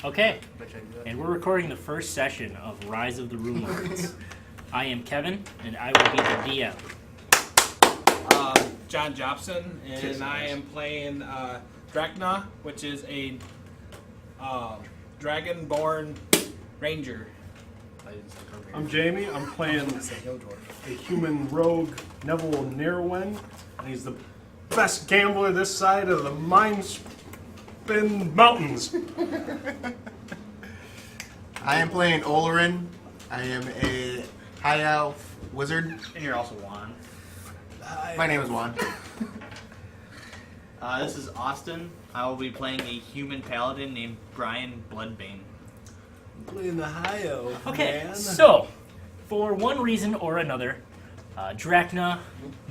Okay, and we're recording the first session of Rise of the Runelords. I am Kevin, and I will be the DM. John Jobson, and I am playing Drakna, which is a dragon-born ranger. I'm Jamie. I'm playing a human rogue, Nevel, and he's the best gambler this side of the Mindspin Mountains. I am playing Olorin. I am a high elf wizard. And you're also Juan. My name is Juan. This is Austin. I will be playing a human paladin named Brian Bloodbane. Playing the high elf. Okay, man. so, for one reason or another, Drakna,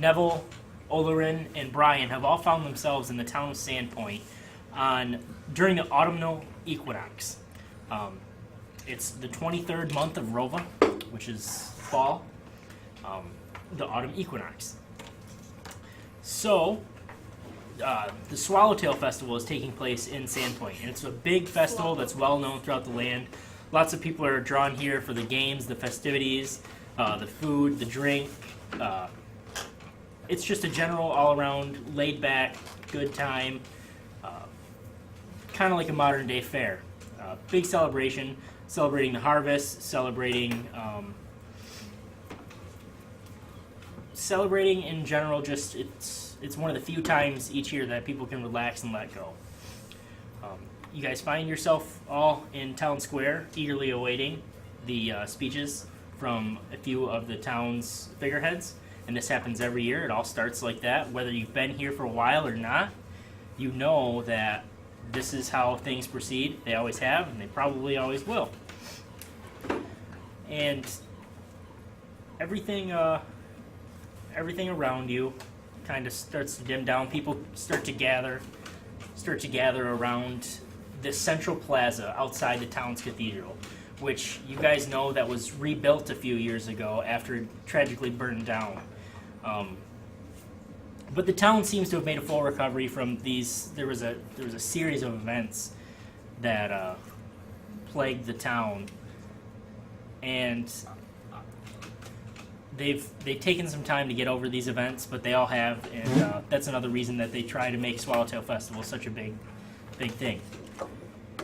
Nevel, Olorin, and Brian have all found themselves in the town of Sandpoint during the autumnal equinox. It's the 23rd month of Rova, which is fall, the autumn equinox. So, the Swallowtail Festival is taking place in Sandpoint, and it's a big festival that's well known throughout the land. Lots of people are drawn here for the games, the festivities, the food, the drink. It's just a general, all-around, laid-back, good time, kind of like a modern-day fair. Big celebration, celebrating the harvest, celebrating in general. Just it's one of the few times each year that people can relax and let go. You guys find yourself all in town square, eagerly awaiting the speeches from a few of the town's figureheads. And this happens every year. It all starts like that. Whether you've been here for a while or not, you know that this is how things proceed. They always have, and they probably always will. And everything around you kind of starts to dim down. People start to gather around this central plaza outside the town's cathedral, which you guys know that was rebuilt a few years ago after it tragically burned down. But the town seems to have made a full recovery from these. There was a series of events that plagued the town, and they've taken some time to get over these events, but they all have, and that's another reason that they try to make Swallowtail Festival such a big thing.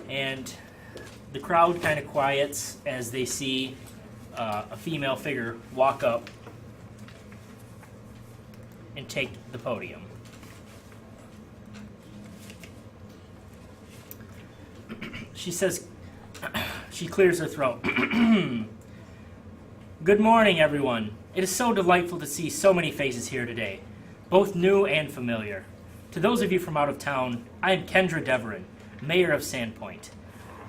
And the crowd kind of quiets as they see a female figure walk up and take the podium. She says, she clears her throat. Good morning, everyone. It is so delightful to see so many faces here today, both new and familiar. To those of you from out of town, I am Kendra Deverin, Mayor of Sandpoint.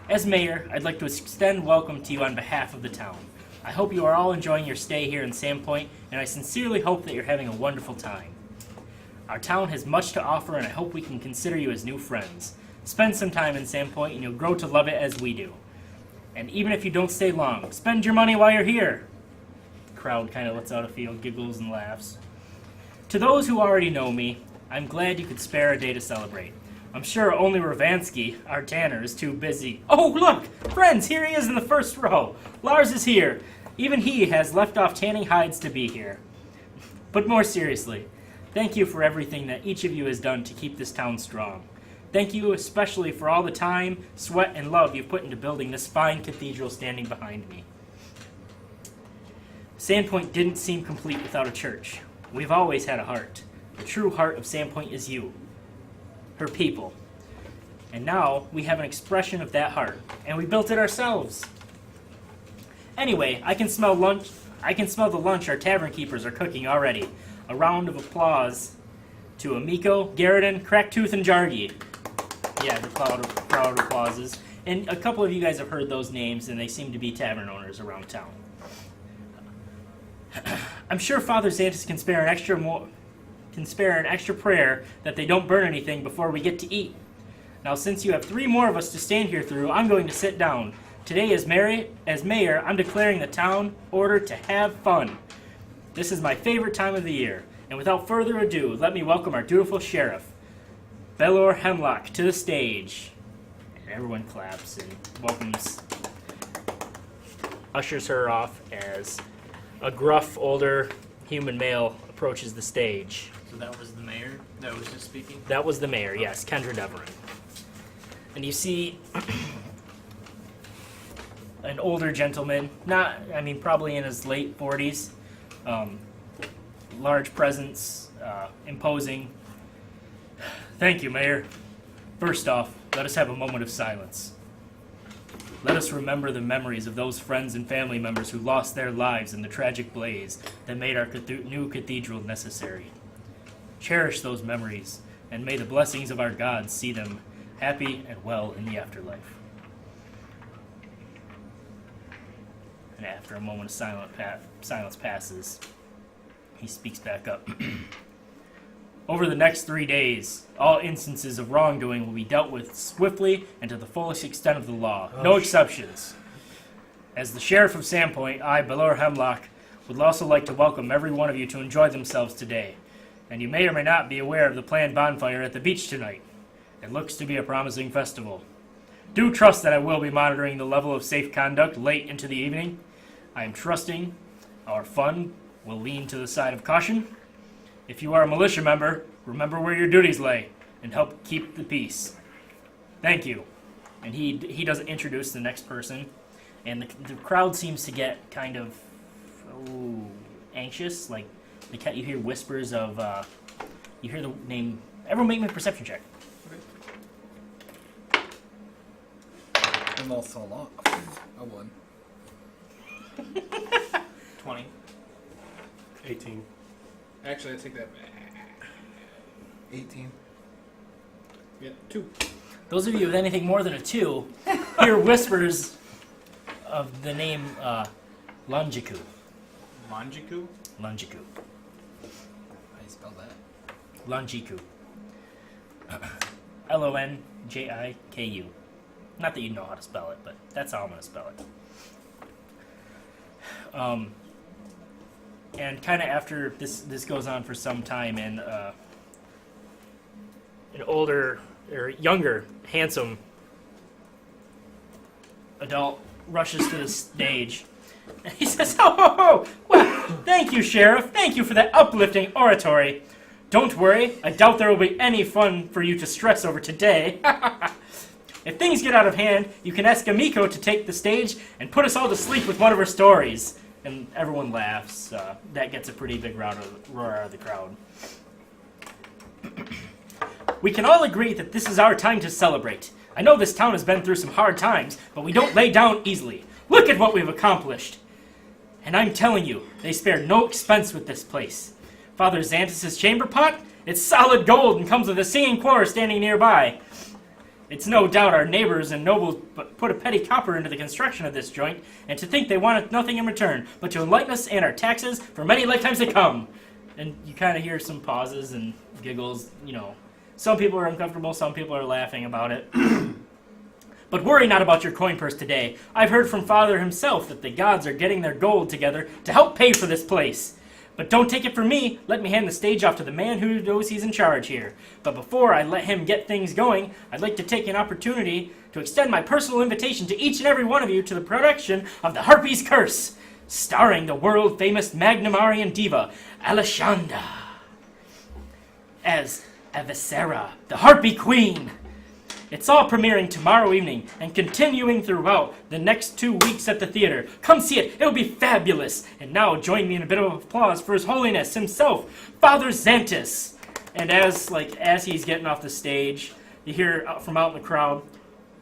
As Mayor, I'd like to extend welcome to you on behalf of the town. I hope you are all enjoying your stay here in Sandpoint, and I sincerely hope that you're having a wonderful time. Our town has much to offer, and I hope we can consider you as new friends. Spend some time in Sandpoint, and you'll grow to love it as we do. And even if you don't stay long, spend your money while you're here. The crowd kind of lets out a few giggles and laughs. To those who already know me, I'm glad you could spare a day to celebrate. I'm sure only Ravansky, our tanner, is too busy. Oh, look! Friends, here he is in the first row. Lars is here. Even he has left off tanning hides to be here. But more seriously, thank you for everything that each of you has done to keep this town strong. Thank you especially for all the time, sweat, and love you've put into building this fine cathedral standing behind me. Sandpoint didn't seem complete without a church. We've always had a heart. The true heart of Sandpoint is you, her people. And now we have an expression of that heart, and we built it ourselves. Anyway, I can smell the lunch our tavern keepers are cooking already. A round of applause to Amiko, Garridan, Cracktooth, and Jargi. Yeah, the crowd applauses. And a couple of you guys have heard those names, and they seem to be tavern owners around town. I'm sure Father Xantus can spare an extra prayer that they don't burn anything before we get to eat. Now, since you have 3 more of us to stand here through, I'm going to sit down. Today, as mayor, I'm declaring the town order to have fun. This is my favorite time of the year, and without further ado, let me welcome our dutiful sheriff, Belor Hemlock, to the stage. Everyone claps and welcomes, ushers her off as a gruff, older human male approaches the stage. So that was the mayor that was just speaking? That was the mayor, yes, Kendra Deverin. And you see an older gentleman, probably in his late 40s, large presence, imposing. Thank you, Mayor. First off, let us have a moment of silence. Let us remember the memories of those friends and family members who lost their lives in the tragic blaze that made our new cathedral necessary. Cherish those memories, and may the blessings of our gods see them happy and well in the afterlife. And after a moment of silence passes, he speaks back up. Over the next 3 days, all instances of wrongdoing will be dealt with swiftly and to the fullest extent of the law. No exceptions. As the Sheriff of Sandpoint, I, Belor Hemlock, would also like to welcome every one of you to enjoy themselves today. And you may or may not be aware of the planned bonfire at the beach tonight. It looks to be a promising festival. Do trust that I will be monitoring the level of safe conduct late into the evening. I am trusting our fun will lean to the side of caution. If you are a militia member, remember where your duties lay and help keep the peace. Thank you. And he doesn't introduce the next person. And the crowd seems to get kind of anxious. Like, you hear whispers of, you hear the name. Everyone make me a perception check. And also a lot. I won. 20. 18. Actually, I take that back. 18. Yeah, 2. Those of you with anything more than a 2 hear whispers of the name Longiku. Manjiku? Longiku. How do you spell that? Longiku. Lonjiku. Not that you know how to spell it, but that's how I'm going to spell it. And kind of after this goes on for some time, and an older, or younger, handsome adult rushes to the stage. And he says, "Oh, well, thank you, Sheriff. Thank you for that uplifting oratory. Don't worry, I doubt there will be any fun for you to stress over today. If things get out of hand, you can ask Amiko to take the stage and put us all to sleep with one of her stories." And everyone laughs. That gets a pretty big roar out of the crowd. We can all agree that this is our time to celebrate. I know this town has been through some hard times, but we don't lay down easily. Look at what we've accomplished. And I'm telling you, they spared no expense with this place. Father Xanthus' chamber pot, it's solid gold and comes with a singing choir standing nearby. It's no doubt our neighbors and nobles put a petty copper into the construction of this joint, and to think they wanted nothing in return but to enlighten us and our taxes for many lifetimes to come. And you kind of hear some pauses and giggles, Some people are uncomfortable, some people are laughing about it. But worry not about your coin purse today. I've heard from Father himself that the gods are getting their gold together to help pay for this place. But don't take it from me. Let me hand the stage off to the man who knows he's in charge here. But before I let him get things going, I'd like to take an opportunity to extend my personal invitation to each and every one of you to the production of the Harpy's Curse, starring the world-famous Magnamarian diva, Aleshanda, as Avicera, the Harpy Queen. It's all premiering tomorrow evening and continuing throughout the next 2 weeks at the theater. Come see it. It'll be fabulous. And now join me in a bit of applause for His Holiness himself, Father Xanthus. And as he's getting off the stage, you hear from out in the crowd,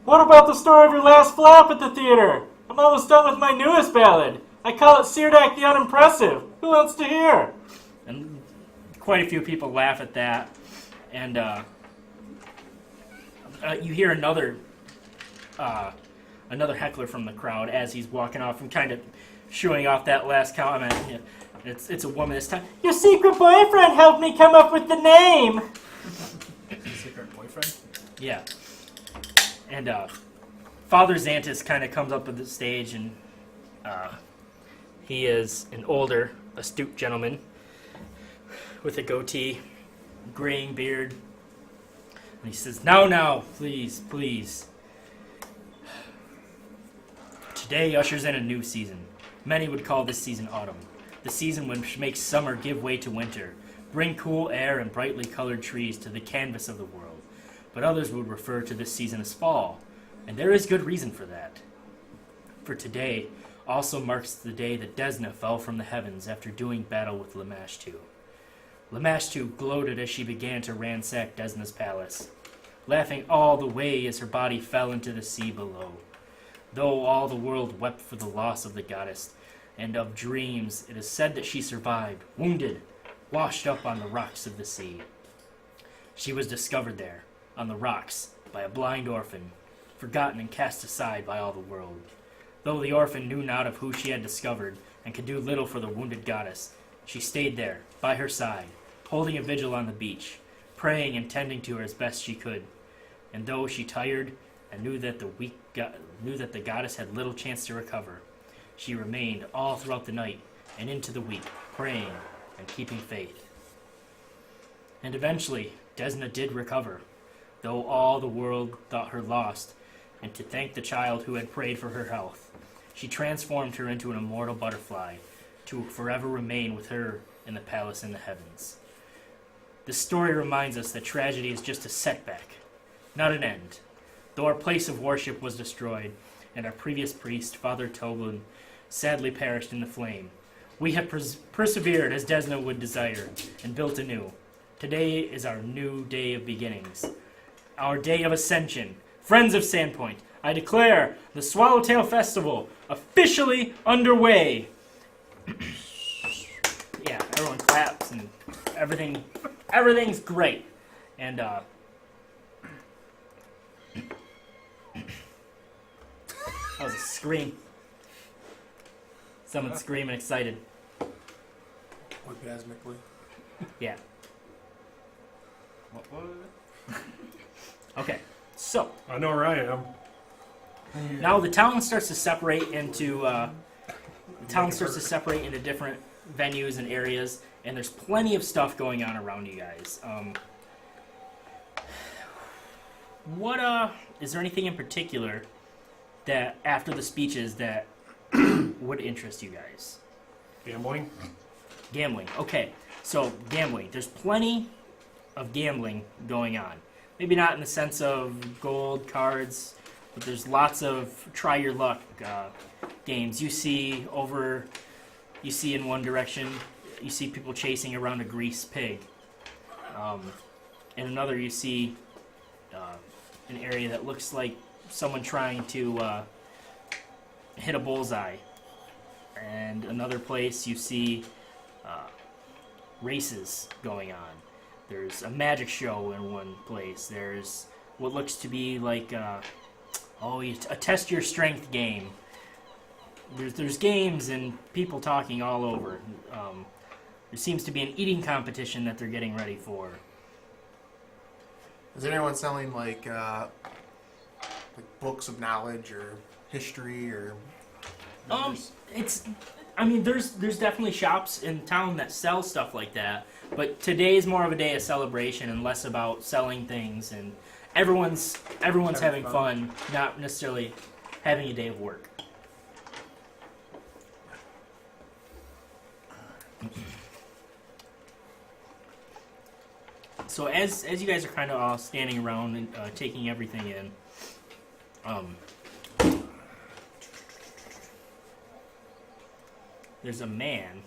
"What about the story of your last flop at the theater? I'm almost done with my newest ballad. I call it Sirdak the Unimpressive. Who wants to hear?" And quite a few people laugh at that. And you hear another heckler from the crowd as he's walking off and kind of shooing off that last comment. It's a woman this time. "Your secret boyfriend helped me come up with the name." Secret boyfriend? Yeah. And Father Xanthus kind of comes up to the stage, and he is an older, astute gentleman with a goatee, graying beard. And he says, now, please. Today ushers in a new season. Many would call this season autumn, the season which makes summer give way to winter, bring cool air and brightly colored trees to the canvas of the world. But others would refer to this season as fall, and there is good reason for that. For today also marks the day that Desna fell from the heavens after doing battle with Lamashtu. Lamashtu gloated as she began to ransack Desna's palace, laughing all the way as her body fell into the sea below. Though all the world wept for the loss of the goddess and of dreams, it is said that she survived, wounded, washed up on the rocks of the sea. She was discovered there, on the rocks, by a blind orphan, forgotten and cast aside by all the world. Though the orphan knew not of who she had discovered, and could do little for the wounded goddess, she stayed there, by her side, holding a vigil on the beach, praying and tending to her as best she could. And though she tired, and knew that the goddess had little chance to recover, she remained all throughout the night and into the week, praying and keeping faith. And eventually, Desna did recover, though all the world thought her lost, and to thank the child who had prayed for her health, she transformed her into an immortal butterfly to forever remain with her in the palace in the heavens. This story reminds us that tragedy is just a setback, not an end. Though our place of worship was destroyed, and our previous priest, Father Toblin, sadly perished in the flame, we have persevered as Desna would desire, and built anew. Today is our new day of beginnings, our day of ascension. Friends of Sandpoint, I declare the Swallowtail Festival officially underway. Yeah, everyone claps and everything's great. And that was a scream. Someone screaming excited. Orgasmically. Yeah. What was it? Okay. So I know where I am. now the town starts to separate into different venues and areas, and there's plenty of stuff going on around you guys. What is there anything in particular that after the speeches that would interest you guys? Gambling. Gambling. Okay, so gambling. There's plenty of gambling going on. Maybe not in the sense of gold cards, but there's lots of try your luck games. You see in one direction, you see people chasing around a grease pig. In another, you see an area that looks like someone trying to hit a bullseye. And another place, you see races going on. There's a magic show in one place. There's what looks to be like a test your strength game. There's games and people talking all over. There seems to be an eating competition that they're getting ready for. Is there anyone selling like books of knowledge or history or? There's definitely shops in town that sell stuff like that, but today is more of a day of celebration and less about selling things, and everyone's having fun, not necessarily having a day of work. So as you guys are kind of all standing around and taking everything in, there's a man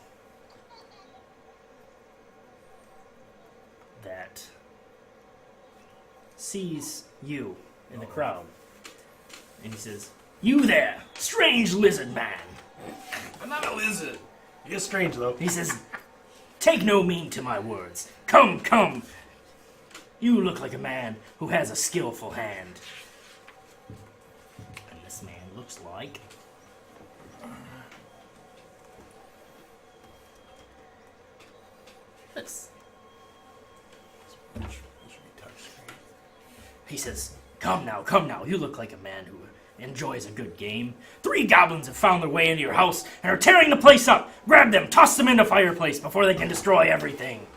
that sees you in the crowd, and he says, "You there, strange lizard man." I'm not a lizard. He is strange though. He says, "Take no mean to my words. Come, come. You look like a man who has a skillful hand." And this man looks like... this. He says, come now. You look like a man who enjoys a good game. 3 goblins have found their way into your house and are tearing the place up. Grab them, toss them in the fireplace before they can destroy everything.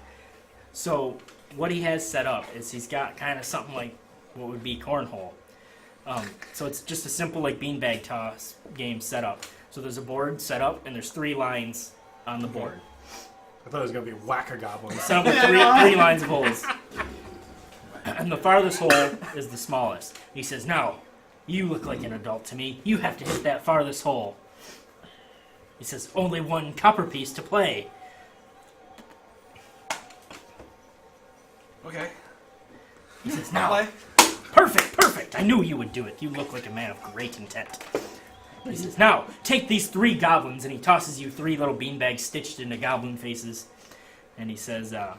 So what he has set up is he's got kind of something like what would be cornhole. So it's just a simple like beanbag toss game set up. So there's a board set up, and there's 3 lines on the board. I thought it was going to be Whack-A-Goblin. Set up with three lines of holes. And the farthest hole is the smallest. He says, now, you look like an adult to me. You have to hit that farthest hole. He says, only 1 copper piece to play. Okay. He says, now, perfect. I knew you would do it. You look like a man of great intent. He says, now, take these 3 goblins, and he tosses you 3 little beanbags stitched into goblin faces. And he says, now,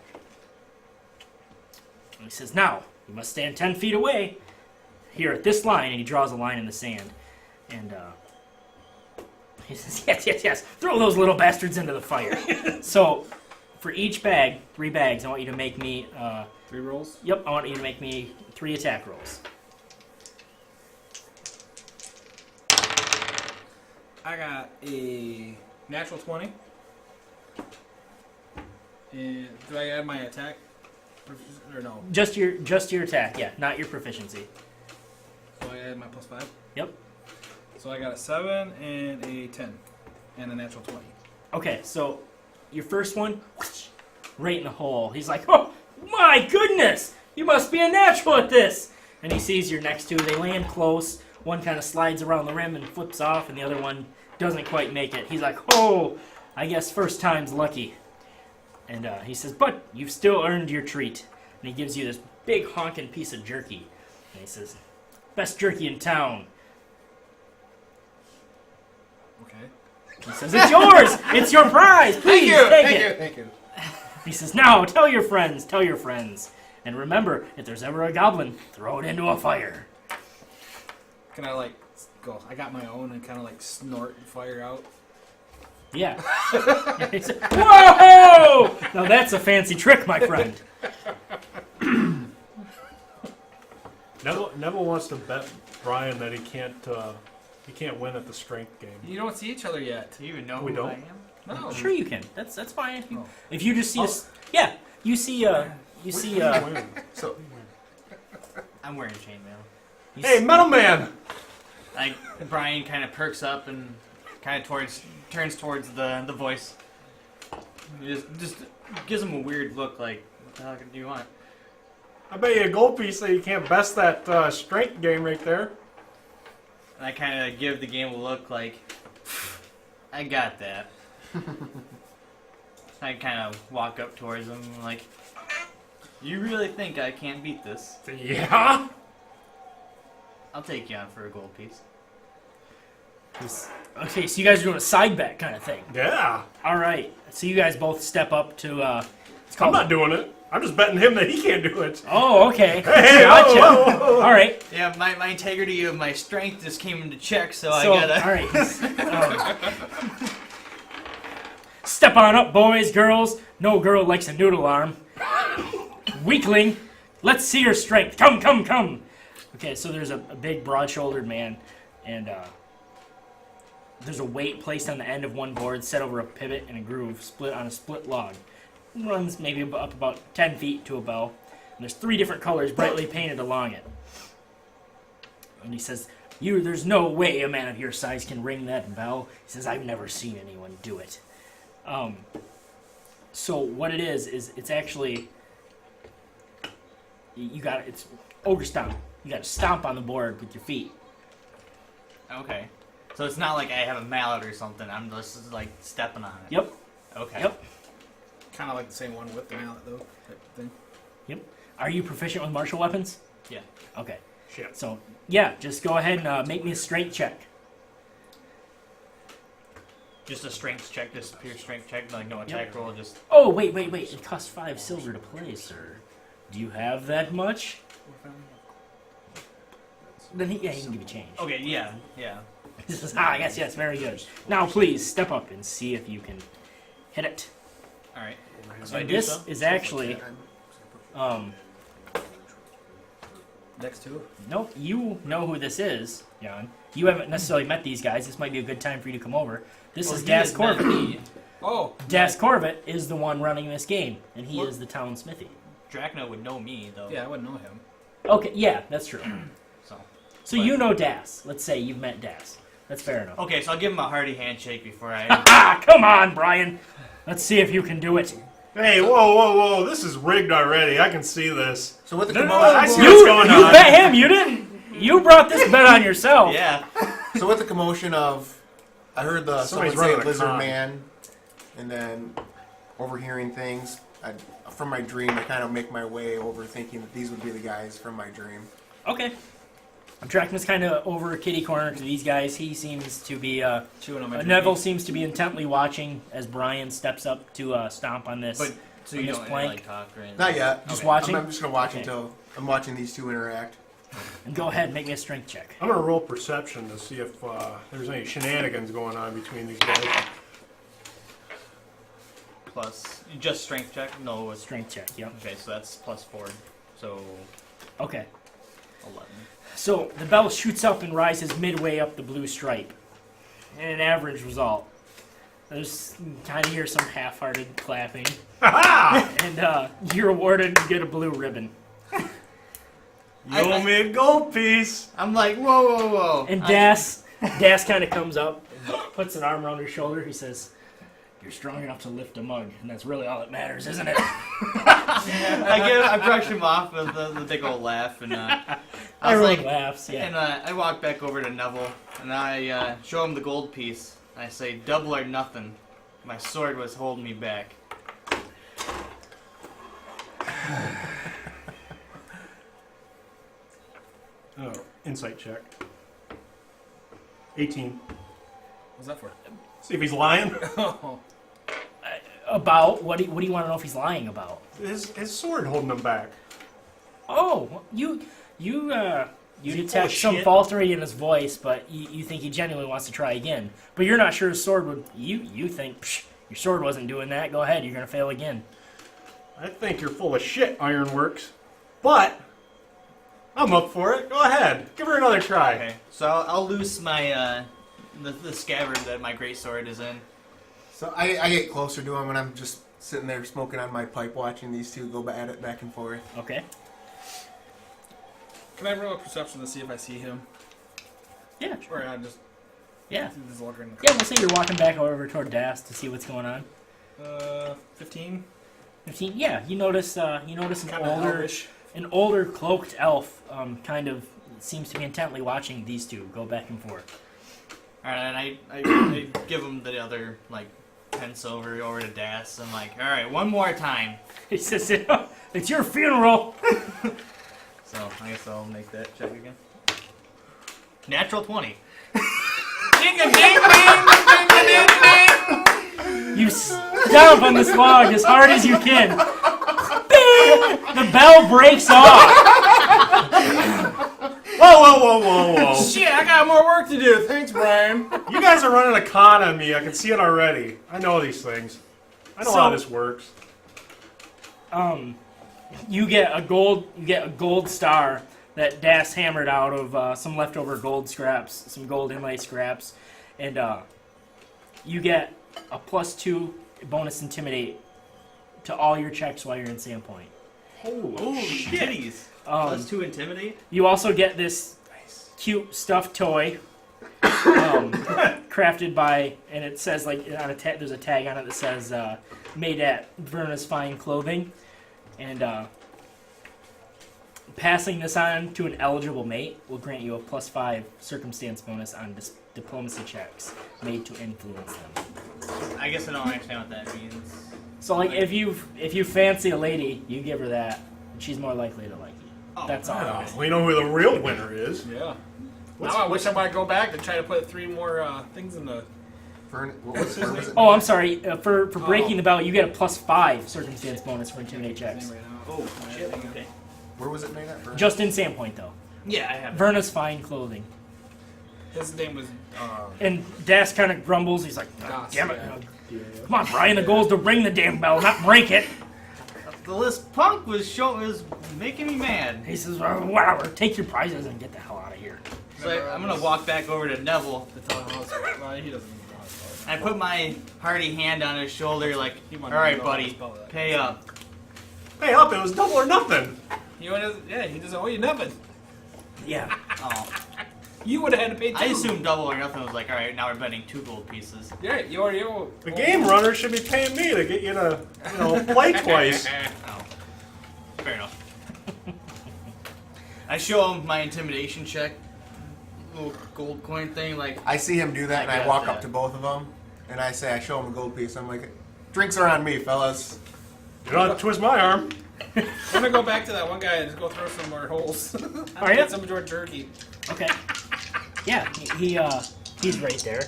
you must stand 10 feet away. Here at this line, and he draws a line in the sand. And he says, yes. Throw those little bastards into the fire. So, for each bag, 3 bags, I want you to make me... 3 rolls? Yep, I want you to make me 3 attack rolls. I got a natural 20. And do I add my attack? Or no? Just your attack, yeah, not your proficiency. So I add my +5? Yep. So I got a 7 and a 10. And a natural 20. Okay, so your first one, right in the hole. He's like, oh, my goodness! You must be a natural at this! And he sees your next 2. They land close. One kind of slides around the rim and flips off, and the other one doesn't quite make it. He's like, oh, I guess first time's lucky. And he says, but you've still earned your treat. And he gives you this big honking piece of jerky. And he says, best jerky in town. Okay. He says, it's yours! It's your prize! Please, take it! Thank you. He says, now, tell your friends. And remember, if there's ever a goblin, throw it into a fire. Can I like go? I got my own and kind of like snort fire out. Yeah. He said, whoa! Now that's a fancy trick, my friend. Nevel wants to bet Brian that he can't win at the strength game. You don't see each other yet. Do you even know We who don't? I am? No. Sure you can. That's fine. Oh. If you just see us, yeah, you see. So, I'm wearing chainmail. you hey, see- Metal Man! Like, Brian kind of perks up and kind of turns towards the voice. Just gives him a weird look like, what the hell do you want? I bet you a gold piece that you can't best that strength game right there. And I kind of give the game a look like, I got that. I kind of walk up towards him like, you really think I can't beat this? Yeah? I'll take you on for a gold piece. Okay, so you guys are doing a side bet kind of thing. Yeah. All right. So you guys both step up to. It's I'm called. not doing it. I'm just betting him that he can't do it. Oh, okay. Hey, Gotcha. whoa. All right. Yeah, my integrity of my strength just came into check, so So, I gotta... all right. Step on up, boys, girls. No girl likes a noodle arm. Weakling, let's see your strength. Come. Okay, so there's a big, broad-shouldered man, and there's a weight placed on the end of one board, set over a pivot and a groove, split on a split log. Runs maybe up about 10 feet to a bell. And there's 3 different colors brightly painted along it. And he says, there's no way a man of your size can ring that bell. He says, I've never seen anyone do it. So what it is it's actually, it's ogre stomp. You gotta stomp on the board with your feet. Okay. So it's not like I have a mallet or something, I'm just like stepping on it. Yep. Okay. Yep. Kind of like the same one with the mallet though. Type thing. Yep. Are you proficient with martial weapons? Yeah. Okay. Shit. So, yeah, just go ahead and make me a strength check. Just a strength check, just a pure strength check, like no attack roll, just... Oh, wait. It costs 5 silver to play, sir. Do you have that much? Then he can give you change. Okay, yeah. He says, yes, very good. Now, please, step up and see if you can hit it. Alright. So I And do this so? is actually, Next two. nope, you know who this is, Jan. You haven't necessarily met these guys. This might be a good time for you to come over. This Well, is he Das has met Corvett. me. Oh. Das Corvett is the one running this game, and he What? is the town smithy. Drakna would know me, though. Yeah, I wouldn't know him. Okay, yeah, that's true. So. So you know Das. Let's say you've met Das. That's fair enough. Okay, so I'll give him a hearty handshake before I. Ah, come on, Brian. Let's see if you can do it. Hey, whoa! This is rigged already. I can see this. So with the No, commotion, I see You, what's going you on. bet him. You didn't. You brought this bet on yourself. Yeah. so with the commotion of, I heard someone Somebody's say running a lizard con. man, and then overhearing things. From my dream, I kind of make my way over thinking that these would be the guys from my dream. Okay. Drakna's kind of over kitty corner to these guys. He seems to be. Chewing on my Nevel seems to be intently watching as Brian steps up to stomp on this. But so On you this don't plank? like talk or anything? Not yet. Just Okay. watching. I'm just gonna watch Okay. until I'm watching these two interact. And go ahead, make me a strength check. I'm gonna roll perception to see if there's any shenanigans going on between these guys. Plus just strength check. No, it's Strength check. Yep. okay. So that's +4. So Okay. 11. So the bell shoots up and rises midway up the blue stripe. And an average result. There's kind of hear some half-hearted clapping, and you're awarded. You get a blue ribbon. You owe me a gold piece. I'm like, whoa. And Das kind of comes up, and puts an arm around her shoulder. He says, "You're strong enough to lift a mug, and that's really all that matters, isn't it?" I brush him off with the big old laugh, and I was Everyone like, laughs. Yeah. and I walk back over to Nevel, and I show him the gold piece. I say, double or nothing. My sword was holding me back. Oh, insight check. 18. What's that for? See if he's lying. Oh. About what do you want to know if he's lying about? His sword holding him back. Oh, you Is he full detect of some shit? faltering in his voice, but you think he genuinely wants to try again. But you're not sure his sword would. You think Psh, your sword wasn't doing that. Go ahead, you're gonna fail again. I think you're full of shit, Ironworks. But I'm up for it. Go ahead. Give her another try. Okay, so I'll loose my the scabbard that my greatsword is in. So I get closer to him, and I'm just sitting there smoking on my pipe, watching these two go at it back and forth. Okay. Can I roll a perception to see if I see him? Yeah. Or I just Yeah. see this looker in the Yeah. We'll say you're walking back over toward Das to see what's going on. 15. 15. Yeah. You notice an Kind of older. elvish. An older cloaked elf kind of seems to be intently watching these two go back and forth. Alright, and I give him the other, like, 10 silver over to Das. I'm like, alright, one more time. He says, "It's your funeral." So I guess I'll make that check again. Natural 20. You stomp on this log as hard as you can. Bing! The bell breaks off. Whoa. Shit, I got more work to do. Thanks, Brian. You guys are running a con on me. I can see it already. I know these things. I know how this works. You get a gold star that Das hammered out of some leftover gold scraps, some gold inlay scraps, and you get a +2 bonus intimidate to all your checks while you're in Sandpoint. Holy shitties. +2 intimidate? You also get this cute stuffed toy, crafted by, and it says like on there's a tag on it that says made at Verna's Fine Clothing, and passing this on to an eligible mate will grant you a +5 circumstance bonus on diplomacy checks made to influence them. I guess I don't understand what that means. So like if you fancy a lady, you give her that, and she's more likely to like you. Oh, That's all. Oh, we know who the real winner is. Yeah. Now I wish I might go back and try to put 3 more things in the. What was it? Oh, I'm sorry. For breaking the bell, you get a +5 circumstance bonus for intimidate checks. Oh, shit. Okay. Where was it made at? Just in Sandpoint, though. Yeah, I have. Verna's Fine Clothing. His name was. And Das kind of grumbles. He's like, "God Das, damn it. yeah. Come on, Brian. The goal is to ring the damn bell, not break it." This punk was making me mad. He says, "Well, whatever. Take your prizes and get the hell out of here." So I'm gonna walk back over to Nevel. To tell him how it's, well, he doesn't know how to spell it. I put my hearty hand on his shoulder, like, He all might right, not know how to buddy, spell that. pay up. Hey, it was double or nothing. He doesn't owe you nothing. Yeah. Oh, You would have had to pay 2. I assumed double or nothing was like, all right, now we're betting 2 gold pieces. Yeah, you. The game runner should be paying me to get you to, play twice. Oh, fair enough. I show him my intimidation check, little gold coin thing, like. I see him do that, and I walk up to both of them, and I show him a gold piece. I'm like, drinks are on me, fellas. You don't have to twist my arm. I'm gonna go back to that one guy and just go throw some more holes. Are you? Get some more jerky. Okay. Yeah, he's right there.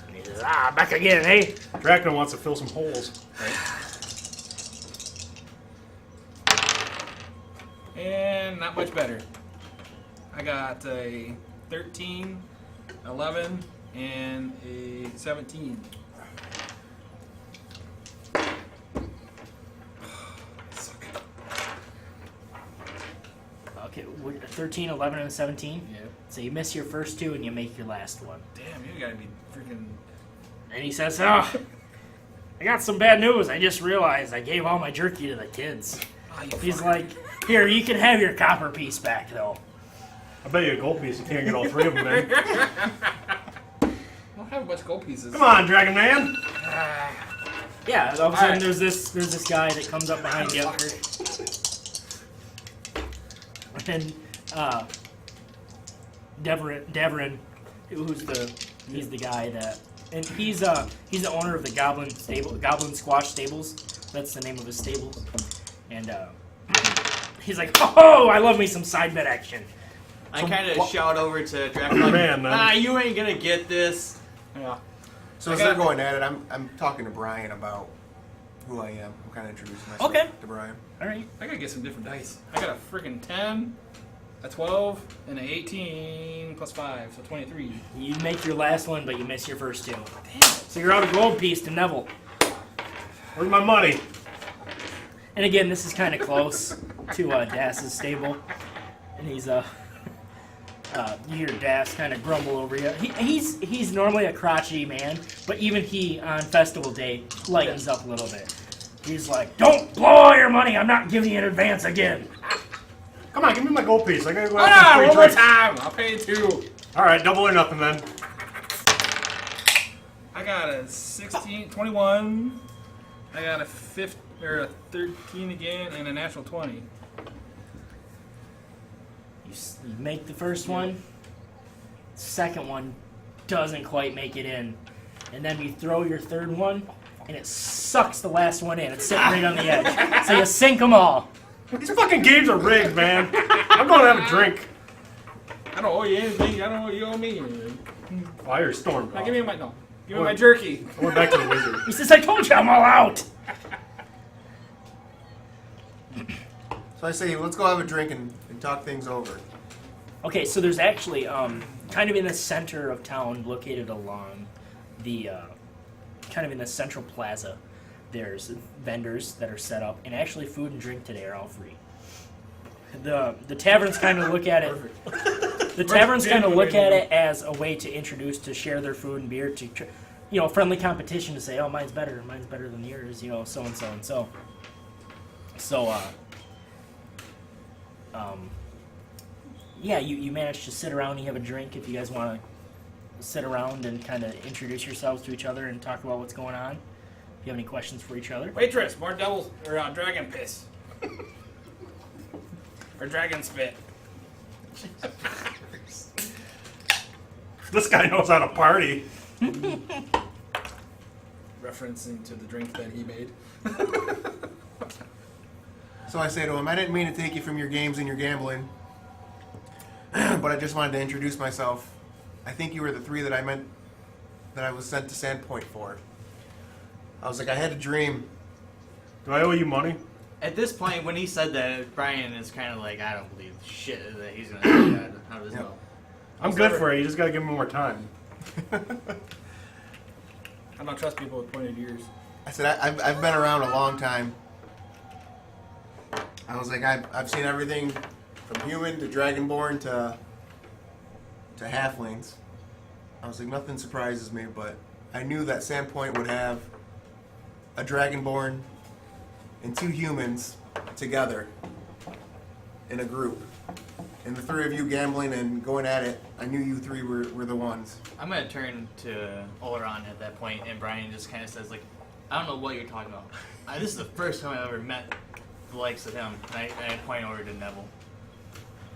And he says, back again, eh? Drakna wants to fill some holes. And not much better. I got a 13, 11, and a 17. Okay, 13, 11, and 17? Yeah. So you miss your first 2 and you make your last one. Damn, you gotta be freaking. And he says, I got some bad news. I just realized I gave all my jerky to the kids. Oh, you He's fucker. like, here, you can have your copper piece back, though. I bet you a gold piece. You can't get all 3 of them in. I don't have a bunch of gold pieces. Come on, Dragon Man. Yeah, and all of a sudden Alright. there's this guy that comes up behind you. And Deverin, he's the guy that, and he's the owner of the Goblin Squash Stables. That's the name of his stable. And he's like, oh, I love me some side bet action. I kind of shout over to Drakna, like, Man, you ain't gonna get this. Yeah. So as they're going at it, I'm talking to Brian about who I am. I'm kind of introducing myself Okay. to Brian. All right. I gotta get some different dice. I got a freaking 10, a 12, and an 18 plus 5, so 23. You make your last one, but you miss your first 2. Damn it. So you're out a gold piece to Nevel. Where's my money? And again, this is kind of close to Das' stable, and he's you hear Das kind of grumble over you. He's normally a crotchety man, but even he on festival day lightens up a little bit. He's like, "Don't blow all your money. I'm not giving you in advance again." Come on, give me my gold piece. I gotta go Ah, have some one free more drinks. time. I'll pay 2. All right, double or nothing then. I got a 16, 21. I got a 15 or a 13 again, and a natural 20. You make the first one. Second one doesn't quite make it in, and then you throw your third one, and it sucks the last one in. It's sitting right on the edge, so you sink them all. These fucking games are rigged, man. I'm going to have a drink. I don't owe you anything. I don't owe you owe me anything. Firestorm. Now give me my Give me my jerky. I went back to the wizard. He says, "I told you I'm all out." So I say, let's go have a drink and talk things over. Okay, so there's actually kind of in the center of town, located along the kind of in the central plaza. There's vendors that are set up, and actually food and drink today are all free. The taverns kind of look at it. The taverns kind of look at it as a way to share their food and beer, to friendly competition, to say, oh, mine's better than yours, so and so and so. So yeah, you manage to sit around, you have a drink if you guys want to sit around and kind of introduce yourselves to each other and talk about what's going on. If you have any questions for each other. Waitress, more devils or dragon piss. Or dragon spit. This guy knows how to party. Referencing to the drink that he made. So I say to him, I didn't mean to take you from your games and your gambling, but I just wanted to introduce myself. I think you were the 3 that I was sent to Sandpoint for. I was like, I had a dream. Do I owe you money? At this point, when he said that, Brian is kind of like, I don't believe shit that he's gonna do that. How does Yeah. know? I'm good for it. You just gotta give me more time. I don't trust people with pointed ears. I said, I've been around a long time. I was like, I've seen everything from human to dragonborn to halflings. I was like, nothing surprises me, but I knew that Sandpoint would have a dragonborn and 2 humans together in a group. And the three of you gambling and going at it, I knew you three were the ones. I'm gonna turn to Olorin at that point, and Brian just kind of says like, "I don't know what you're talking about. This is the first time I've ever met the likes of him." And I point over to Nevel.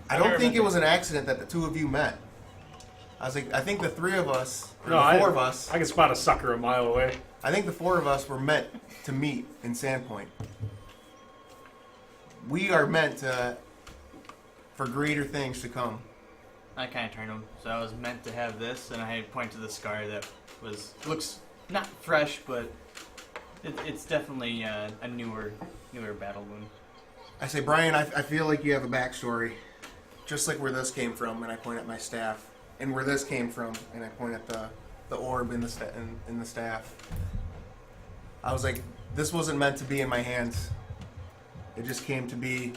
I don't think it was an accident that the two of you met. I was like, I think the three of us, or No, the four of us, I can spot a sucker a mile away. I think the four of us were meant to meet in Sandpoint. We are meant for greater things to come. I kind of turned him, so I was meant to have this, and I point to the scar that looks not fresh, but it's definitely a newer battle wound. I say, Brian, I feel like you have a backstory, just like where this came from, and I point at my staff, and where this came from, and I point at the orb in the staff. I was like, this wasn't meant to be in my hands. It just came to be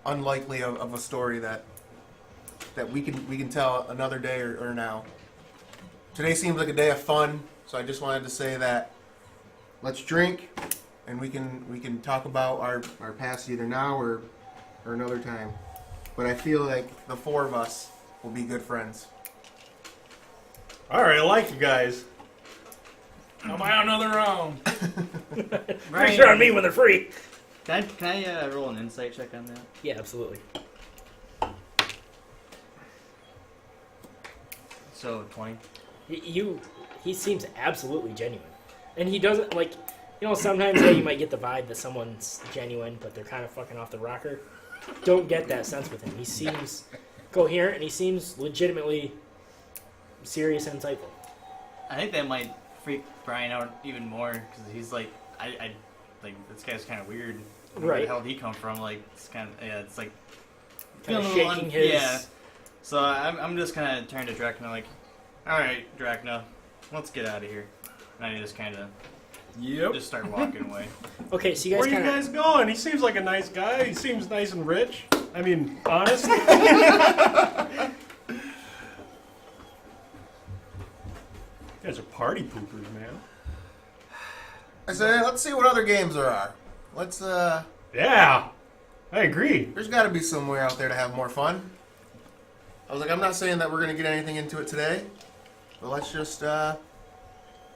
unlikely of a story that we can tell another day or now. Today seems like a day of fun, so I just wanted to say that let's drink, and we can talk about our past either now or another time. But I feel like the four of us will be good friends. All right, I like you guys. I'll buy another round. Pretty sure on me when they're free. Can I roll an insight check on that? Yeah, absolutely. So 20. He seems absolutely genuine, and he doesn't like. Sometimes you might get the vibe that someone's genuine, but they're kind of fucking off the rocker. Don't get that sense with him. He seems coherent, and he seems legitimately serious and insightful. I think that might freak Brian out even more because he's like, I like this guy's kind of weird. Where Right. the hell did he come from? Like it's kind of it's like Kind of feeling a little shaking his. Yeah. So I'm just gonna turn to Drakna like, all right, Drakna, let's get out of here. And I just kind of Yep. just start walking away. Okay, so you guys Where are you kind of. guys going? He seems like a nice guy. He seems nice and rich. I mean, honest. You guys are party poopers, man. I say, let's see what other games there are. Let's Yeah, I agree. there's got to be somewhere out there to have more fun. I was like, I'm not saying that we're gonna get anything into it today, but let's just let's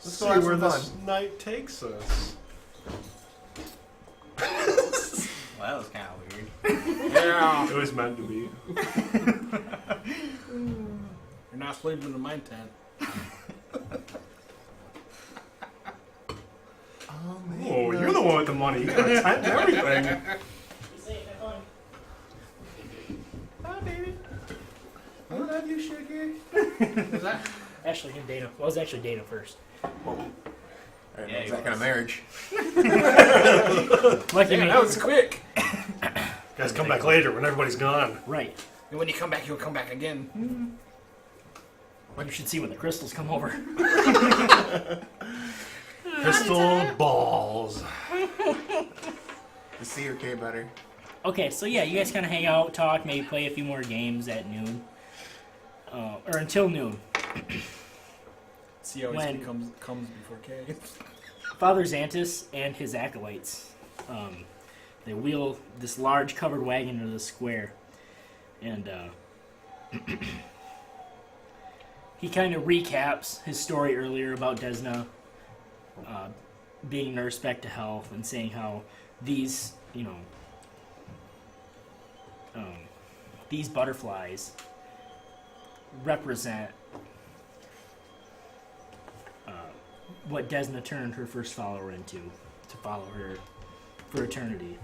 Let's go see have where some this fun. night takes us. Well, that was kind of weird. Yeah. It was meant to be. You're not sleeping in my tent. Oh, you're the one with the money. You got a tent and everything. Hi, baby. I love you, sugar. Is that? Ashley and Dana. Well, it was actually Dana first. I don't know Yeah, exact kind of marriage. Lucky me. Damn, that was quick. Guys, come back later when everybody's gone. Right. And when you come back, you'll come back again. You should see when the crystals come over. Crystal balls. The C or K better. Okay, so yeah, you guys kind of hang out, talk, maybe play a few more games at noon. Or until noon. C always When- comes before K. Father Xantus and his acolytes, they wheel this large covered wagon into the square. And he kind of recaps his story earlier about Desna being nursed back to health and saying how these, these butterflies represent what Desna turned her first follower into, to follow her for eternity.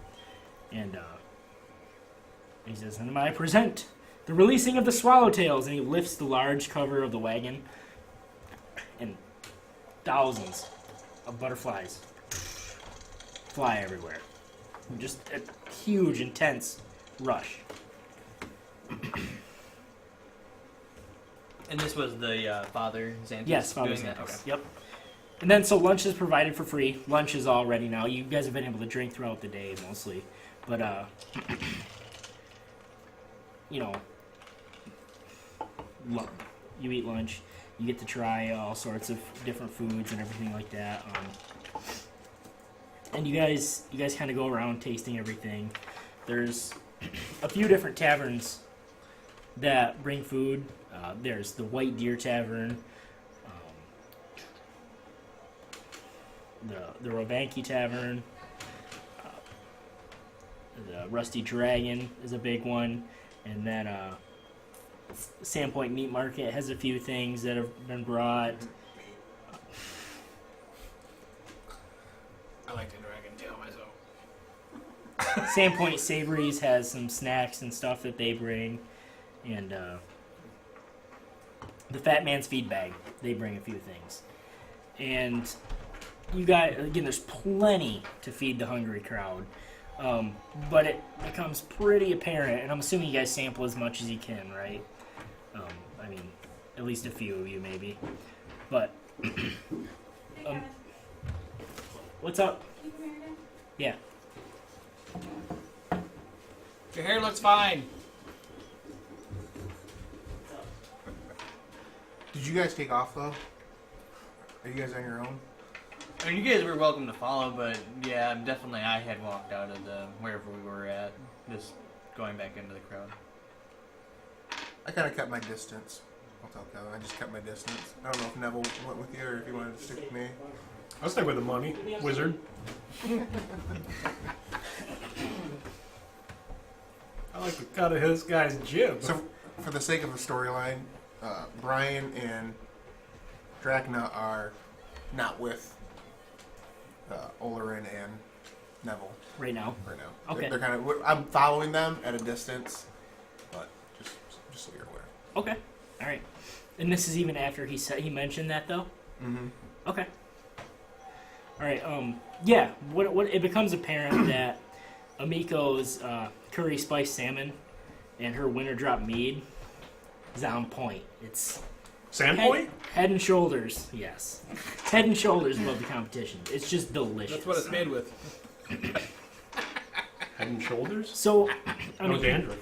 And he says, and I present the releasing of the Swallowtails, and he lifts the large cover of the wagon, and thousands of butterflies fly everywhere. Just a huge, intense rush. And this was the Father Xantus Yes, Father doing that? Xantus. Okay. Yep. And then, so lunch is provided for free. Lunch is all ready now. You guys have been able to drink throughout the day, mostly. But, you eat lunch. You get to try all sorts of different foods and everything like that. And you guys kind of go around tasting everything. There's a few different taverns that bring food. There's the White Deer Tavern, the Rovanki Tavern, the Rusty Dragon is a big one, and then Sandpoint Meat Market has a few things that have been brought. I like the dragon tail myself. Sandpoint Savories has some snacks and stuff that they bring, and the Fat Man's Feed Bag, they bring a few things. And you got, again, there's plenty to feed the hungry crowd, but it becomes pretty apparent, and I'm assuming you guys sample as much as you can, right? I mean, at least a few of you maybe, but what's up? Yeah. Your hair looks fine. Did you guys take off though? Are you guys on your own? I mean, you guys were welcome to follow, but yeah, definitely I had walked out of the wherever we were at, just going back into the crowd. I kind of kept my distance. I'll tell Kevin. I just kept my distance. I don't know if Nevel went with you or if he wanted to stick with me. I'll stick with the mummy wizard. I like the cut of his guy's jib. So, for the sake of the storyline, Brian and Drakna are not with Olorin and Nevel Right now. right now. Okay. They're kind of. I'm following them at a distance, but just so you're aware. Okay. All right. And this is even after he mentioned that though. Mm-hmm. Okay. All right. Yeah. What it becomes apparent that Amiko's curry spiced salmon and her winter drop mead is on point. It's Sandpoint? head and shoulders. Yes. Head and shoulders above the competition. It's just delicious. That's what it's made with. Head and shoulders? So, I No mean, dandruff.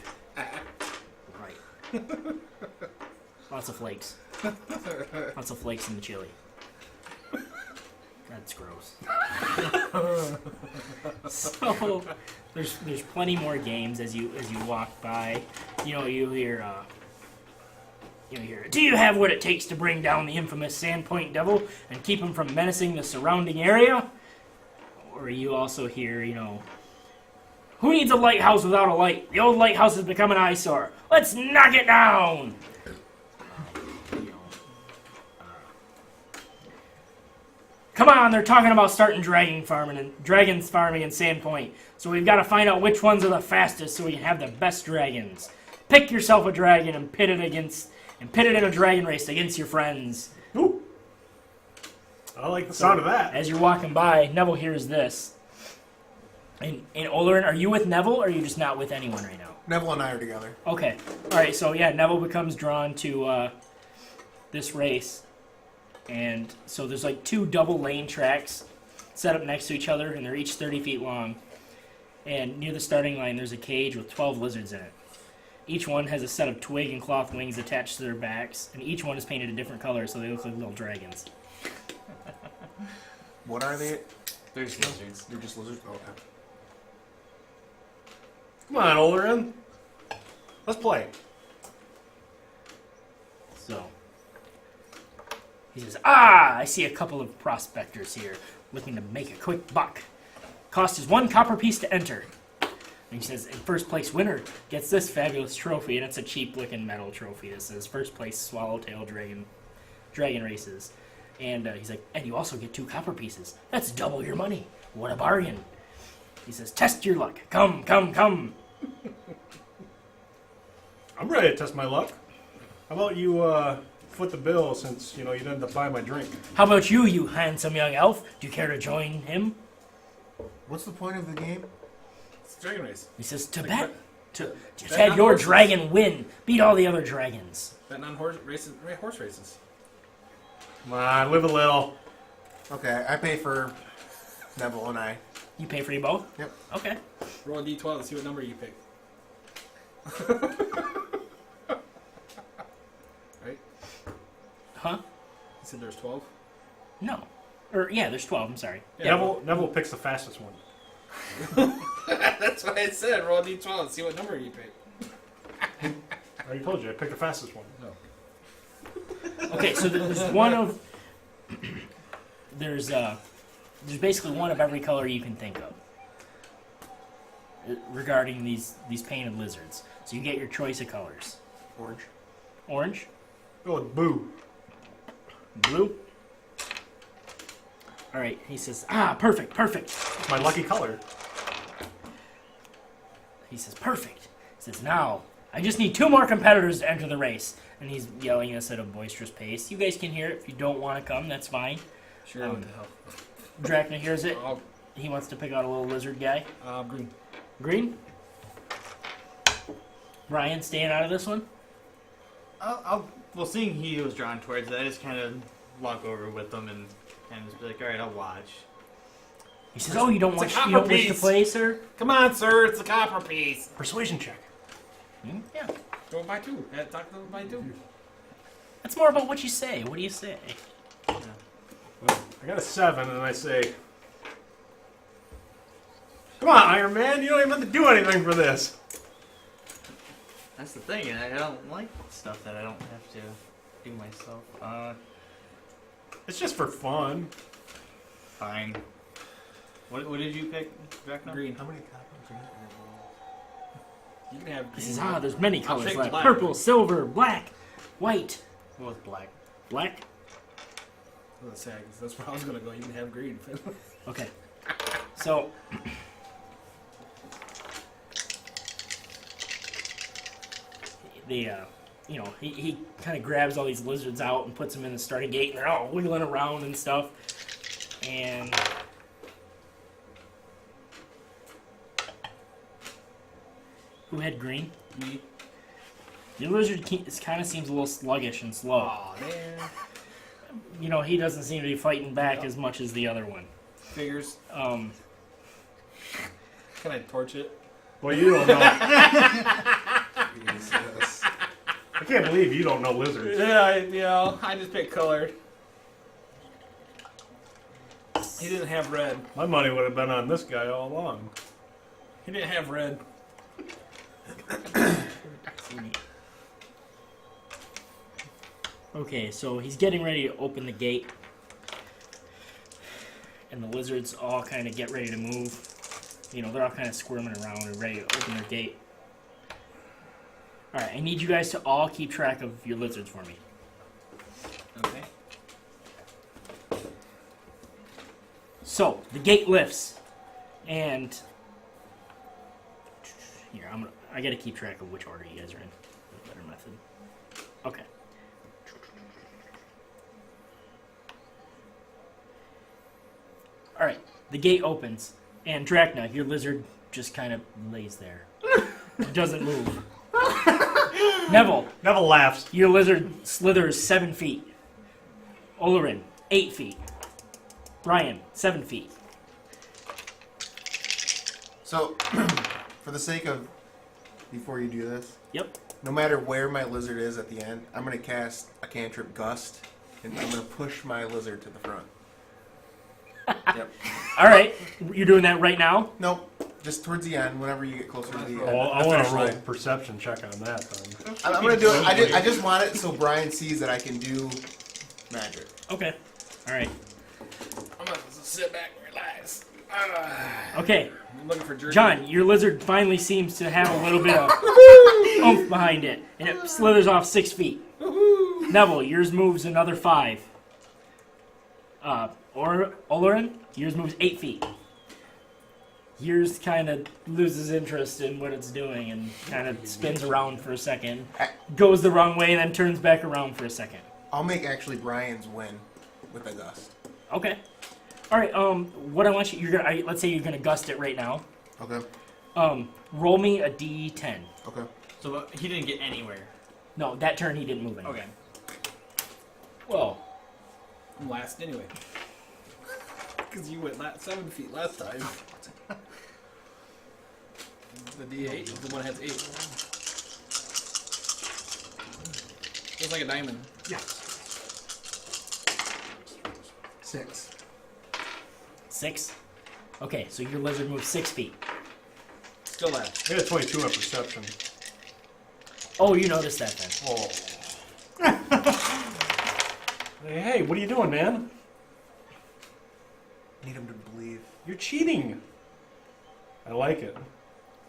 right. Lots of flakes. Lots of flakes in the chili. That's gross. So there's plenty more games as you walk by. You hear. Do you have what it takes to bring down the infamous Sandpoint Devil and keep him from menacing the surrounding area? Or you also hear, who needs a lighthouse without a light? The old lighthouse has become an eyesore. Let's knock it down! Come on, they're talking about starting dragons farming in Sandpoint. So we've got to find out which ones are the fastest so we can have the best dragons. Pick yourself a dragon and pit it in a dragon race against your friends. Ooh. I like the sound of that. As you're walking by, Nevel hears this. And Olorin, are you with Nevel, or are you just not with anyone right now? Nevel and I are together. Okay. Alright, so yeah, Nevel becomes drawn to this race. And so there's like two double lane tracks set up next to each other, and they're each 30 feet long. And near the starting line, there's a cage with 12 lizards in it. Each one has a set of twig and cloth wings attached to their backs, and each one is painted a different color, so they look like little dragons. What are they? There's lizards. They're just lizards? Oh, okay. Come on, Olorin. Let's play. So he says, I see a couple of prospectors here looking to make a quick buck. Cost is 1 copper piece to enter. And he says, in first place winner gets this fabulous trophy, and it's a cheap-looking metal trophy that says first place Swallowtail Dragon Races. And he's like, and you also get 2 copper pieces. That's double your money. What a bargain. He says, test your luck. Come, come, come. I'm ready to test my luck. How about you foot the bill since, you didn't have to buy my drink? How about you, you handsome young elf? Do you care to join him? What's the point of the game? It's a dragon race. He says, to Like bet. bet Just have on your horses. dragon win. Beat all the other dragons. Betting on horse races. Come on, live a little. Okay, I pay for Nevel and I. You pay for you both? Yep. Okay. Roll a d12 and see what number you pick. Right? Huh? You said there's 12? No. Or, yeah, there's 12. I'm sorry. Yeah. Nevel picks the fastest one. That's what I said. Roll a d12 and see what number you pick. I already told you, I picked the fastest one. No. Okay, so there's one of there's basically one of every color you can think of regarding these painted lizards. So you get your choice of colors. Orange. Orange, Go with Boo. blue. All right, he says, perfect. It's my lucky color. He says, perfect. He says, now, I just need 2 more competitors to enter the race. And he's yelling us at a boisterous pace. You guys can hear it. If you don't want to come, that's fine. Sure, what the hell. Drakna hears it. I'll, He wants to pick out a little lizard guy. green. Green? Brian, staying out of this one? Well, seeing he was drawn towards it, I just kind of walk over with him and just be like, all right, I'll watch. He says, "Oh, you don't wish copper to piece. play, sir?" Come on, sir, it's a copper piece. Persuasion check. Yeah. Go by 2. Talk to them by 2. That's more about what you say. What do you say? Well, I got a 7, and I say, come on, Iron Man, you don't even have to do anything for this. That's the thing, I don't like stuff that I don't have to do myself. It's just for fun. Fine. What did you pick, Drakna? Green. How many copies? You can have He green. says, "There's many I'll colors take left: black. purple, silver, black, white, Go with black. black." I was gonna say, that's where I was gonna go. You can have green. Okay. So the he kind of grabs all these lizards out and puts them in the starting gate, and they're all wiggling around and stuff. And who had green? Me. Your lizard kind of seems a little sluggish and slow. Aw, man. You know, he doesn't seem to be fighting back as much as the other one. Figures. Um, Can I torch it? Well, you don't know. Jesus. I can't believe you don't know lizards. Yeah, I just picked colored. He didn't have red. My money would have been on this guy all along. He didn't have red. Okay, so he's getting ready to open the gate. And the lizards all kind of get ready to move. You know, they're all kind of squirming around and ready to open their gate. Alright, I need you guys to all keep track of your lizards for me. Okay. So, the gate lifts. And here, I gotta keep track of which order you guys are in. A better method. Okay. Alright, the gate opens, and Drakna, your lizard, just kind of lays there. Doesn't move. Nevel, Nevel laughs. your lizard slithers 7 feet. Olorin, 8 feet. Brian, 7 feet. So, for the sake of, before you do this, Yep. no matter where my lizard is at the end, I'm going to cast a cantrip Gust, and I'm going to push my lizard to the front. Yep. Alright, you're doing that right now? Nope. Just towards the end, whenever you get closer to the Oh, end. I want to finish roll a line. perception check on that then. I'm going to do it. I just want it so Brian sees that I can do magic. Okay. Alright. I'm gonna sit back and relax. Okay, I'm looking for jerky. John, your lizard finally seems to have a little bit of oomph behind it, and it slithers off 6 feet. Nevel, yours moves another 5. Olorin, yours moves 8 feet. Yours kind of loses interest in what it's doing and kind of spins around for a second, goes the wrong way, and then turns back around for a second. I'll make actually Brian's win with a Gust. Okay. All right. What I want you, let's say you're gonna gust it right now. Okay. Roll me a d10. Okay. So he didn't get anywhere. No, that turn he didn't move anywhere. Okay. Whoa. I'm last anyway. Because you went 7 feet last time. The D8, the one that has 8. Feels like a diamond. Yes. 6. 6. Okay, so your lizard moves 6 feet. Still last. I got a 22 on perception. Oh, you noticed that then. Oh. Hey, what are you doing, man? Need him to believe. You're cheating. I like it.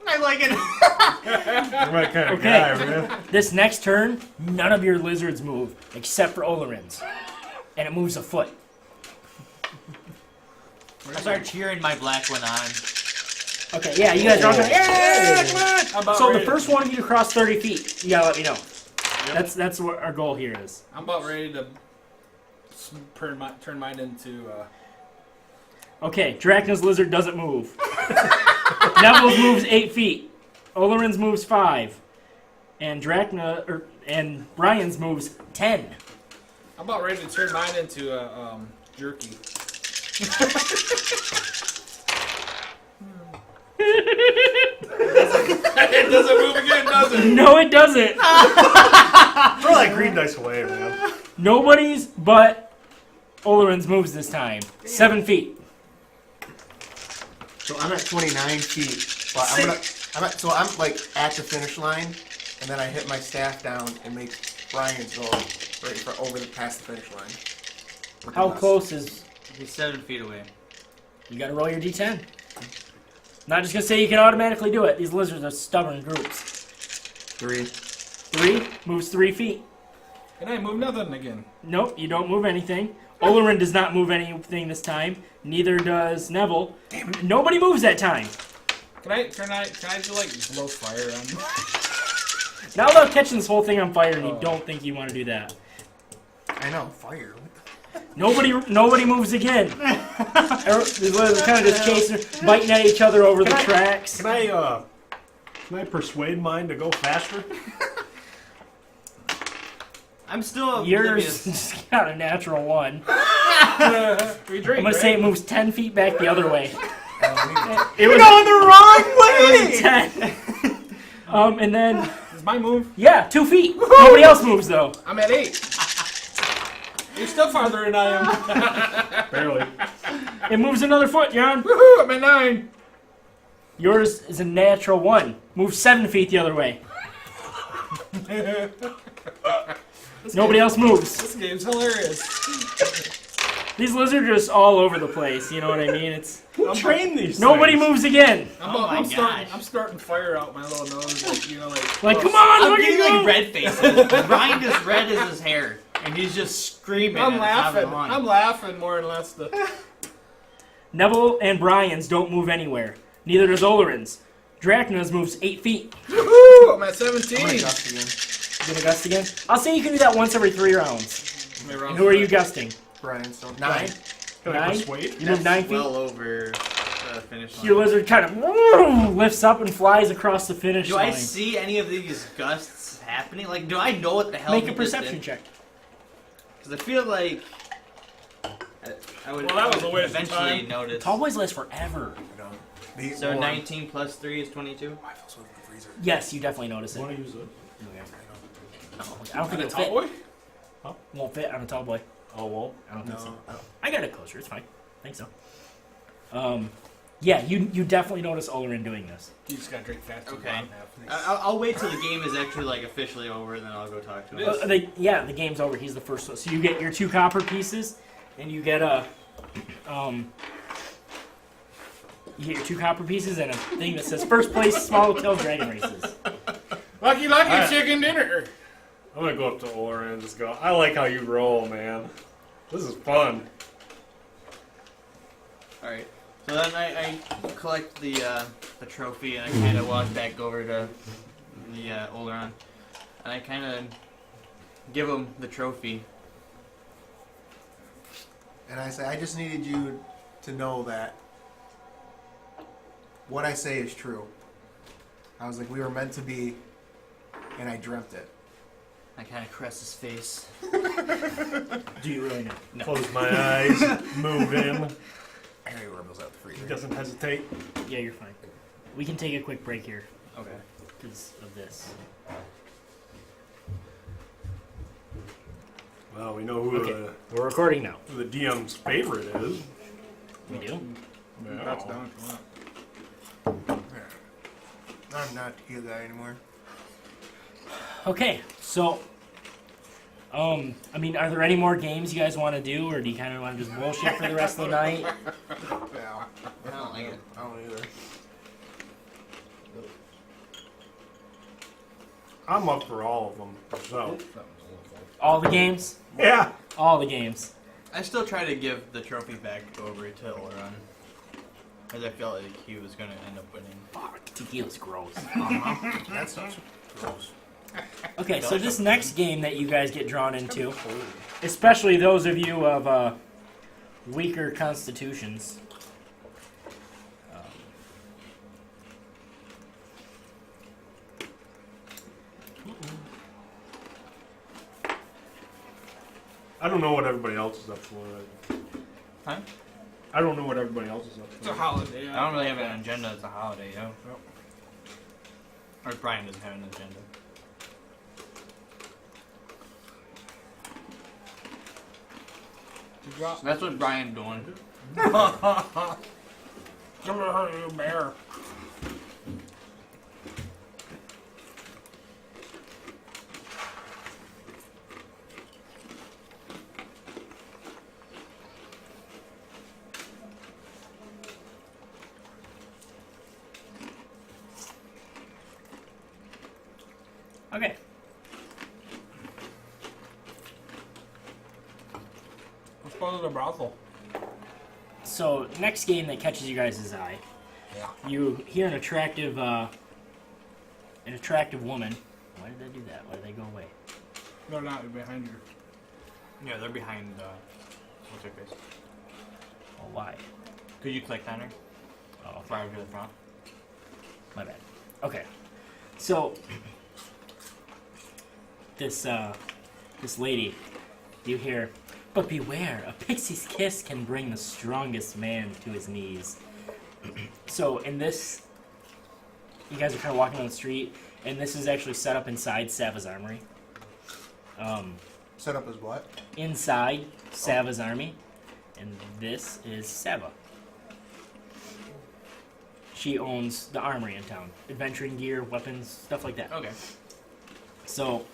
I like it. You're my kind of Okay. guy, man. This next turn, none of your lizards move except for Olorin's, and it moves a foot. I start cheering my black one on. Okay, yeah, you guys are all going, yeah, come on! I'm about So the ready first one of you to cross 30 feet, you gotta let me know. That's what our goal here is. I'm about ready to turn mine into. Okay, Drakna's lizard doesn't move. Nevel's moves 8 feet. Olorin's moves 5. And and Brian's moves 10. I'm about ready to turn mine into a jerky. It doesn't move again, does it? No, it doesn't. Throw that green dice away, man. Nobody's but Olorin's moves this time. 7 feet. So I'm at 29 feet. Well, I'm like at the finish line, and then I hit my staff down and make Brian go over past the finish line. With How the dust. close is... He's 7 feet away. You gotta roll your d10. Not just gonna say you can automatically do it. These lizards are stubborn groups. 3. 3 moves 3 feet. And I move nothing again. Nope, you don't move anything. Olorin does not move anything this time. Neither does Nevel. Nobody moves that time. Can I do like blow fire on? Not without catching this whole thing on fire, and you don't think you want to do that. I know, fire. Nobody moves again. These lizards kind of just chasing, biting at each other over the tracks. Can I persuade mine to go faster? I'm still Yours oblivious. just got a natural 1. We drink. I'm gonna say it moves 10 feet back the other way. You're going the wrong way! It was 10. And then, Is my move? yeah, 2 feet. Nobody else moves though. I'm at 8. You're still farther than I am. Barely. It moves another foot, John. Woohoo! I'm at 9. Yours is a natural 1. Moves 7 feet the other way. Nobody else moves. This game's hilarious. These lizards are just all over the place. You know what I mean? It's Who trained these nobody things? moves again. I'm my starting fire out my little nose, like Like, come on, I'm look getting at like you. red faces. Brian is red as his hair. And he's just screaming. I'm at the top of laughing. the line. I'm laughing more or less. Nevel and Brian's don't move anywhere. Neither does Olorin's. Drakna's moves 8 feet. Woohoo! I'm at I'm gonna 17. dust again. You gonna gust again? I'll say you can do that once every 3 rounds. And who are you gusting? Brian, so 9. 9? Can I 9? persuade? You move 9 feet? Well over the finish line. Your lizard kind of lifts up and flies across the finish Do line. I see any of these gusts happening? Like, do I know what the hell? Make a perception check. Because I feel like I would, Well, that was a waste of eventually time. notice. Tall boys last forever. So 19 plus 3 is 22. Yes, you definitely notice it. Want to use it? Oh, I don't think it'll Tall fit. boy? Won't fit on a tall boy. Oh, well. I don't think so. I got it closer. It's fine. I think so. Yeah, you definitely notice Olorin doing this. You just gotta drink faster. Okay. I'll wait till the game is actually like officially over, and then I'll go talk to him. The game's over. He's the first one. So you get your 2 copper pieces, and you get a you get your 2 copper pieces and a thing that says first place Swallowtail Dragon Races. Lucky Alright. chicken dinner. I'm gonna go up to Olorin and just go, I like how you roll, man. This is fun. All right. So then I collect the trophy, and I kind of walk back over to the Olorin, and I kind of give him the trophy. And I say, I just needed you to know that what I say is true. I was like, we were meant to be, and I dreamt it. I kind of caress his face. Do you really know? No. Close my eyes, move in. Harry Rebel's out the freezer. He doesn't hesitate. Yeah, you're fine. We can take a quick break here Okay. because of this. Well, we know who, Okay. We're recording now. who the DM's favorite is. We do. That's down if you want. I'm not a heel guy anymore. Okay, so, I mean, are there any more games you guys want to do, or do you kind of want to just bullshit for the rest of the night? Yeah. I don't like it. I don't either. I'm up for all of them. So All the games? yeah. All the games. I still try to give the trophy back over to Olorin, as I feel like he was going to end up winning. Fuck, tequila's gross. That stuff's gross. Okay, so this next game that you guys get drawn into, especially those of you of weaker constitutions. I don't know what everybody else is up for. Huh? I don't know what everybody else is up It's a for. holiday. I don't really have an agenda. It's a holiday, yo. Or Brian doesn't have an agenda. So that's what Brian's doing. Come here, you bear. Okay. Let's go to the brothel. So next game that catches you guys' eye, Yeah. you hear an attractive woman. Why did they do that? Why did they go away? They're not behind you. Yeah, they're behind. What's her face? Oh, why? Could you click on her? Oh, Fly her to the front. my bad. Okay. So this lady, you hear, but beware, a pixie's kiss can bring the strongest man to his knees. So in this, you guys are kind of walking on the street, and this is actually set up inside Sava's armory. Set up as what? Inside Sava's army, and this is Sava. She owns the armory in town, adventuring gear, weapons, stuff like that. Okay. So,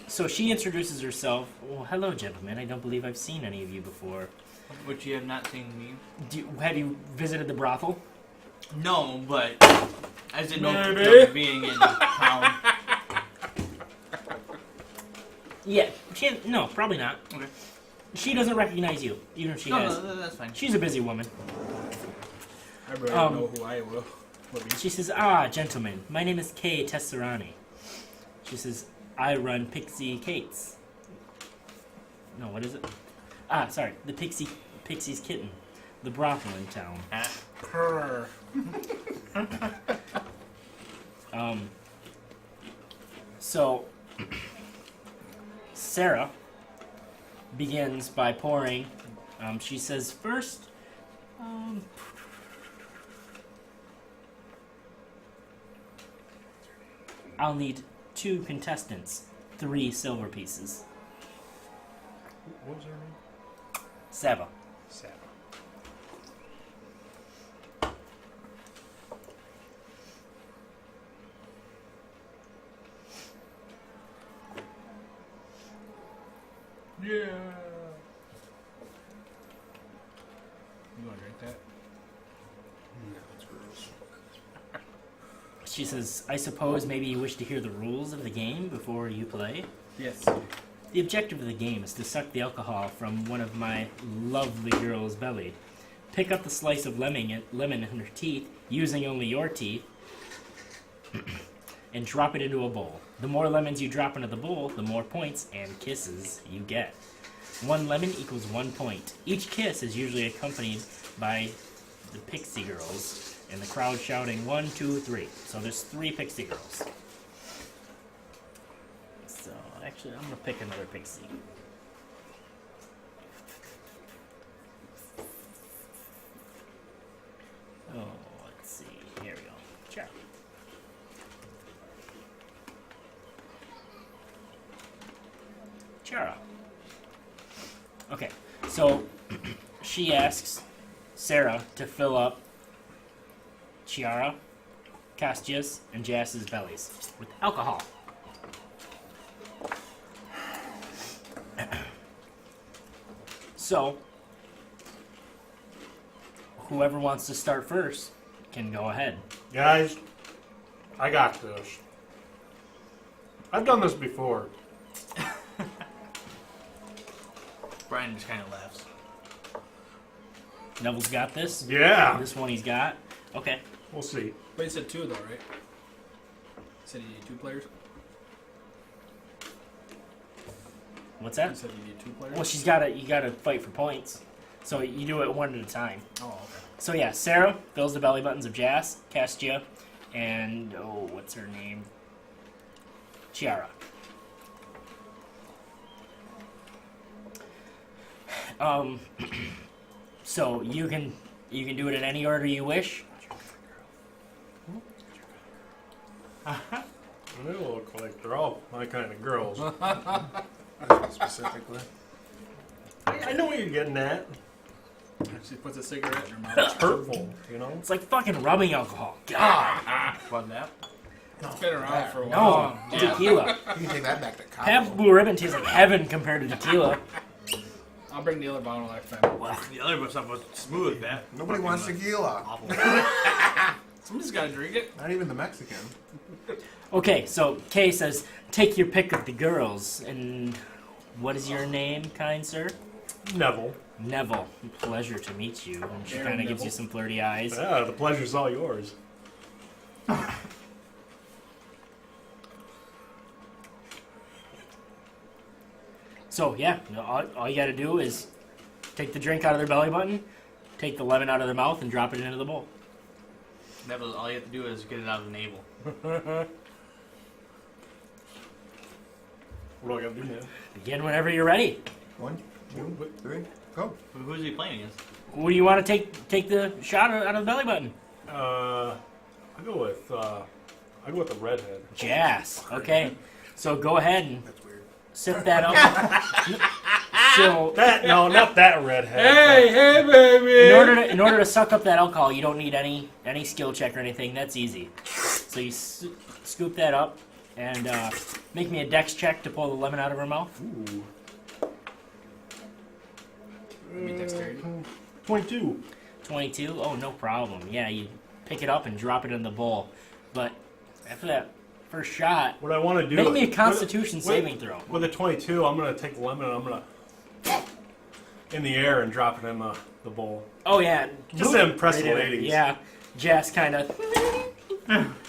so she introduces herself. Well, hello, gentlemen. I don't believe I've seen any of you before. Which you have not seen me. Have you visited the brothel? No, but I didn't know Maybe. of being in town. Yeah. No, probably not. Okay. She doesn't recognize you, even if she has. No, that's fine. She's a busy woman. I really know who I will be. She says, gentlemen, my name is Kay Tesserani. She says, I run Pixie Kate's. No, what is it? Sorry, the Pixie's Kitten, the brothel in town. Purr. So, Sarah begins by pouring. She says, first, I'll need 2 contestants, 3 silver pieces. What was her name? Sava. Sarah. Yeah. You want to drink that? No, it's gross. She says, I suppose maybe you wish to hear the rules of the game before you play? Yes. The objective of the game is to suck the alcohol from one of my lovely girl's belly. Pick up the slice of lemon in her teeth, using only your teeth, and drop it into a bowl. The more lemons you drop into the bowl, the more points and kisses you get. 1 lemon equals 1 point. Each kiss is usually accompanied by the pixie girls, and the crowd shouting 1, 2, 3. So there's 3 pixie girls. So actually, I'm gonna pick another pixie. Oh, let's see. Here we go. Sure. Chara. Okay, so she asks, Sarah to fill up Chiara, Castia's, and Jass's bellies with alcohol. So, whoever wants to start first can go ahead. Guys, I got this. I've done this before. Brian just kind of laughs. Neville's got this. Yeah. This one he's got. Okay. We'll see. But you said 2 though, right? You said you need 2 players? What's You that? said you need 2 players? Well, she's gotta. You gotta fight for points. So you do it one at a time. Oh, okay. So yeah, Sarah fills the belly buttons of Jas, Castia, and what's her name? Chiara. So you can do it in any order you wish. They look like they're all my kind of girls. Specifically. I know what you're getting at. She puts a cigarette in her mouth. It's hurtful, you know? It's like fucking rubbing alcohol. God. What that? It's been around for a while. No, tequila. You can take that back to Pabst college. Blue Ribbon tastes like heaven compared to tequila. I'll bring the other bottle next time. Well, the other stuff was smooth, that. Nobody wants tequila. Awful. Somebody's got to drink it. Not even the Mexican. Okay, so Kay says, take your pick of the girls. And what is your name, kind sir? Nevel. Nevel. Pleasure to meet you. And she Aaron kind of gives Nevel. you some flirty eyes. Yeah, the pleasure's all yours. So, yeah, all you gotta do is take the drink out of their belly button, take the lemon out of their mouth, and drop it into the bowl. Nevel, all you have to do is get it out of the navel. What do I gotta do, man? Begin whenever you're ready. 1, 2, 3, go. Who's he playing against? Who do you want to take the shot out of the belly button? I go with the redhead. Jas. Okay. So go ahead and That's weird. sip that up. So No, not that redhead. Hey, baby! in order to suck up that alcohol, you don't need any skill check or anything. That's easy. So you scoop that up and make me a dex check to pull the lemon out of her mouth. Ooh. Give me dexterity. 22. 22. Oh, no problem. Yeah, you pick it up and drop it in the bowl. But after that first shot, What I want to do make is, me a Constitution saving throw. With a 22, I'm going to take the lemon and I'm going to in the air and drop it in the bowl. Oh yeah, Just to impress the Right in it. ladies. Yeah, Jas kind of.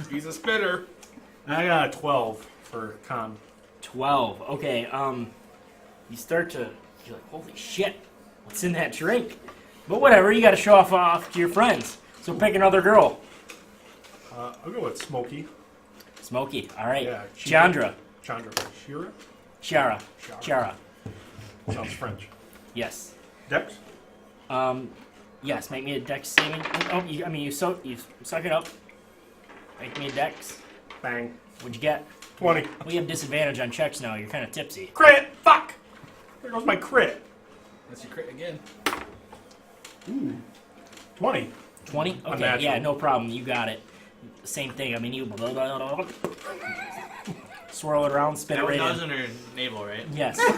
He's a spitter. I got a 12 for con. 12. Okay. You start to. You're like, holy shit, what's in that drink? But whatever, you got to show off to your friends. So pick another girl. I'll go with Smokey. Smokey. All right. Yeah, Chandra. Chandra. Shira? Chiara. Chiara. Chiara. Sounds French. Yes. Dex? Yes. Make me a dex saving. Oh, you suck it up. Make me a dex. Bang. What'd you get? 20. We have disadvantage on checks now. You're kind of tipsy. Crit! Fuck! There goes my crit. That's your crit again. Ooh. 20. 20? Okay. Unnatural. Yeah. No problem. You got it. Same thing. I mean, you swirl it around, spin That it right was in. in her navel, right? Yes. That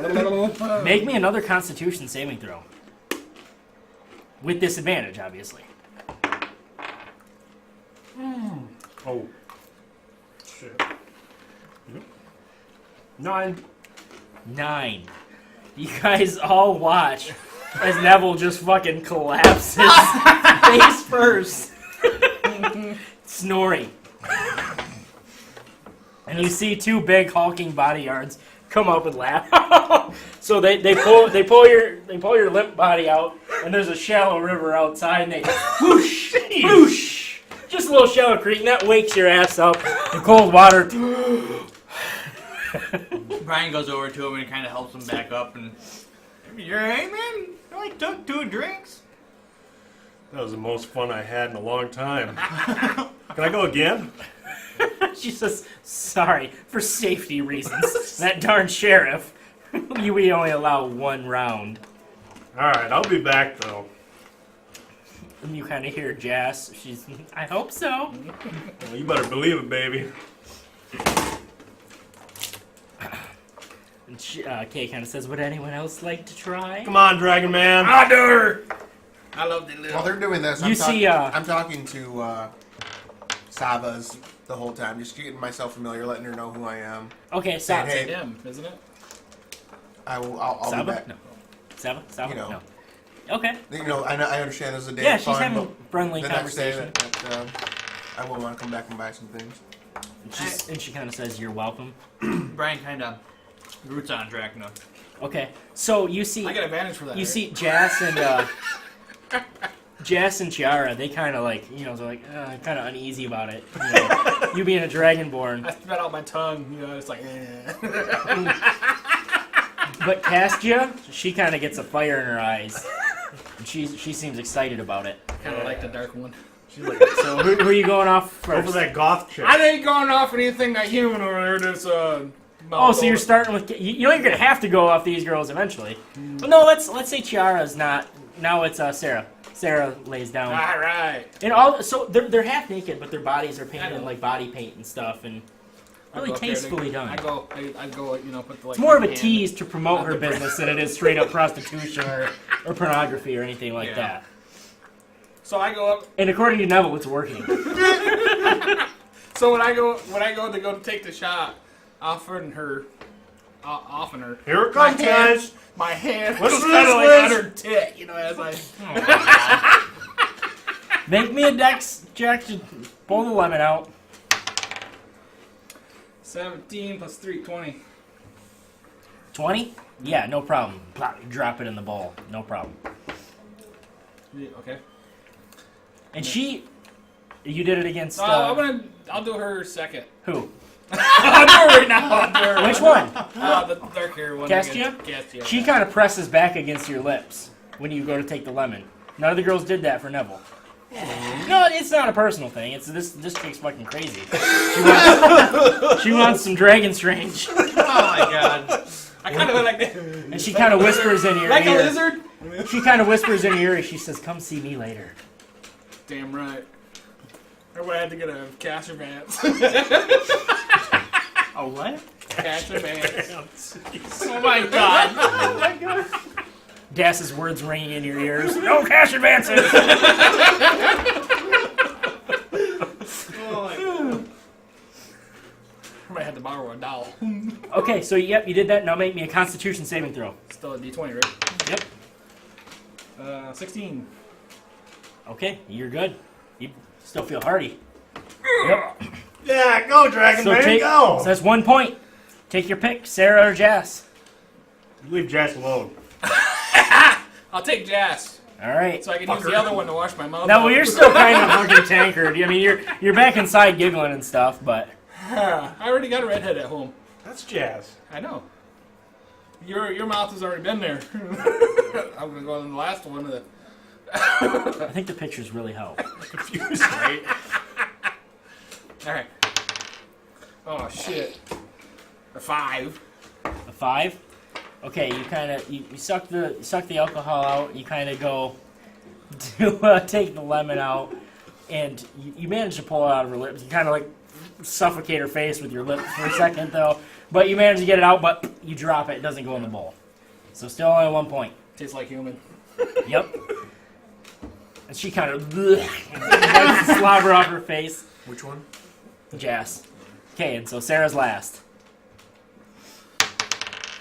was our navel. Make me another Constitution saving throw. With disadvantage, obviously. Oh. Shit. 9. 9. You guys all watch as Nevel just fucking collapses face first. Snoring. And you see 2 big hulking bodyguards come up and laugh. So they pull your limp body out, and there's a shallow river outside, and they whoosh, whoosh, just a little shallow creek, and that wakes your ass up. The cold water. Brian goes over to him and kind of helps him back up. And you're hey man, you only took 2 drinks. That was the most fun I had in a long time. Can I go again? She says, sorry, for safety reasons. That darn sheriff. We only allow 1 round. Alright, I'll be back though. And you kind of hear Jazz. She's, I hope so. Well, you better believe it, baby. And Kay kind of says, would anyone else like to try? Come on, Dragon Man. I'll do her. I love the little. While they're doing this, You see, I'm talking to Savas the whole time, just getting myself familiar, letting her know who I am. Okay, And Saba. hey, Him, isn't it? I'll be Saba? back. No. Saba? You know. No. Okay. You know, I understand this is a day Yeah, of she's fun, having but friendly they never say conversation. that I will want to come back and buy some things. And she kind of says, you're welcome. Brian kind of roots on Drakna. Okay, so you see, I get advantage for that. you right? see Jas and Jas and Chiara. They kind of like, they're like kind of uneasy about it. You being a dragonborn, I spat out my tongue. It's like. but Castia, she kind of gets a fire in her eyes. And she seems excited about it. Kind of like the dark one. She's like, So who are you going off first? over that goth chick. I ain't going off anything that human over there. This Oh, so you're starting with you're gonna have to go off these girls eventually. Well, no, let's say Chiara's not. Now it's Sarah. Sarah lays down. All right. And all so they're half naked, but their bodies are painted I in know. like body paint and stuff, and I really go up there to- tastefully done. I go, put the like. It's more of a hand- tease to promote her business than it is straight up prostitution or pornography or anything like Yeah. that. So I go up. And according to Nevel, it's working. So when I go to take the shot, offering her. Here it comes, guys. My hand What's was this, kind of like Liz? on her tit, as I. Make me a dex check to pull the lemon out. 17 plus 3, 20. 20? Yeah, no problem. Plop, you drop it in the bowl. No problem. Yeah, okay. And you did it against I'll do her second. who? I'll do her right now. I'll do her. Which one? The dark hair one. Castia? Castia. She kind of presses back against your lips when you go to take the lemon. None of the girls did that for Nevel. No, it's not a personal thing. It's this chick's fucking crazy. She wants some Dragon Strange, Oh my god. I kind of like that. and she kind of whispers in your Like a ear. lizard? She kind of whispers in your ear. She says, "Come see me later." Damn right. Or would I have to get a cash advance? Oh, what? Cash advance. Oh my god. Oh my god. Das's words ringing in your ears. No cash advances. Oh my god. I might have to borrow a doll. Okay, so yep, you did that. Now make me a Constitution saving throw. Still a D20, right? Yep. 16. Okay, you're good. You still feel hardy. Yep. Yeah, go, Dragon Man, go. So that's 1 point. Take your pick, Sarah or Jas. Leave Jess alone. I'll take Jas, All right. so I can use the other one to wash my mouth. Now, out. well, you're still kind of fucking tankard. I mean, you're back inside giggling and stuff, but I already got a redhead at home. That's Jazz. I know. Your mouth has already been there. I'm gonna go on the last one. I think the pictures really help. Confused, right? All right. Oh shit. A 5. A 5. Okay, you kind of you suck the alcohol out. You kind of go to take the lemon out, and you manage to pull it out of her lips. You kind of like suffocate her face with your lips for a second, though. But you manage to get it out, but you drop it. It doesn't go in the bowl. So still only 1 point. Tastes like human. Yep. And she kind of wipes the slobber off her face. Which one? Jas. Okay, and so Sarah's last.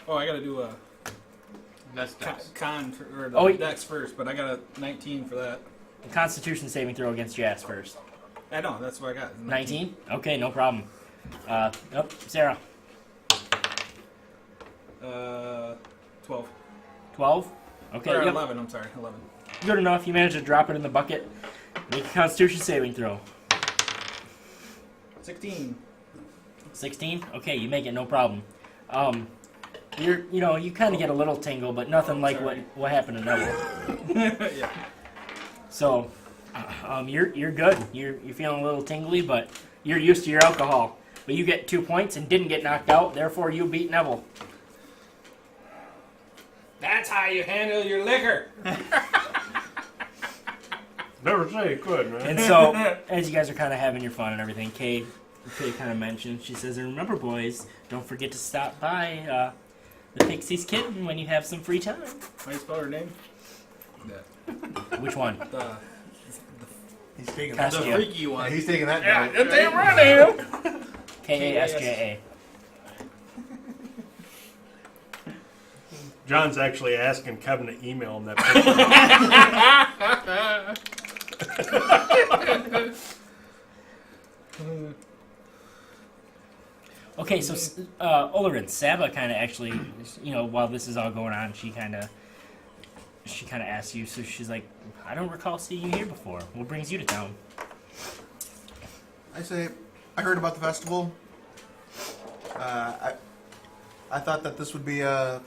Oh, I gotta do a That's dex. or the Oh, dex first, but I got a 19 for that. Constitution saving throw against Jas first. I know, that's what I got. 19? Okay, no problem. Yep, Sarah. 12. 12? Okay, Or yep. 11, I'm sorry, 11. Good enough. You managed to drop it in the bucket. Make a Constitution saving throw. 16. 16? Okay, you make it, no problem. You kind of get a little tingle, but nothing like what happened to Nevel. Yeah. So, you're good. You're feeling a little tingly, but you're used to your alcohol. But you get 2 points and didn't get knocked out. Therefore, you beat Nevel. That's how you handle your liquor. Never say you could, man. And so, as you guys are kind of having your fun and everything, Kay kind of mentioned, she says, and remember, boys, don't forget to stop by the Pixie's Kitten when you have some free time. How do you spell her name? Which one? He's taking The that. Kastia. freaky one. He's taking that Yeah, down. you're damn right I am. Kasja. John's actually asking Kevin to email him that picture. Okay, so Olorin, Saba kind of actually, while this is all going on, she kind of asks you. So she's like, I don't recall seeing you here before. What brings you to town? I say, I heard about the festival. I thought that this would be a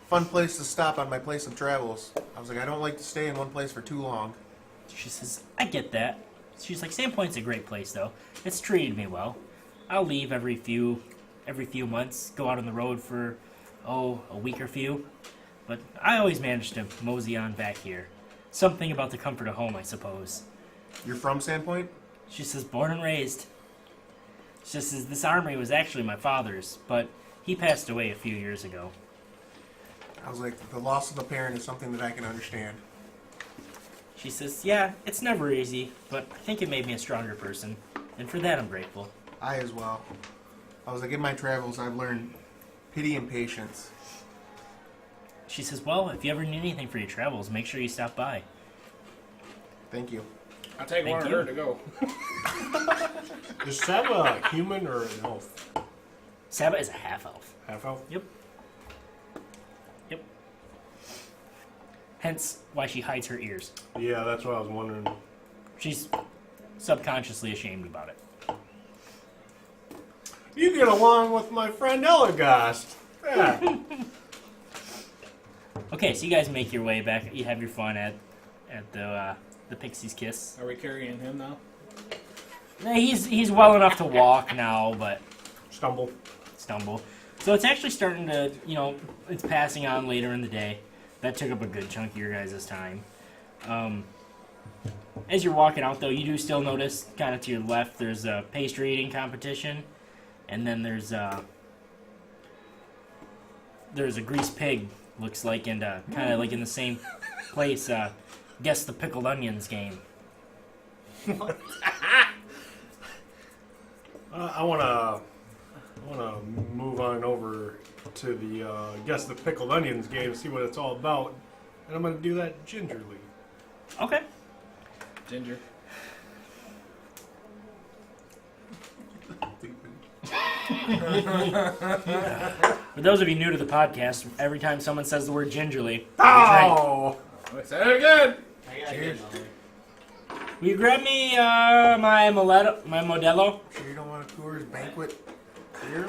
fun place to stop on my place of travels. I was like, I don't like to stay in one place for too long. She says, I get that. She's like, Sandpoint's a great place, though. It's treated me well. I'll leave every few months, go out on the road for, a week or few. But I always manage to mosey on back here. Something about the comfort of home, I suppose. You're from Sandpoint? She says, born and raised. She says, this armory was actually my father's, but he passed away a few years ago. I was like, the loss of a parent is something that I can understand. She says, yeah, it's never easy, but I think it made me a stronger person, and for that I'm grateful. I as well. I was like, in my travels, I've learned pity and patience. She says, well, if you ever need anything for your travels, make sure you stop by. Thank you. I'll take Thank one of you. her to go. Is Saba a human or an elf? Saba is a half-elf. Half elf? Yep. Hence why she hides her ears. Yeah, that's what I was wondering. She's subconsciously ashamed about it. You get along with my friend Elagast. Yeah. Okay, so you guys make your way back. You have your fun at the Pixie's Kiss. Are we carrying him now? He's well enough to walk now, but Stumble. stumble. So it's actually starting to, it's passing on later in the day. That took up a good chunk of your guys' time. As you're walking out, though, you do still notice, kind of to your left, there's a pastry eating competition, and then there's a greased pig, looks like, and kind of like in the same place. Guess the pickled onions game. I wanna move on over to the guess the pickled onions game, see what it's all about, and I'm gonna do that gingerly. Okay. Ginger. For those of you new to the podcast, every time someone says the word gingerly, Oh! Say it again. Cheers. will you grab me my Modelo? Sure you don't want a Coors Banquet beer?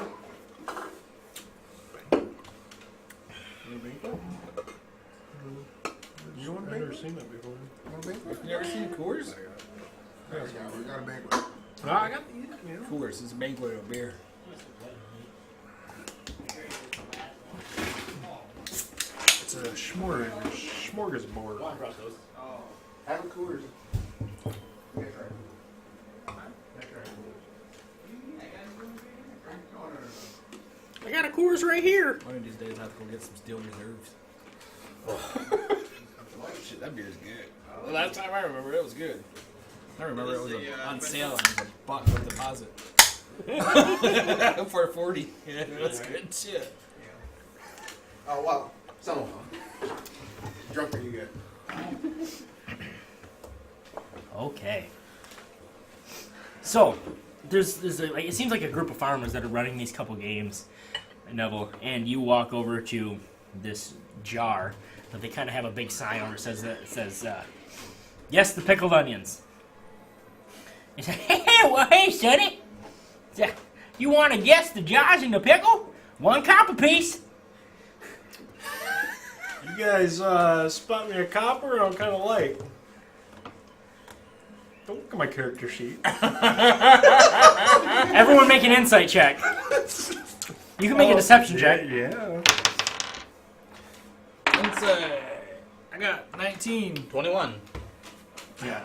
You want a I've never banquet? seen that before. You want a banquet? You never seen Coors? Yeah, we got a banquet. I got Coors is a banquet of beer. it's a smorgasbord. Have a Coors. I got a Coors right here. One of these days I have to go get some steel reserves. Shit, that beer's good. The last time I remember, it was good. I remember it was on sale and it was $1 with deposit. For 40. Yeah, that's good shit. Oh, wow. Some of them. Drunker you get. Okay. So, there's it seems like a group of farmers that are running these couple games, Nevel, and you walk over to this jar that they kind of have a big sign over. It says, yes, the pickled onions. You say, hey, sonny. You want to guess the jars in the pickle? 1 copper piece. You guys spot me a copper? I'm kind of light. Don't look at my character sheet. Everyone make an insight check. You can make a deception check. Yeah. say. I got 19. 21. Yeah.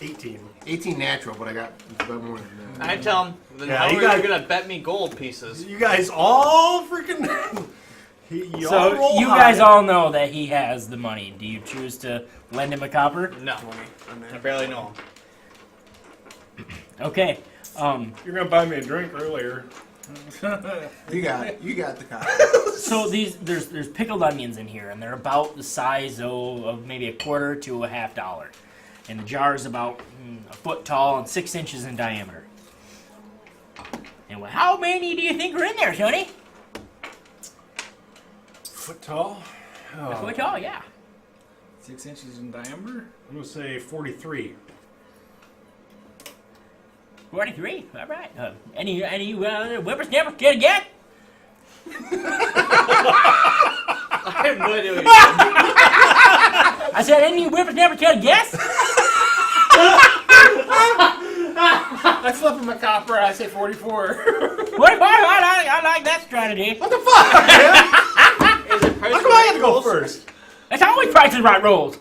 18. 18 natural, but I got more than that. I tell him, then Yeah, how you are got- you gonna bet me gold pieces? You guys all freaking. You all So roll you high. guys all know that he has the money. Do you choose to lend him a copper? No, I barely know him. Okay. You're gonna buy me a drink earlier. You got it. You got the cop. So there's pickled onions in here, and they're about the size of maybe a quarter to a $half. And the jar is about a foot tall and 6 inches in diameter. And how many do you think are in there, Tony? Foot tall? A Oh, foot tall, yeah. 6 inches in diameter. I'm gonna say 43. 43. All right. Any whippersnappers get a get? I have no idea what you're I said, any whippersnappers get a guess? I flip him a copper. I say 44. 45. I like that strategy. What the fuck, man? Is it price How come I have to go first? That's always Price is Right rolls.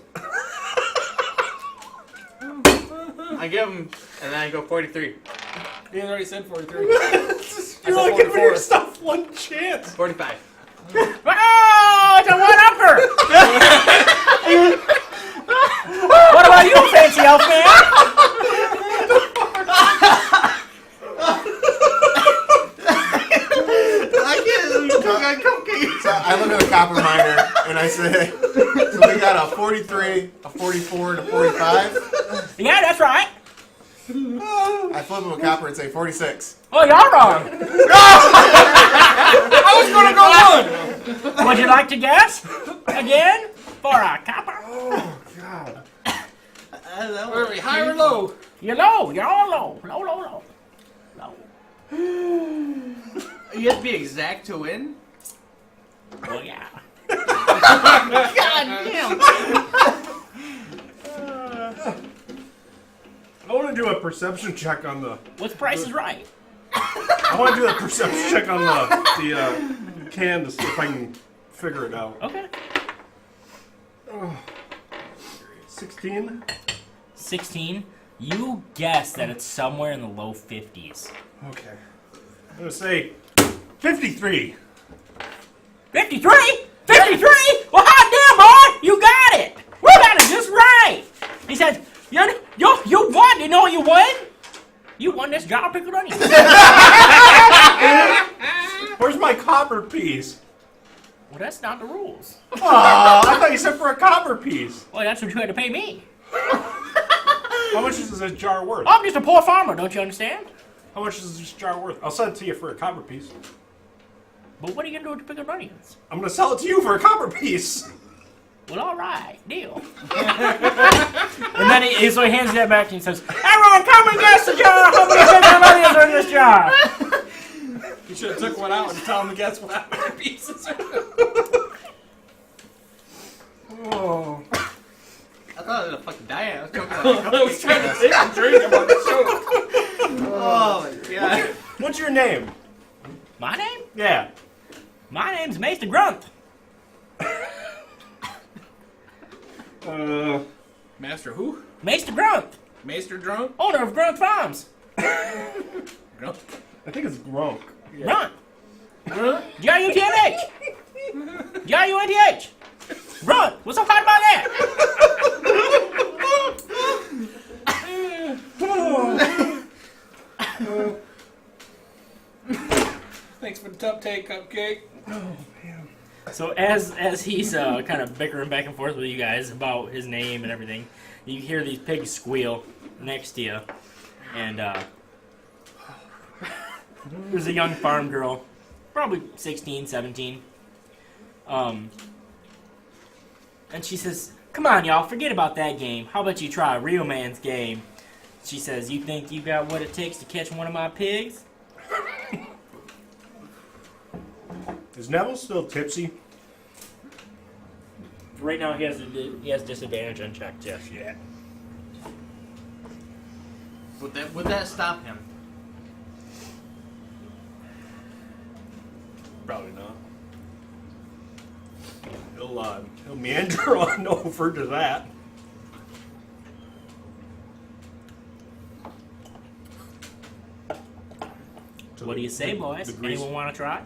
I give him, and then I go 43. He already said 43. You're only giving 44. yourself one chance. 45. Oh, it's a one-upper. What about you, fancy elf man? So I look at a copper miner and I say, so we got a 43, a 44, and a 45. Yeah, that's right. I flip him a copper and say 46. Oh, y'all wrong. I was gonna go one. Would you like to guess again for a copper? Oh, God. Where are we? High or low? You're low. You're all low. Low, low, low. Low. You have to be exact to win? Oh, yeah. God damn! I want to do a perception check on the. What's Price is Right? I want to do a perception check on the can to see if I can figure it out. Okay. 16. 16. You guess that it's somewhere in the low 50s. Okay. I'm gonna say 53. 53? 53? Well, hot damn, boy! You got it! You got it just right! He said, you won! You know what you won? You won this jar of pickled onions. Where's my copper piece? Well, that's not the rules. Aw, I thought you said for a copper piece. Well, that's what you had to pay me. How much is this jar worth? I'm just a poor farmer, don't you understand? How much is this jar worth? I'll sell it to you for a copper piece. But what are you going to do with the pickled onions? I'm gonna sell it to you for a copper piece. Well, all right, deal. And then so he hands that back and he says, everyone come and guess the jar! How many pickled onions are in this jar? You should have took one out and tell him to guess what the pieces are. Oh. I thought it was a fucking diet. I was joking. I was trying to take a drink about the show. Oh my god. What's your name? My name? Yeah. My name's Maester Grunt. Master who? Maester Grunt, Maester Drunk? owner of Grunt Farms. Drunk? I think it's Gronk. Grunt. G-R-U-T-N-H. G-R-U-N-T-H. Grunt. What's so hard about that? Thanks for the tough take, Cupcake. So as he's kind of bickering back and forth with you guys about his name and everything, you hear these pigs squeal next to you, and there's a young farm girl, probably 16, 17, and she says, "Come on, y'all, forget about that game. How about you try a real man's game?" She says, "You think you got what it takes to catch one of my pigs?" Is Nevel still tipsy? Right now, he has disadvantage on check. Yes. Yeah. Would that stop him? Probably not. He'll he'll meander on over to that. What do you say, boys? the grease- Anyone want to try?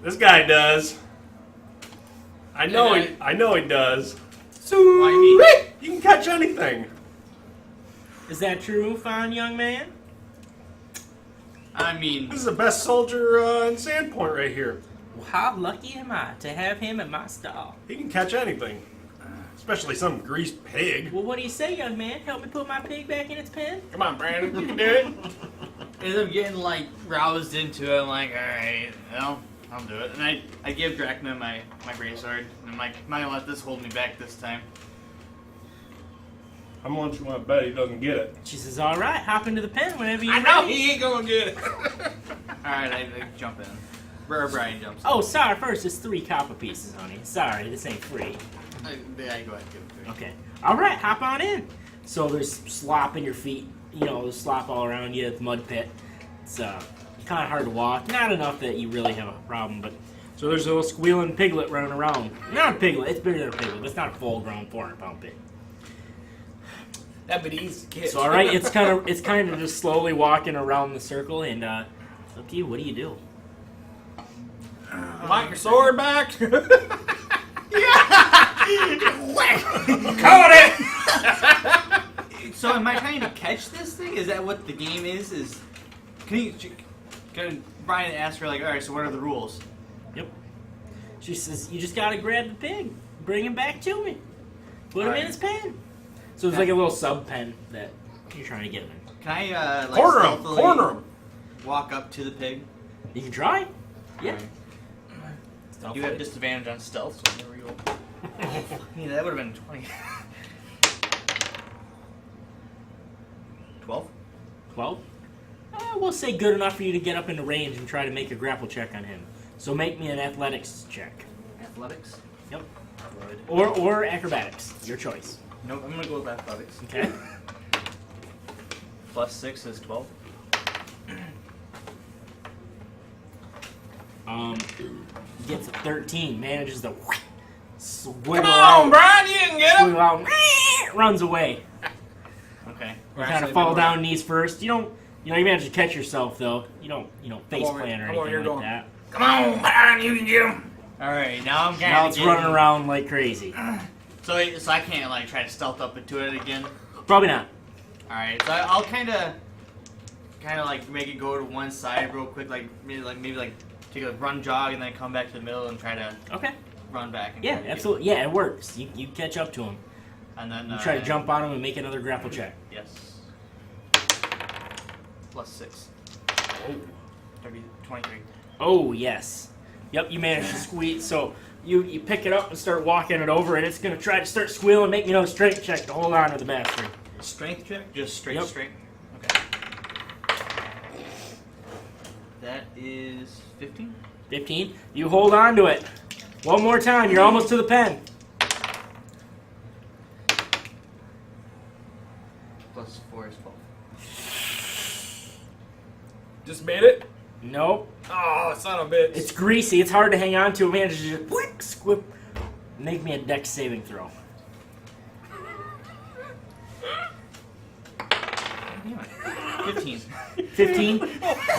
This guy does. I know he does. Why me? You can catch anything. Is that true, fine young man? I mean, This is the best soldier in Sandpoint right here. Well, how lucky am I to have him in my stall? He can catch anything, especially some greased pig. Well, what do you say, young man? Help me put my pig back in its pen? Come on, Brandon, you can do it. as I'm getting like roused into it, I'm like, all right, well, I'll do it. And I give Drakna my greatsword, and I'm like, I'm not gonna let this hold me back this time. How much you want to bet he doesn't get it? She says, all right, hop into the pen whenever you're I know ready. he ain't gonna get it. All right, I jump in. Brian jumps in. Oh, sorry, first it's 3 copper pieces, honey. Sorry, this ain't free. I go ahead and give it to him. Okay. All right, hop on in. So there's slop in your feet. You know, there's slop all around you at the mud pit. It's kind of hard to walk. Not enough that you really have a problem, but... So there's a little squealing piglet running around. Not a piglet. It's bigger than a piglet, but it's not a full-grown 400-pound pig. That'd be the easy catch. So all right, it's kind of just slowly walking around the circle, and it's up to you. What do you do? Mike, your sword back. Caught it! So am I trying to catch this thing? Is that what the game is? Can Brian ask her like, all right, so what are the rules? Yep. She says, you just gotta grab the pig, bring him back to me, put him in his pen. So it's like a little sub pen that you're trying to get him in. Can I Corner him! stealthily Corner him! walk up to the pig? You can try. Yeah. You have disadvantage on stealth, so there we go. Yeah, that would have been 20. 12? 12. We'll say good enough for you to get up into range and try to make a grapple check on him. So make me an athletics check. Athletics? Yep. Or acrobatics. Your choice. Nope, I'm gonna go with athletics. Okay. Plus 6 is 12. Gets a 13. Manages to swiggle Come out. on, Brian, you can get him. Swiggle out. Runs away. Okay. You kind of fall down knees first. You manage to catch yourself though. You don't face over- plant or come over anything here, like going. that. Come on, Brian, you can get him. Alright, now I'm kind Now of it's running around like crazy. So I can't like try to stealth up into it again? Probably not. Alright, so I'll kind of like make it go to one side real quick, like maybe take a run jog and then come back to the middle and try to Okay. run back. And Yeah, absolutely. Yeah, it works. You catch up to him. And then You try to jump on him and make another grapple check. Yes. Plus 6. 23. Oh yes. Yep, you managed to squeeze. So you pick it up and start walking it over, and it's gonna try to start squealing. Make me another strength check to hold on to the bastard. Strength check? Just straight Yep. strength? Okay. That is 15? 15. You hold on to it. One more time. You're almost to the pen. Plus 4 is 12. Just made it. Nope. Oh, son of a bitch. It's greasy. It's hard to hang on to. Man, just whip, squip. Make me a dex saving throw. 15. 15.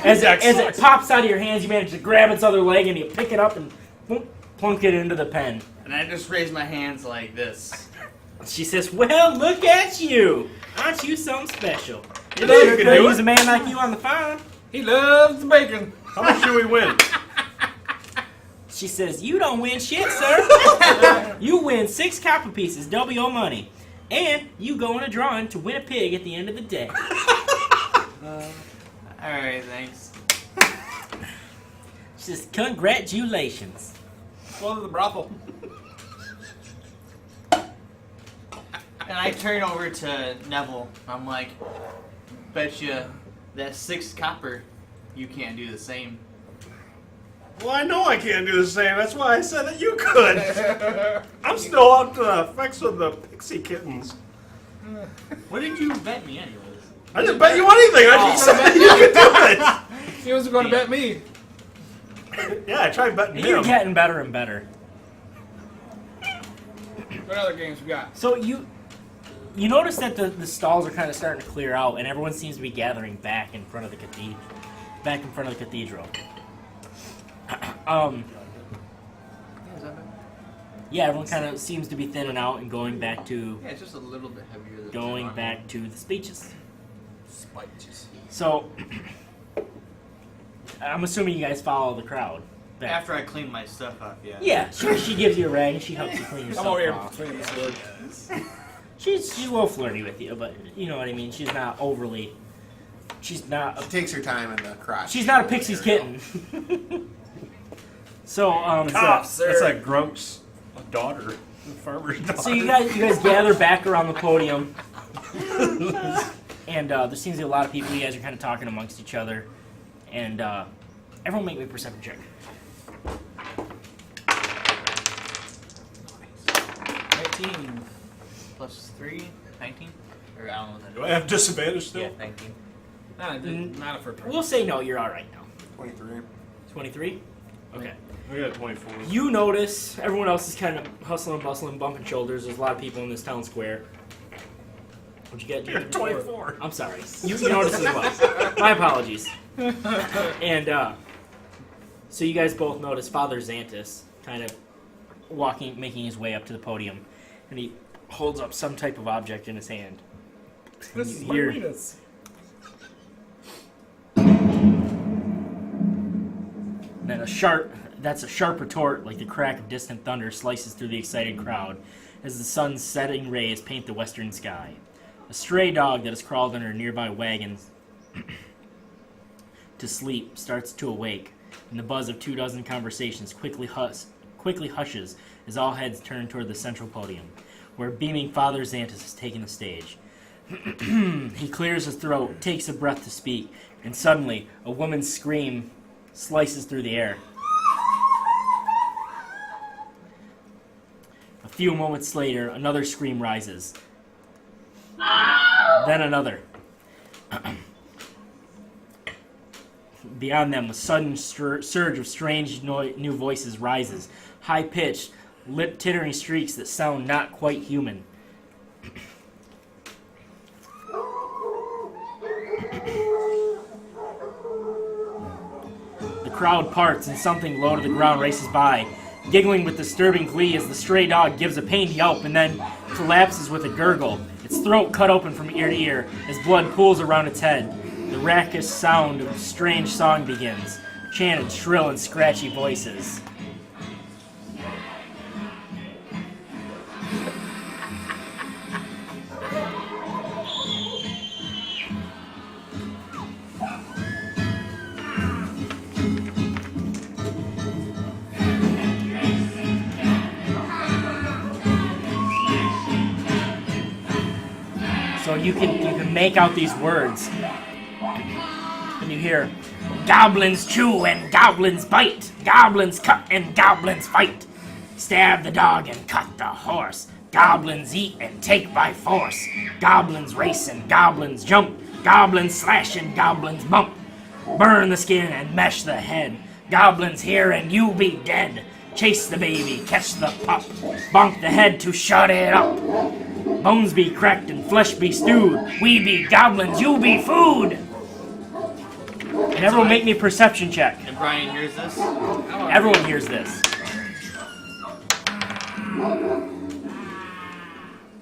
As it pops out of your hands, you manage to grab its other leg and you pick it up and boom, plunk it into the pen. And I just raise my hands like this. She says, "Well, look at you! Aren't you something special? You know you Could can do use it. a man like you on the farm." He loves the bacon. How much do we win? She says, "You don't win shit, sir. You win 6 copper pieces, double your money, and you go in a drawing to win a pig at the end of the day." Alright, thanks. She says, "Congratulations." Go to the brothel. And I turn over to Nevel. I'm like, bet you that 6 copper, you can't do the same. Well, I know I can't do the same. That's why I said that you could. I'm still up to the effects of the pixie kittens. What did you bet me anyways? I didn't bet you anything. I just said you could do He wasn't going to bet me. it. Yeah, I tried betting You're him. getting better and better. What other games we got? So you notice that the stalls are kind of starting to clear out, and everyone seems to be gathering back in front of the cathedral. Yeah, everyone kind of seems to be thinning out and going back to Yeah, it's just a little bit heavier than going back to the speeches. Spikes. So I'm assuming you guys follow the crowd. Back. After I clean my stuff up, yeah. Yeah, she gives you a rag and she helps you clean yourself I'm over here off. swinging the sword. She's a little flirty with you, but you know what I mean. She's not overly. She's not. She takes her time in the crotch. She's not a pixie's kitten. So Cops, That's like Grunk's daughter, the farmer's daughter. So you guys gather back around the podium, and there seems to be a lot of people. You guys are kind of talking amongst each other, and everyone make me a perception check. 19 plus 3, 19? Or I don't know what that Do is. I have disadvantage still? Yeah, 19. Not for We'll say no. You're all right now. 23. 23. Okay. I got 24. You notice everyone else is kind of hustling and bustling, bumping shoulders. There's a lot of people in this town square. What'd you get? You're 24. I'm sorry. You noticed as well. My apologies. And so you guys both notice Father Xantus kind of making his way up to the podium, and he holds up some type of object in his hand. This is You my hear- penis. Then a sharp retort, like the crack of distant thunder, slices through the excited crowd as the sun's setting rays paint the western sky. A stray dog that has crawled under a nearby wagon to sleep starts to awake, and the buzz of 24 conversations quickly hushes as all heads turn toward the central podium, where beaming Father Xantus has taken the stage. He clears his throat, takes a breath to speak, and suddenly a woman's scream slices through the air. A few moments later, another scream rises. Then another. Beyond them, a sudden surge of strange new voices rises, high-pitched, lip-tittering shrieks that sound not quite human. The crowd parts and something low to the ground races by, giggling with disturbing glee as the stray dog gives a pained yelp and then collapses with a gurgle, its throat cut open from ear to ear as blood pools around its head. The raucous sound of a strange song begins, chanted shrill and scratchy voices. So you can make out these words. And you hear, goblins chew and goblins bite, goblins cut and goblins fight. Stab the dog and cut the horse, goblins eat and take by force. Goblins race and goblins jump, goblins slash and goblins bump. Burn the skin and mesh the head, goblins hear and you be dead. Chase the baby, catch the pup, bonk the head to shut it up. Bones be cracked and flesh be stewed. We be goblins, you be food. And everyone make me a perception check. And Brian hears this. Everyone hears this.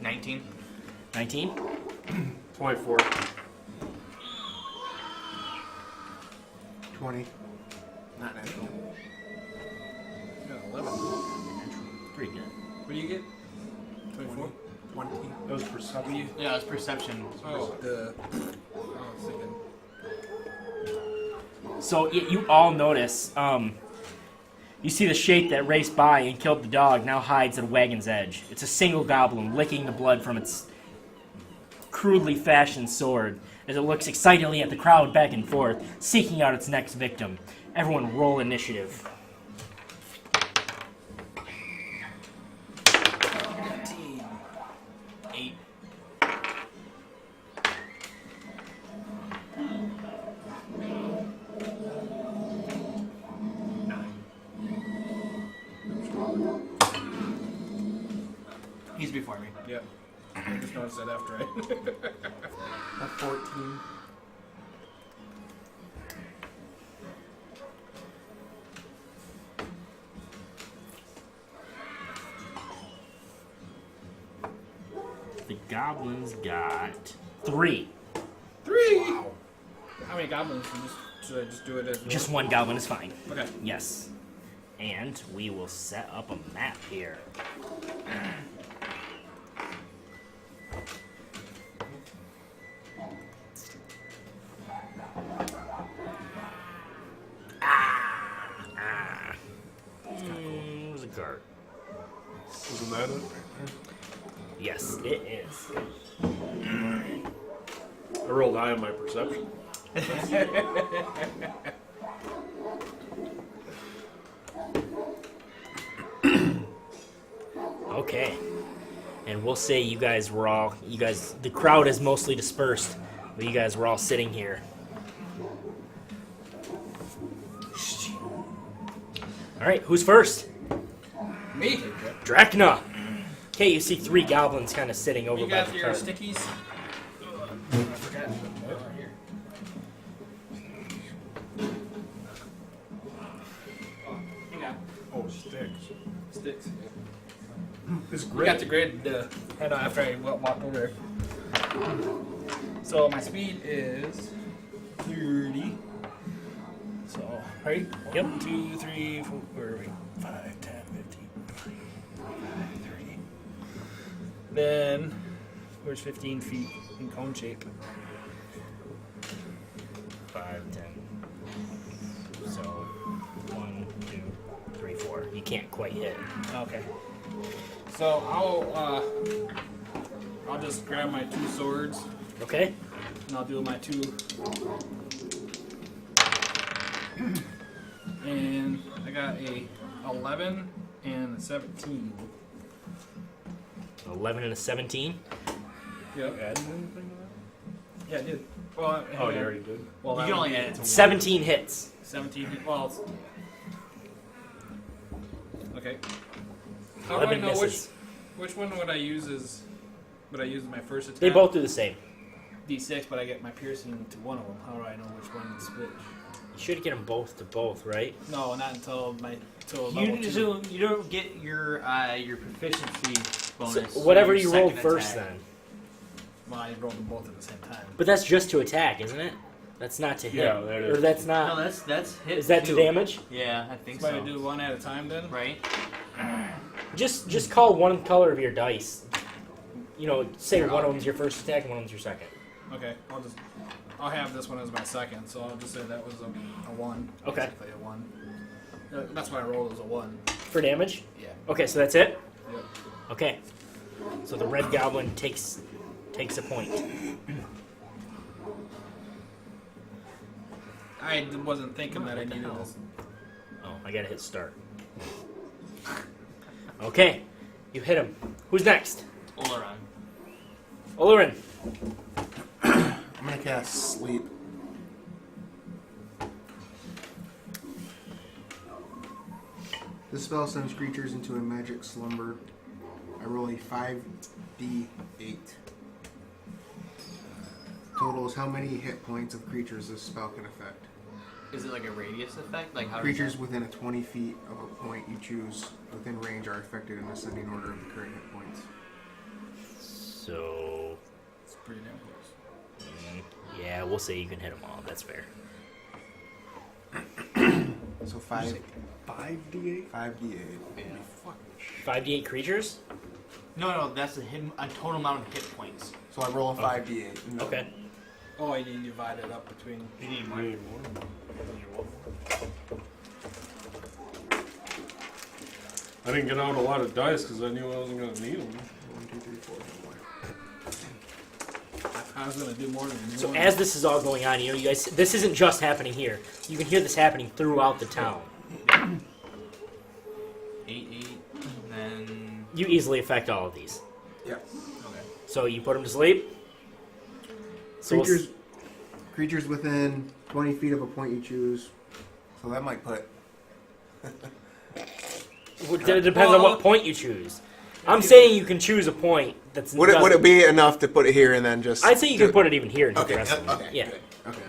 19. 19? 24. 20. Not natural. Yeah, 11. Pretty good. What do you get? 24? 20. That was perception. Yeah, it's perception. Oh, I was thinking. So you all notice, you see the shape that raced by and killed the dog now hides at a wagon's edge. It's a single goblin licking the blood from its crudely fashioned sword as it looks excitedly at the crowd back and forth, seeking out its next victim. Everyone roll initiative. 8. before me. Yep. I just noticed that after I. A 14. The goblins got 3. 3. Wow. How many goblins? Should I just do it as one? Just one goblin is fine. Okay. Yes. And we will set up a map here. There's a card. Isn't that it? Yes, it is. I rolled high on my perception. Okay. And we'll say you guys, the crowd is mostly dispersed, but you guys were all sitting here. All right, who's first? Me. Drakna. Okay, you see 3 goblins kind of sitting over You by got the your cart. stickies. I forgot to put them over here. Oh, sticks. Sticks. It's We great. got the grid head on after I walked over there. So my speed is 30. So, right? Yep. 1, 2, 3, 4, where are we? 5, 10, 15, 20, 25, 30. Then, where's 15 feet in cone shape? 5, 10. So, 1, 2, 3, 4. You can't quite hit. Okay. So I'll just grab my 2 swords Okay? and I'll do my 2. And I got a 11 and a 17. 11 and a 17. Yep. Add anything to that? Yeah, I did. Well, Oh, you already did. Well, You that can would only be add it to 17 hits. 17. Well, okay. How do I 11 know misses. which one would I use as my first attack? They both do the same. D6, but I get my piercing to one of them. How do I know which one to switch? You should get them both to both, right? No, not until level You 2. don't get your proficiency So bonus. whatever your you rolled second first, attack. then. Well, I rolled them both at the same time. But that's just to attack, isn't it? That's not to hit. Yeah, that is. Or that's No, not. that's hit. Is that to too. damage? Yeah, I think So so. I do one at a time then? Right? Just call one color of your dice. You know, say one of them's your first attack and one of them's your second. Okay, I'll have this one as my second, so I'll just say that was a 1. Okay. Basically a 1. That's why I rolled as a 1. For damage? Yeah. Okay, so that's it? Yep. Okay. So the red goblin takes a point. I wasn't thinking that I needed this. Oh, I gotta hit start. Okay. You hit him. Who's next? Olorin. Olorin. I'm gonna cast Sleep. This spell sends creatures into a magic slumber. I roll a 5d8. Total is how many hit points of creatures this spell can affect. Is it like a radius effect? Like how Creatures does within 20 feet of a point you choose within range are affected in ascending order of the current hit points. So, It's pretty damn close. yeah, we'll say you can hit them all. That's fair. So 5d8. 5d8? 5d8. Yeah. 5d8 creatures? No, that's a total amount of hit points. So I roll a 5d8. Okay. Oh, I need to divide it up between. You need I more. need more. I didn't get out a lot of dice because I knew I wasn't going to need them. 1, 2, 3, 4, 5. I was going to do more than So one. as this is all going on, you know, you guys, this isn't just happening here. You can hear this happening throughout the town. 8, and then You easily affect all of these. Yep. okay. So you put them to sleep. So we'll Creatures within 20 feet of a point you choose. So that might put. It depends on what point you choose. I'm saying you can choose a point that's. Would it be enough to put it here and then just? I'd say you can put it even here and hit Okay. the rest of them. Okay. Yeah. Good. Okay.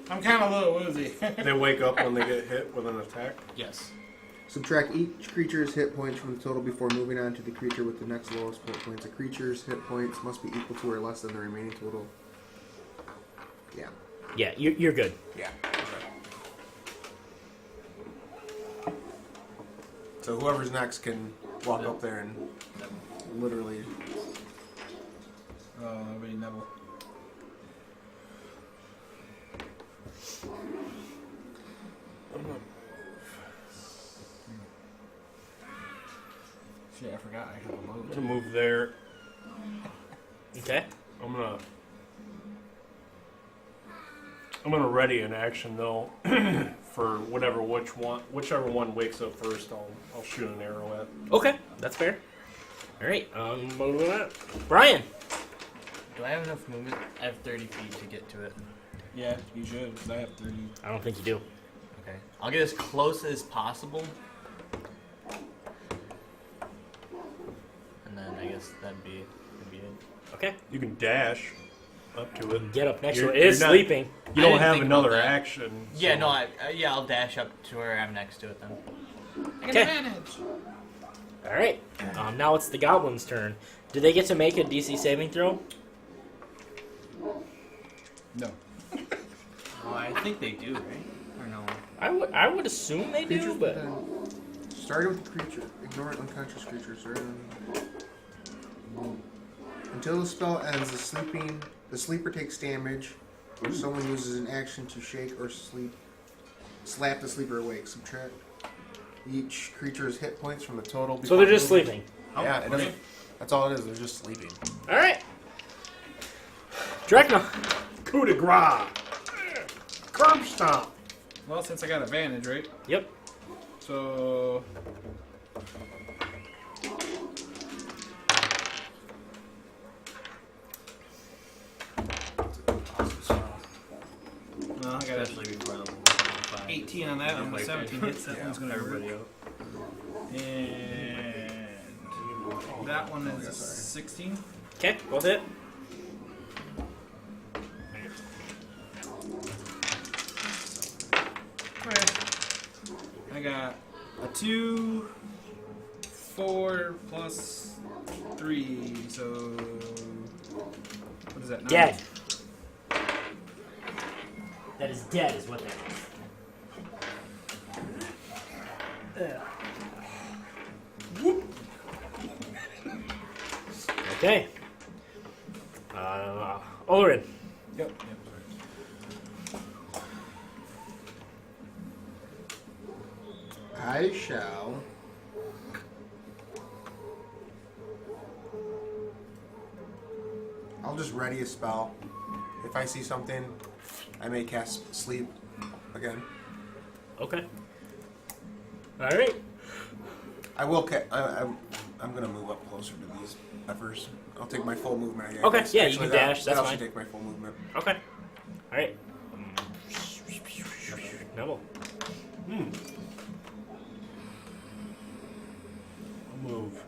I'm kind of a little woozy. They wake up when they get hit with an attack. Yes. Subtract each creature's hit points from the total before moving on to the creature with the next lowest hit points. A creature's hit points must be equal to or less than the remaining total. Yeah. Yeah, you're good. Yeah. So whoever's next can walk up there and literally. Oh, that'll be Nevel. Shit, I forgot I have a move. To move there, Okay. I'm gonna ready an action though for whichever one wakes up first. I'll shoot an arrow at. Okay, that's fair. All right. Moving on. Brian. Do I have enough movement? I have 30 feet to get to it. Yeah, you should, because I have 30. I don't think you do. Okay. I'll get as close as possible. And then I guess that'd be it. Okay. You can dash up to it. Get up next to You're- it. It is you're not- sleeping. You I don't didn't have think about another that. action. Yeah, so- no, I'll dash up to where I'm next to it then. I Okay. can manage. All right. Now it's the goblin's turn. Do they get to make a DC saving throw? No. Oh, I think they do, right? Or no? I would assume they do, Creatures but starting with the creature. Ignore unconscious creatures. Until the spell ends, the sleeper takes damage. Or someone uses an action to shake or slap the sleeper awake. Subtract each creature's hit points from the total. so they're just before moving. sleeping. Yeah, it doesn't. That's all it is. They're just sleeping. All right. Drakna. Coup de grace. Curb stomp. Well, since I got advantage, right? Yep. So. No, I got Especially before the 18 on that. I'm Like 17 that. hits. That one's going to everybody hurt. else. And that one is 16. Okay. Both hit. Okay. I got a 2, 4 plus 3. So. What is that? 9? Dead. That is dead, is what that is. Okay. Olorin. Yep. I shall. I'll just ready a spell. If I see something, I may cast sleep again. Okay. All right. I will. I'm gonna move up closer to these at first. I'll take my full movement. I guess. Okay, yeah, you Actually, can dash, that's I'll fine. take my full movement. Okay. All right. Nevel. I'll move.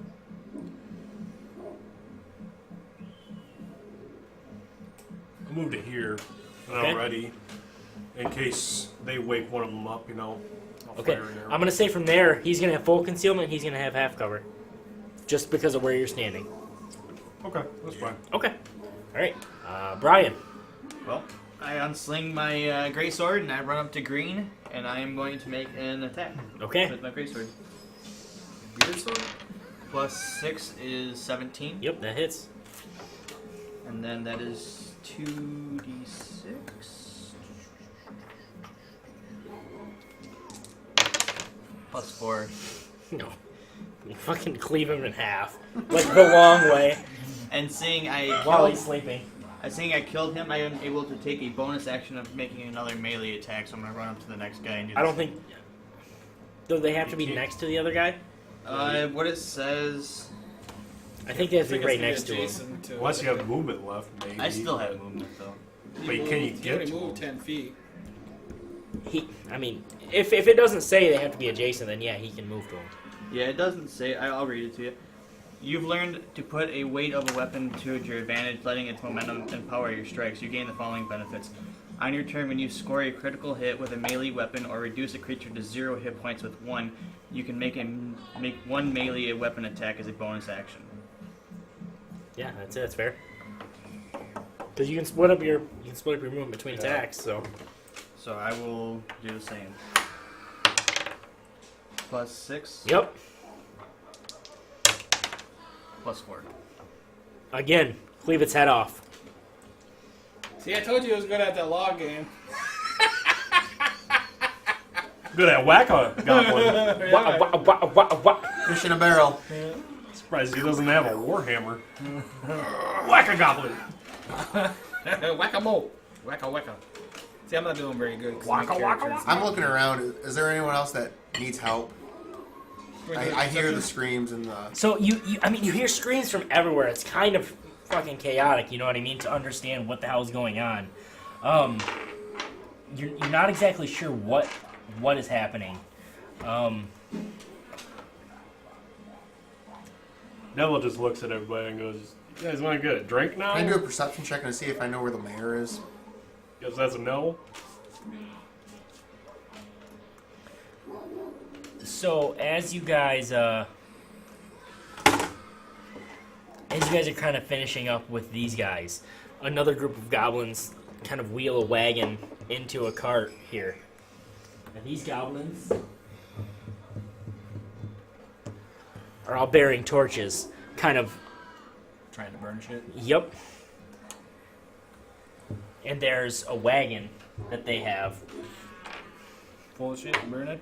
I'll move to here. And Okay. I'm ready. In case they wake one of them up, I'll Okay. fire an arrow. I'm gonna say from there, he's gonna have full concealment. He's gonna have half cover, just because of where you're standing. Okay, that's fine. Okay. All right. Brian. Well, I unsling my greatsword and I run up to green and I am going to make an attack Okay. with my greatsword. Plus 6 is 17. Yep, that hits. And then that is 2d6. Plus 4. No. You fucking cleave him in half, like the long way, And seeing I while killed, he's sleeping. seeing I killed him, I am able to take a bonus action of making another melee attack. So I'm gonna run up to the next guy and do. I don't think. Do they have to be next to the other guy? What it says. I think they have to be right next to him. Unless you have movement left, maybe. I still have movement though. But can you You get only to move him? 10 feet. I mean, if it doesn't say they have to be adjacent, then yeah, he can move to him. Yeah, it doesn't say. I'll read it to you. You've learned to put a weight of a weapon to your advantage, letting its momentum empower your strikes. You gain the following benefits. On your turn, when you score a critical hit with a melee weapon or reduce a creature to 0 hit points with 1, you can make one melee weapon attack as a bonus action. Yeah, that's it. That's fair. Because you can split up your movement between attacks. So So I will do the same. Plus 6. yep. Plus 4. Again, cleave its head off. See, I told you I was good at that log game. Good at whack-a-goblin. Fish in a barrel. Surprised he doesn't have a warhammer. Whack-a-goblin. Whack-a-mole. Whack-a-wacka. See, I'm not doing very good. 'cause Waka, my waka, character's- I'm looking around. Is there anyone else that needs help? I hear the screams and the... So you hear screams from everywhere. It's kind of fucking chaotic, you know what I mean, to understand what the hell's going on. You're not exactly sure what is happening. Nevel just looks at everybody and goes, "You guys want to get a drink now?" Can I do a perception check and see if I know where the mayor is? Because that's a no. So as you guys are kind of finishing up with these guys, another group of goblins kind of wheel a wagon into a cart here. And these goblins are all bearing torches, kind of. Trying to burn shit. Yep. And there's a wagon that they have Full of shit and burn it.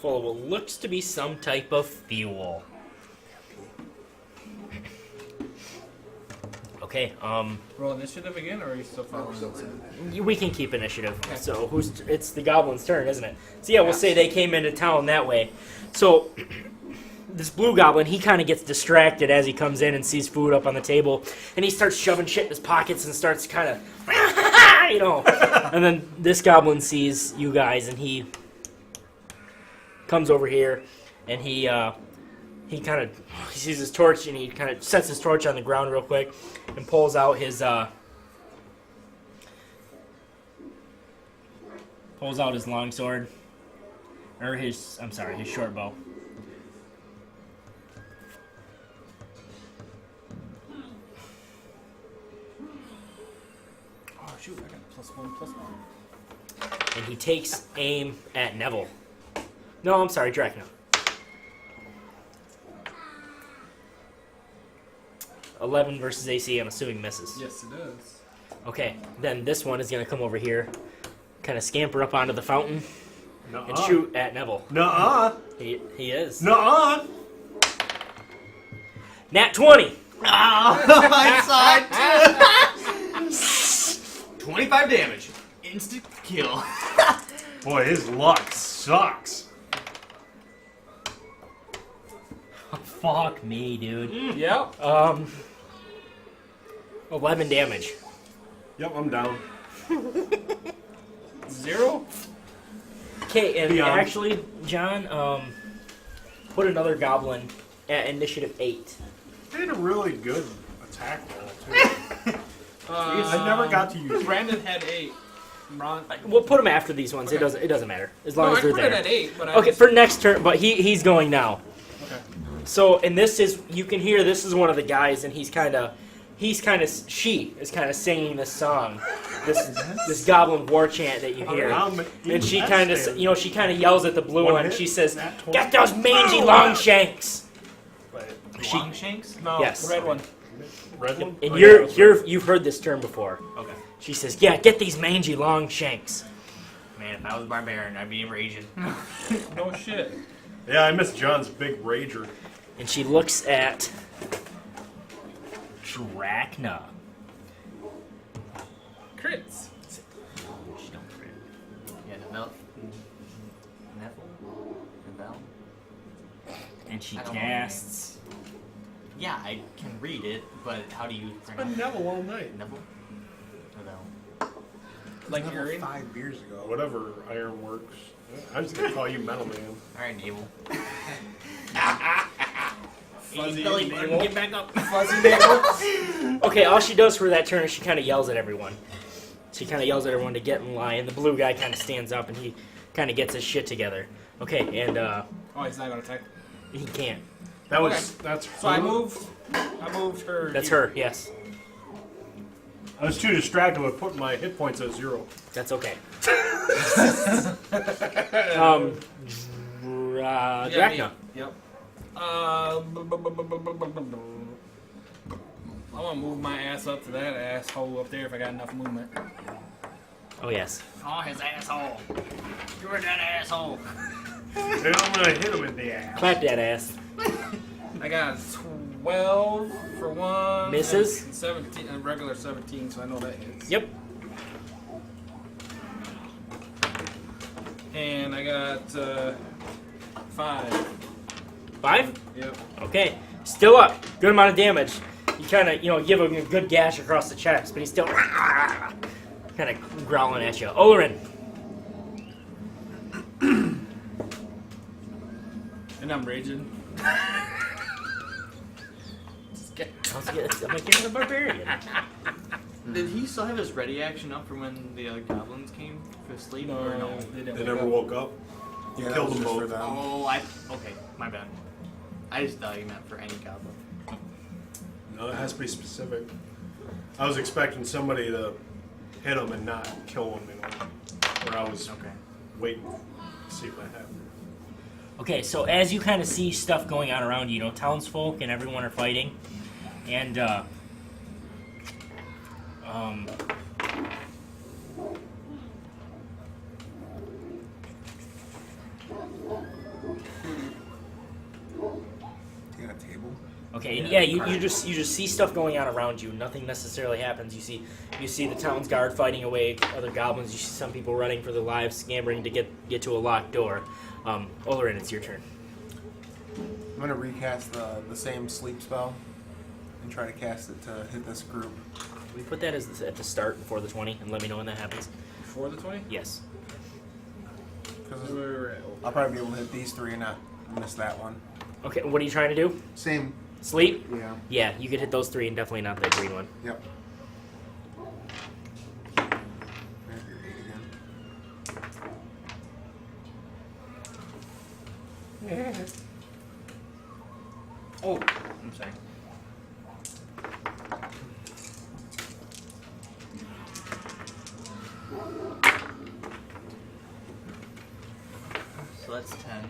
full of what looks to be some type of fuel. Okay, Roll initiative again, or are you still following? we can keep initiative. So it's the goblin's turn, isn't it? So yeah, we'll say they came into town that way. So this blue goblin, he kind of gets distracted as he comes in and sees food up on the table, and he starts shoving shit in his pockets and starts kind of, you know. And then this goblin sees you guys, and he comes over here, and he kind of sees his torch, and he kind of sets his torch on the ground real quick, and pulls out his longsword, or his short bow. Oh shoot! I got +1/+1. And he takes aim at Nevel. No, I'm sorry, Drakna. 11 versus AC, I'm assuming misses. Yes, it does. Okay, then this one is going to come over here, kind of scamper up onto the fountain, Nuh-uh. and shoot at Nevel. Nuh-uh. He is. Nuh-uh. Nat 20! I saw it! 25 damage. Instant kill. Boy, his luck sucks. Fuck me, dude. Yep. 11 damage. Yep, I'm down. 0. Okay, and Beyond. actually, John, put another goblin at initiative 8. They had a really good attack roll, too. I never got to use it. Brandon had 8. Ron. We'll put him after these ones. It doesn't matter as long No, as I they're put there. it at 8, but I Okay, just- for next turn, but he's going now. Okay. So, and this is, you can hear this is one of the guys, and she is kind of singing this song, this goblin war chant that you hear, and she kind of, she kind of yells at the blue one. She says, "Get those mangy long shanks." Longshanks? No. Yes. The red one. Red one? And Oh, you've heard this term before. Okay. She says, "Yeah, get these mangy long shanks." Man, if I was a barbarian, I'd be raging. No shit. Yeah, I missed John's big rager. And she looks at Drakna. Crits. She don't crit. Yeah, Nevel? And she I don't know. casts. Yeah, I can read it, but how do you Been Neville all night. Nevel? Like Level Uri? 5 beers ago. Whatever iron works. I'm just gonna call you Metal Man. Alright, Nevel. Fuzzy Belly Navel. button, get back up. Fuzzy Navel. Okay, all she does for that turn is she kind of yells at everyone. She kind of yells at everyone to get in line. The blue guy kind of stands up and he kind of gets his shit together. Okay, and Oh, he's not gonna attack. he can't. That was that's. So I her. moved her. That's here. her. Yes, I was too distracted with putting my hit points at 0. that's okay. Yeah, Drakna. me. Yep. I want to move my ass up to that asshole up there if I got enough movement. Oh yes. Oh, his asshole. You're that asshole. And I'm gonna hit him in the ass. Clap that ass. I got 12 for one. Misses? And 17, a regular 17, so I know that hits. Yep. And I got 5. 5. Yep. Okay. Still up. Good amount of damage. You kind of, give him a good gash across the chest, but he's still kind of growling at you. Olorin. And I'm raging. I'm gonna give him a barbarian. Did he still have his ready action up for when the goblins came for sleep? No, Or no? they They didn't never woke up. You Yeah, that killed was them just for both. them. Oh, okay, my bad. I just thought you meant for any goblin. No, it has to be specific. I was expecting somebody to hit him and not kill him, Where I was Okay. waiting to see if that happened. Okay, so as you kind of see stuff going on around you, townsfolk and everyone are fighting, and You got a table? okay, and yeah, you just see stuff going on around you. Nothing necessarily happens. You see the town's guard fighting away other goblins. You see some people running for their lives, scampering to get to a locked door. Olorin, it's your turn. I'm gonna recast the same sleep spell and try to cast it to hit this group. We put that as at the start before the 20, and let me know when that happens. Before the 20? Yes. Because I'll probably be able to hit these 3 and not miss that one. Okay, what are you trying to do? Same. Sleep? Yeah. Yeah, you could hit those 3 and definitely not that green one. Yep. There's your 8 again. Oh, I'm sorry. So that's 10.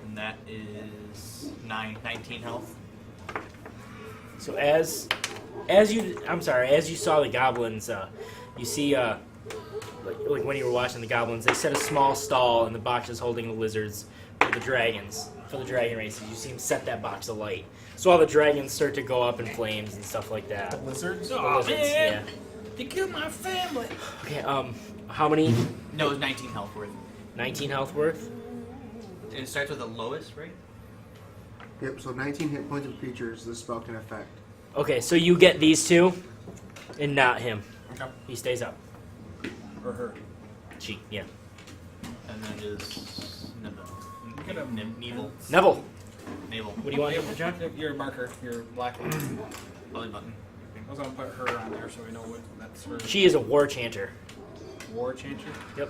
And that is 19 health. So as you saw the goblins, you see like when you were watching the goblins, they set a small stall and the box is holding the lizards for the dragons, for the dragon races. You see them set that box alight. So all the dragons start to go up in flames and stuff like that. The lizards? The Oh, lizards, man! They killed my family! yeah. Okay, how many? No, it's 19 health worth. 19 health worth? And it starts with the lowest, right? Yep, so 19 hit points of creatures this spell can affect. Okay, so you get these 2 and not him. Okay. He stays up. Or her. She, yeah. And then is Nevel. Get a Nevel. Neville, Navel. what do you want, John? Your marker, your black one. Belly button. I was gonna put her on there so we know what that's her. She is a war chanter. War Chanter. Yep.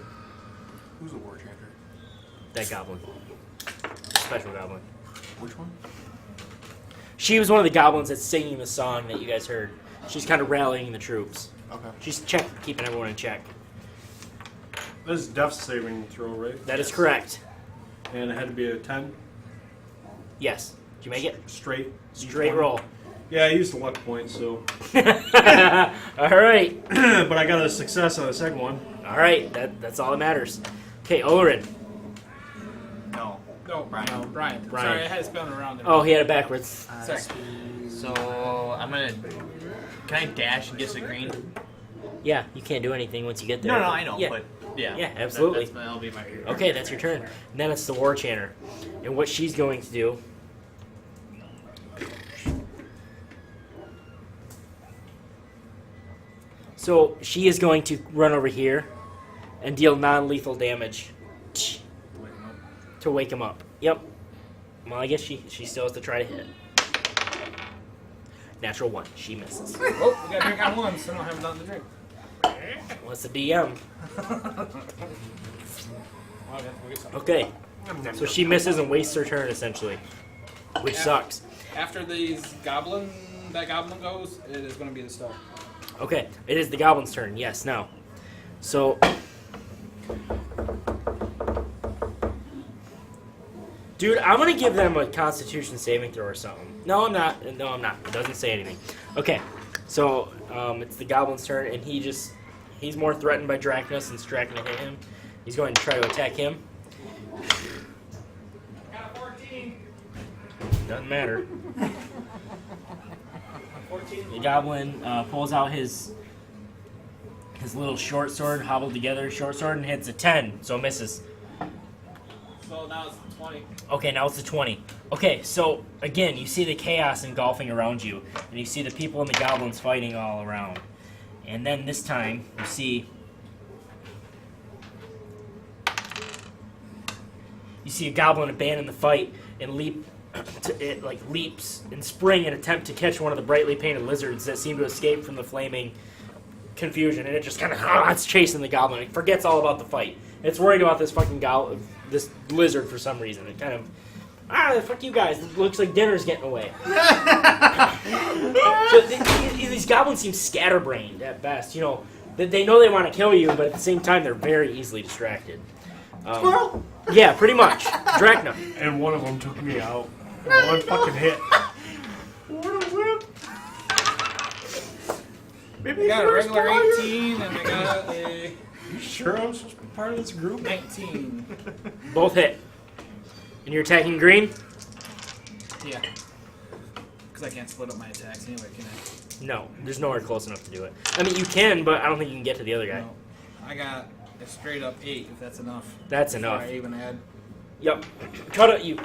Who's a war chanter? That goblin. Special goblin. Which one? She was one of the goblins that's singing the song that you guys heard. She's kind of rallying the troops. Okay. She's keeping everyone in check. This is death saving throw, right? That is correct. And it had to be a 10. Yes. Did you make it? Straight. Straight D20. roll. Yeah, I used the luck point, so. All right. But I got a success on the second one. All right. That's all that matters. Okay, Olorin. No. No, Brian. No, Brian. Brian. Sorry, I had it spelling around there. Oh, he had it backwards. Sorry. So I'm gonna. Can I dash and get to green? Yeah, you can't do anything once you get there. No, I know, Yeah. but yeah. Yeah, absolutely. That'll be my turn. Okay, that's your turn. And then it's the war chanter. And what she's going to do. So she is going to run over here and deal non-lethal damage to wake him up. Yep. Well, I guess she still has to try to hit. Natural 1. She misses. Oh, we got to drink on one, so I don't have nothing to drink. What's the DM? Okay, we'll get some. Okay. So she misses and wastes her turn, essentially. Which sucks. After that goblin goes, it is going to be the star. Okay. It is the goblin's turn. Yes, now. So... Dude, I'm going to give them a Constitution saving throw or something. No, I'm not. No, I'm not. It doesn't say anything. Okay. So, it's the goblin's turn, and he's more threatened by Drakna since Drakna hit him. He's going to try to attack him. Got a 14. Doesn't matter. 14. The goblin pulls out his little short sword, hobbled together short sword, and hits a 10, so misses. So now it's 20. Okay, now it's a 20. Okay, so again, you see the chaos engulfing around you, and you see the people and the goblins fighting all around. And then this time, you see a goblin abandon the fight and leaps and spring and attempt to catch one of the brightly painted lizards that seem to escape from the flaming confusion, and it just kind of it's chasing the goblin. It forgets all about the fight. It's worried about this fucking this lizard for some reason. It kind of fuck you guys. It looks like dinner's getting away. So these goblins seem scatterbrained at best. You know, they know they want to kill you, but at the same time they're very easily distracted. Squirrel? Yeah, pretty much. Drakna. And one of them took me out. One fucking hit. What a whip! I got a regular 18, and I got a You sure I'm supposed to be part of this group? 19. Both hit. And you're attacking green? Yeah. Because I can't split up my attacks anyway, can I? No, there's nowhere close enough to do it. I mean, you can, but I don't think you can get to the other guy. No. I got a straight up 8, if that's enough. That's Before enough. I even add. Yep. You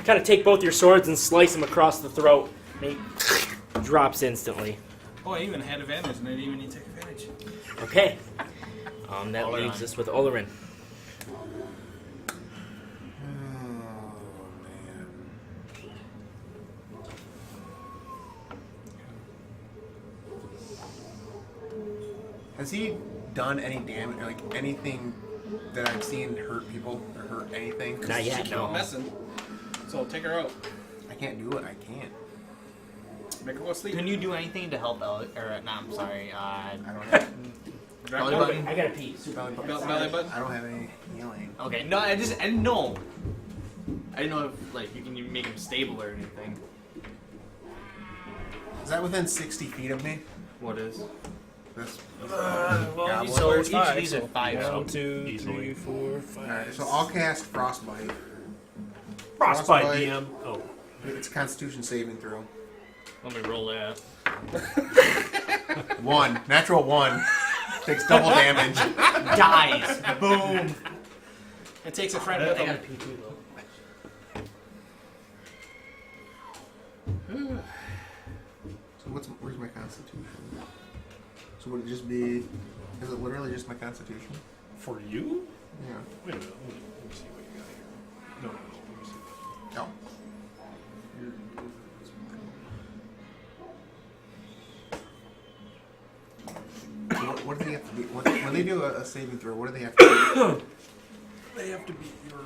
kind of take both your swords and slice him across the throat. And he drops instantly. Oh, I even had advantage, and I didn't even need to take advantage. Okay. That Olorin. leaves us with Olorin. Oh, man. Has he done any damage, like anything that I've seen hurt people or hurt anything? 'Cause Not yet, Keep no. messing. So take her out. I can't do it. I can't. Make her go sleep. Can you do anything to help no, I'm sorry. I don't have. Belly button? I gotta pee. belly Belly button? I don't have any healing. Okay, no, I didn't know. I didn't know if like you can make him stable or anything. Is that within 60 feet of me? What is? This. Well, So there's each five, of these are so 5, so 1, 2, Easily. 3, 4, 5. Alright, so I'll cast Frostbite. Frostbite Frostbite. DM. Oh. It's a Constitution saving throw. let me roll that. 1. Natural 1. Takes double damage. Dies. Boom. It takes a friend I with gotta him. pee too though. So where's my Constitution? So would it just be? Is it literally just my Constitution? For you? Yeah. Wait a minute. Let me see what you got here. No. Let me see. No. So what do they have to be? When they do a saving throw, what do they have to do? They have to beat your.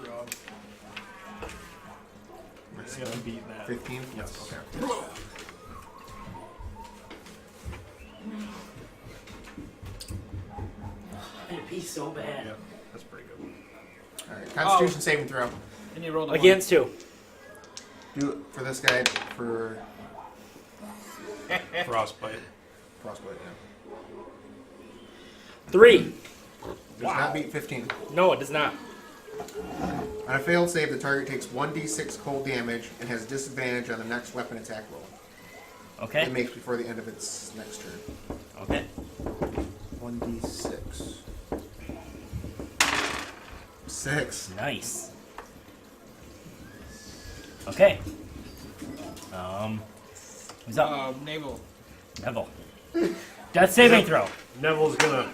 They have to beat that. 15? Yes. Okay. I gotta pee so bad. Yeah, that's pretty good. Alright, Constitution saving throw. And you roll the Against 2. Do it for this guy for Frostbite. Frostbite, yeah. 3. Does not beat 15. No, it does not. On a failed save, the target takes 1d6 cold damage and has disadvantage on the next weapon attack roll. Okay. It makes before the end of its next turn. Okay. 1d6. 6. Nice. Okay. Who's up? Navel. Nevel. Death saving throw. Neville's gonna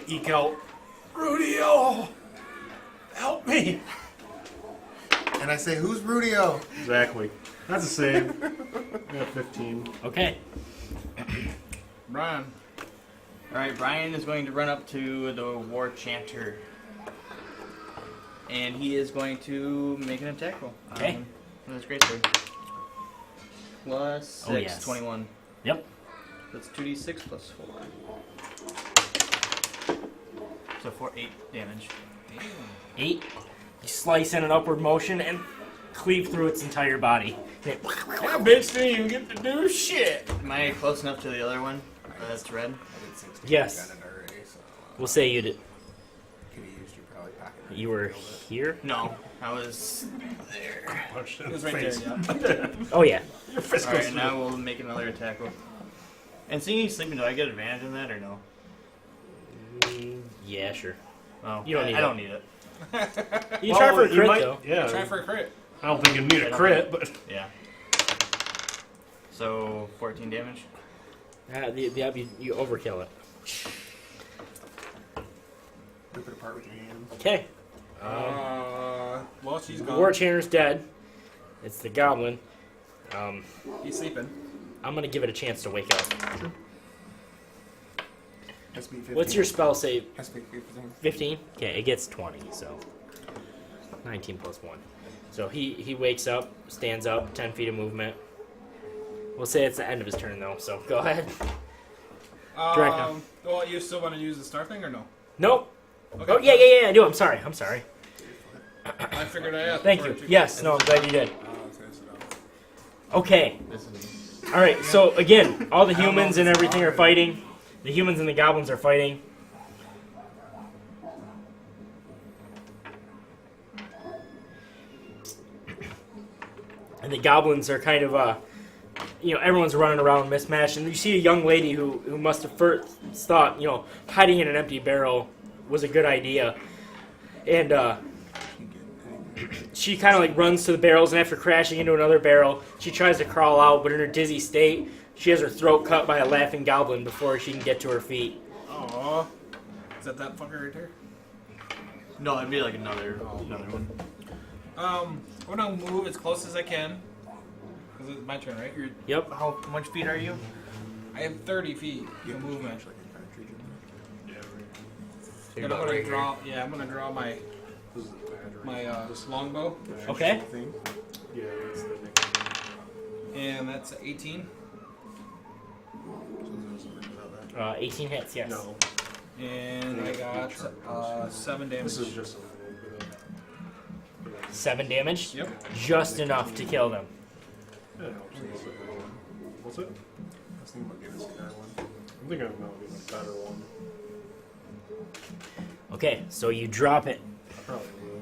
eke out, Rudio, help me. And I say, who's Rudio? Exactly. That's a save. I got 15. Okay. Brian. Alright, Brian is going to run up to the War Chanter. And he is going to make an attack roll. Okay. That's great, sir. Plus 6, Oh, yes. 21. Yep. That's 2d6 plus 4. So 8 damage. 8. You slice in an upward motion and cleave through its entire body. That bitch didn't even get to do shit. Am I close enough to the other one? That's red. I did 16. Yes. Got it already, so We'll say you did. could have used your probably pocket. You were here. No, I was there. Punched in It was the right face. there, yeah. Oh yeah. Your fist goes Alright, through. now we'll make another attack roll. And seeing he's sleeping, do I get advantage on that or no? Yeah, sure. Oh, You don't need I it. don't need it. You can try for a you crit might- though. Yeah. Try for a crit. I don't think you need a crit, but Yeah. So 14 damage. You overkill it. Rip it apart with your hand. Okay. Well, she's The gone. War Chanter's dead. It's the goblin. He's sleeping. I'm gonna give it a chance to wake up. Has to be 15. What's your spell save? Has to be 15. 15? Okay, it gets 20, so 19 plus 1. So he wakes up, stands up, 10 feet of movement. We'll say it's the end of his turn though, so go ahead. Drakna. Well, you still want to use the star thing or no? Nope. Okay. Oh yeah, I do. I'm sorry. I figured I asked. Thank for you. it, too. Yes, no, I'm glad you did. Okay, so Okay. This is All right. So again, all the humans and everything are fighting. The humans and the goblins are fighting. And the goblins are kind of everyone's running around mismatched, and you see a young lady who must have first thought, hiding in an empty barrel was a good idea. And she kind of like runs to the barrels, and after crashing into another barrel, she tries to crawl out, but in her dizzy state, she has her throat cut by a laughing goblin before she can get to her feet. Aw. Is that fucker right there? no, it'd be like another one. I'm gonna move as close as I can. Cause it's my turn, right? Yep. How much feet are you? I have 30 feet you of have to movement. finish like a cartridge in And I'm gonna draw. Yeah, I'm gonna draw my this is the bad right? longbow, there. Okay. Actual thing. Yeah, that's the nickname. and that's 18. So there's a without that. 18 hits. Yes. No, And I got 7 damage. this is just a little bit of. 7 damage. Yep. Just enough to kill them. Yeah, it helps a little bit. What's it? I was thinking about getting this guy one. I'm thinking I'm gonna get a better one. Okay, so you drop it. I probably will.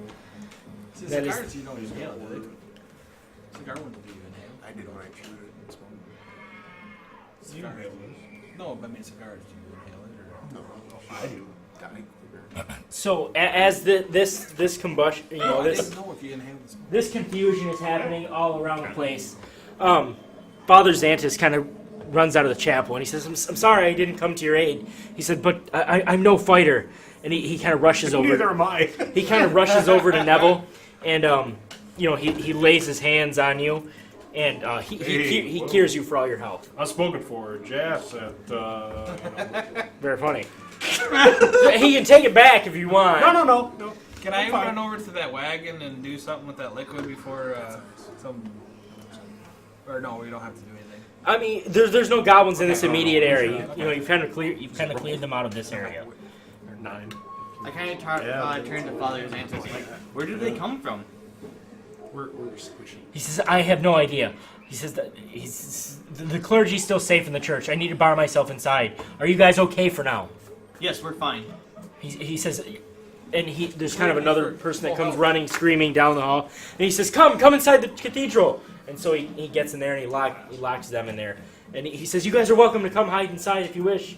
See, That is- cigars you don't inhale, do they? Cigar ones do you inhale? I did when I chewed it. It's one. You can handle this. No, but I mean cigars, do you inhale it or? No, I do. die. So as this combustion, I this didn't know if you inhale the smoke. this confusion is happening all around the place. Father Xantus kind of runs out of the chapel and he says, I'm sorry I didn't come to your aid. He said, but I'm no fighter. And he kind of rushes over. Neither am I. He kind of rushes over to Nevel, and he lays his hands on you, and he cures you for all your health. I've spoken for Jas at. Very funny. He can take it back if you want. No. Can I I'm fine. run over to that wagon and do something with that liquid before some? Or no, we don't have to do anything. I mean, there's no goblins in this immediate area. You've kind of cleared them out of this area. 9. I kind of Yeah. turned to Father Xantus like, where did they come from? We're squishy. He says, I have no idea. He says that the clergy's still safe in the church. I need to bar myself inside. Are you guys okay for now? Yes, we're fine. He says, and there's kind of another person that comes running, screaming down the hall, and he says, "Come inside the cathedral." And so he gets in there and he locks them in there, and he says, "You guys are welcome to come hide inside if you wish."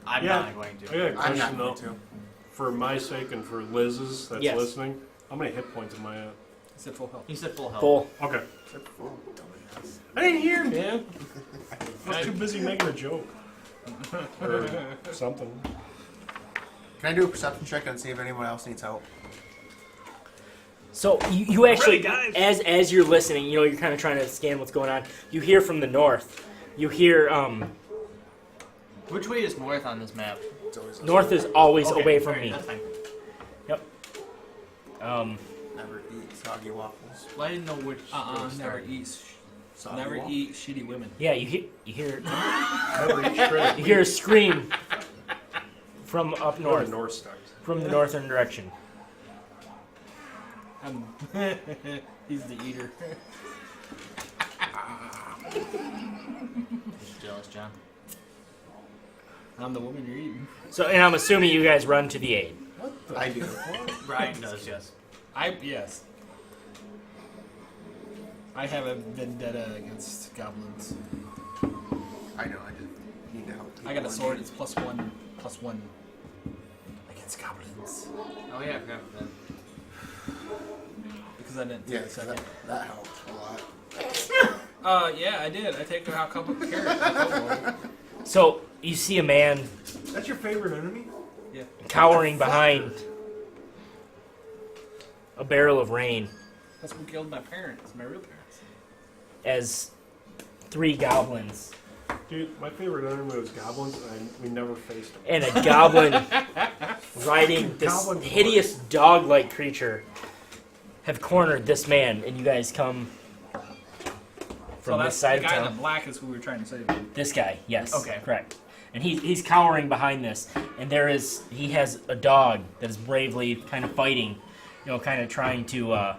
I'm Yeah. not going to. I got a I'm question not though. going to. For my sake and for Liz's that's Yes. listening, how many hit points am I at? It's at full health. He said full health. Full. Okay. Except for dumbass. I didn't hear, man. I was too busy making a joke. or something. Can I do a perception check and see if anyone else needs help? So you actually, Ready, guys? as you're listening, you're kind of trying to scan what's going on. You hear from the north. You hear Which way is north on this map? It's always north is always Okay, away from alright, me. That's fine. Yep. never eat soggy waffles. Well, I didn't know which. Never eat. Soggy Never waffles. eat shitty women. Yeah, you hear Never eat shredded you hear a scream from up north. north, North Stars. from the northern direction. He's the eater. Jealous, John. I'm the woman you're eating. So, and I'm assuming you guys run to the aid. I do. Brian does, yes. Yes. I have a vendetta against goblins. I know. I just need to help. I got a people sword. in It's +1 against goblins. Oh yeah, I forgot about that. Because I didn't need. take Yeah, a second. that helped a lot. Yeah, I did. I take out a couple of carrots. So you see a man That's your favorite enemy? Yeah. cowering behind a barrel of rain That's what killed my parents, my real parents. as 3 goblins Dude, my favorite enemy was goblins, and we never faced them. and a goblin riding this Goblin hideous dog-like creature have cornered this man, and you guys come from So this that's side the of guy in town. the black is who we were trying to save. This guy, yes. Okay. Correct. And he's cowering behind this, and he has a dog that is bravely kind of fighting, kind of trying to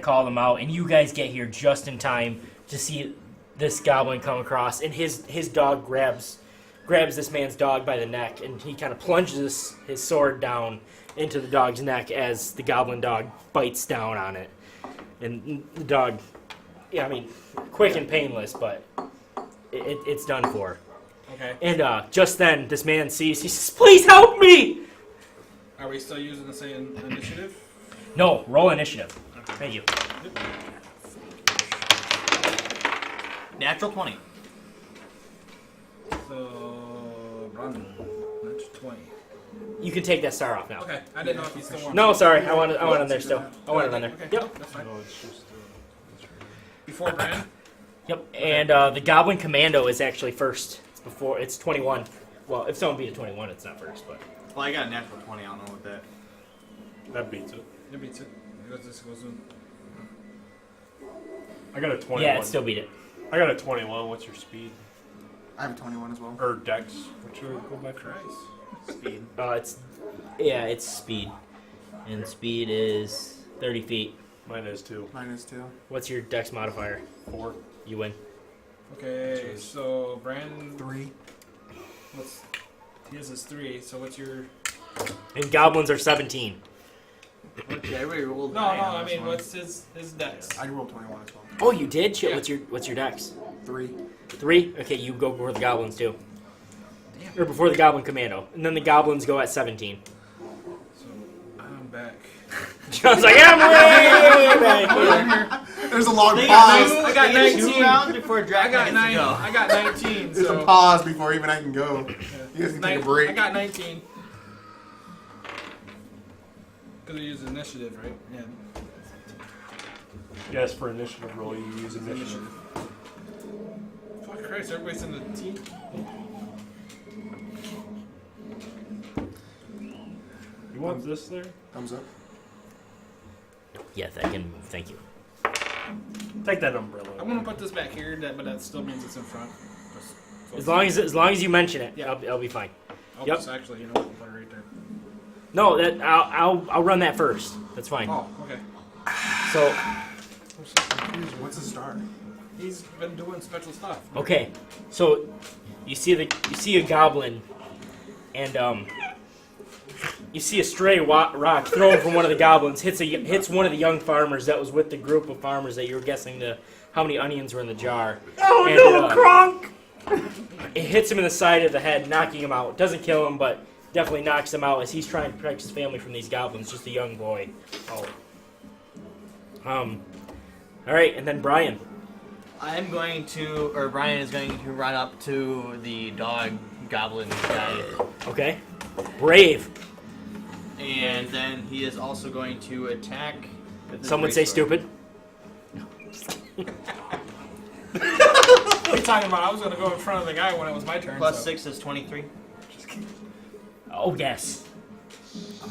call them out. And you guys get here just in time to see this goblin come across, and his dog grabs this man's dog by the neck, and he kind of plunges his sword down into the dog's neck as the goblin dog bites down on it. And the dog, quick and painless, but it's done for. Okay. And just then, this man sees, he says, "Please help me!" Are we still using the same initiative? No, roll initiative. Thank you. Natural 20. So run. That's 20. You can take that star off now. Okay. I didn't know if you still want. No, sorry, I want it on there still. I want it on there. Okay. Yep. That's fine. No, it's just. Before Brian. Yep. And the Goblin Commando is actually first. It's 21. Well, if someone beat a 21, it's not first, but. Well, I got a natural 20. I don't know what that. That beats it. It beats it. This goes in. I got a 21. Yeah, it still beat it. I got a 21. What's your speed? I have 21 as well. Or dex? What should we go by for? Speed. It's speed. And speed is 30 feet. Mine is 2. Mine is 2. What's your dex modifier? 4. You win. Okay. So Brian. 3. What's his is 3. So what's your? And goblins are 17. Okay, everybody rolled. No, high no. on I this mean, one. what's his dex? I rolled 21 as well. Oh, you did? Shit, Yeah. what's your dex? 3. 3? Okay, you go before the goblins too. Or before the Goblin Commando. And then the goblins go at 17. So I'm back. John's like, I'm way back here. There's a long They pause. got, I got 19. 2 rounds before I Drakna got gets 9. to go. I got 19. There's So a pause before even I can go. You guys can take a break. I got 19. Because we use initiative, right? Yeah. Yes, for initiative roll, you use initiative. Fuck Christ, everybody's in the team. You want this there? Thumbs up. Yes, I can move. Thank you. Take that umbrella. I'm gonna put this back here, but that still means it's in front. Just As long as you mention it, Yeah. I'll be fine. I'll Yep. just actually, put it right there. No, I'll run that first. That's fine. Oh, okay. So I'm so confused. What's a star? He's been doing special stuff. okay, so you see a goblin, and you see a stray rock thrown from one of the goblins hits one of the young farmers that was with the group of farmers that you were guessing how many onions were in the jar. Oh And, no, Kronk! It hits him in the side of the head, knocking him out. Doesn't kill him, but definitely knocks him out as he's trying to protect his family from these goblins. Just a young boy. Oh, All right, and then Brian. I'm going to, or Brian is going to run up to the dog goblin guy. Okay. Brave. And then he is also going to attack. with his Some would say greatsword. stupid. What are you talking about? I was going to go in front of the guy when it was my turn. Plus so. 6 is 23. Oh, yes. Oh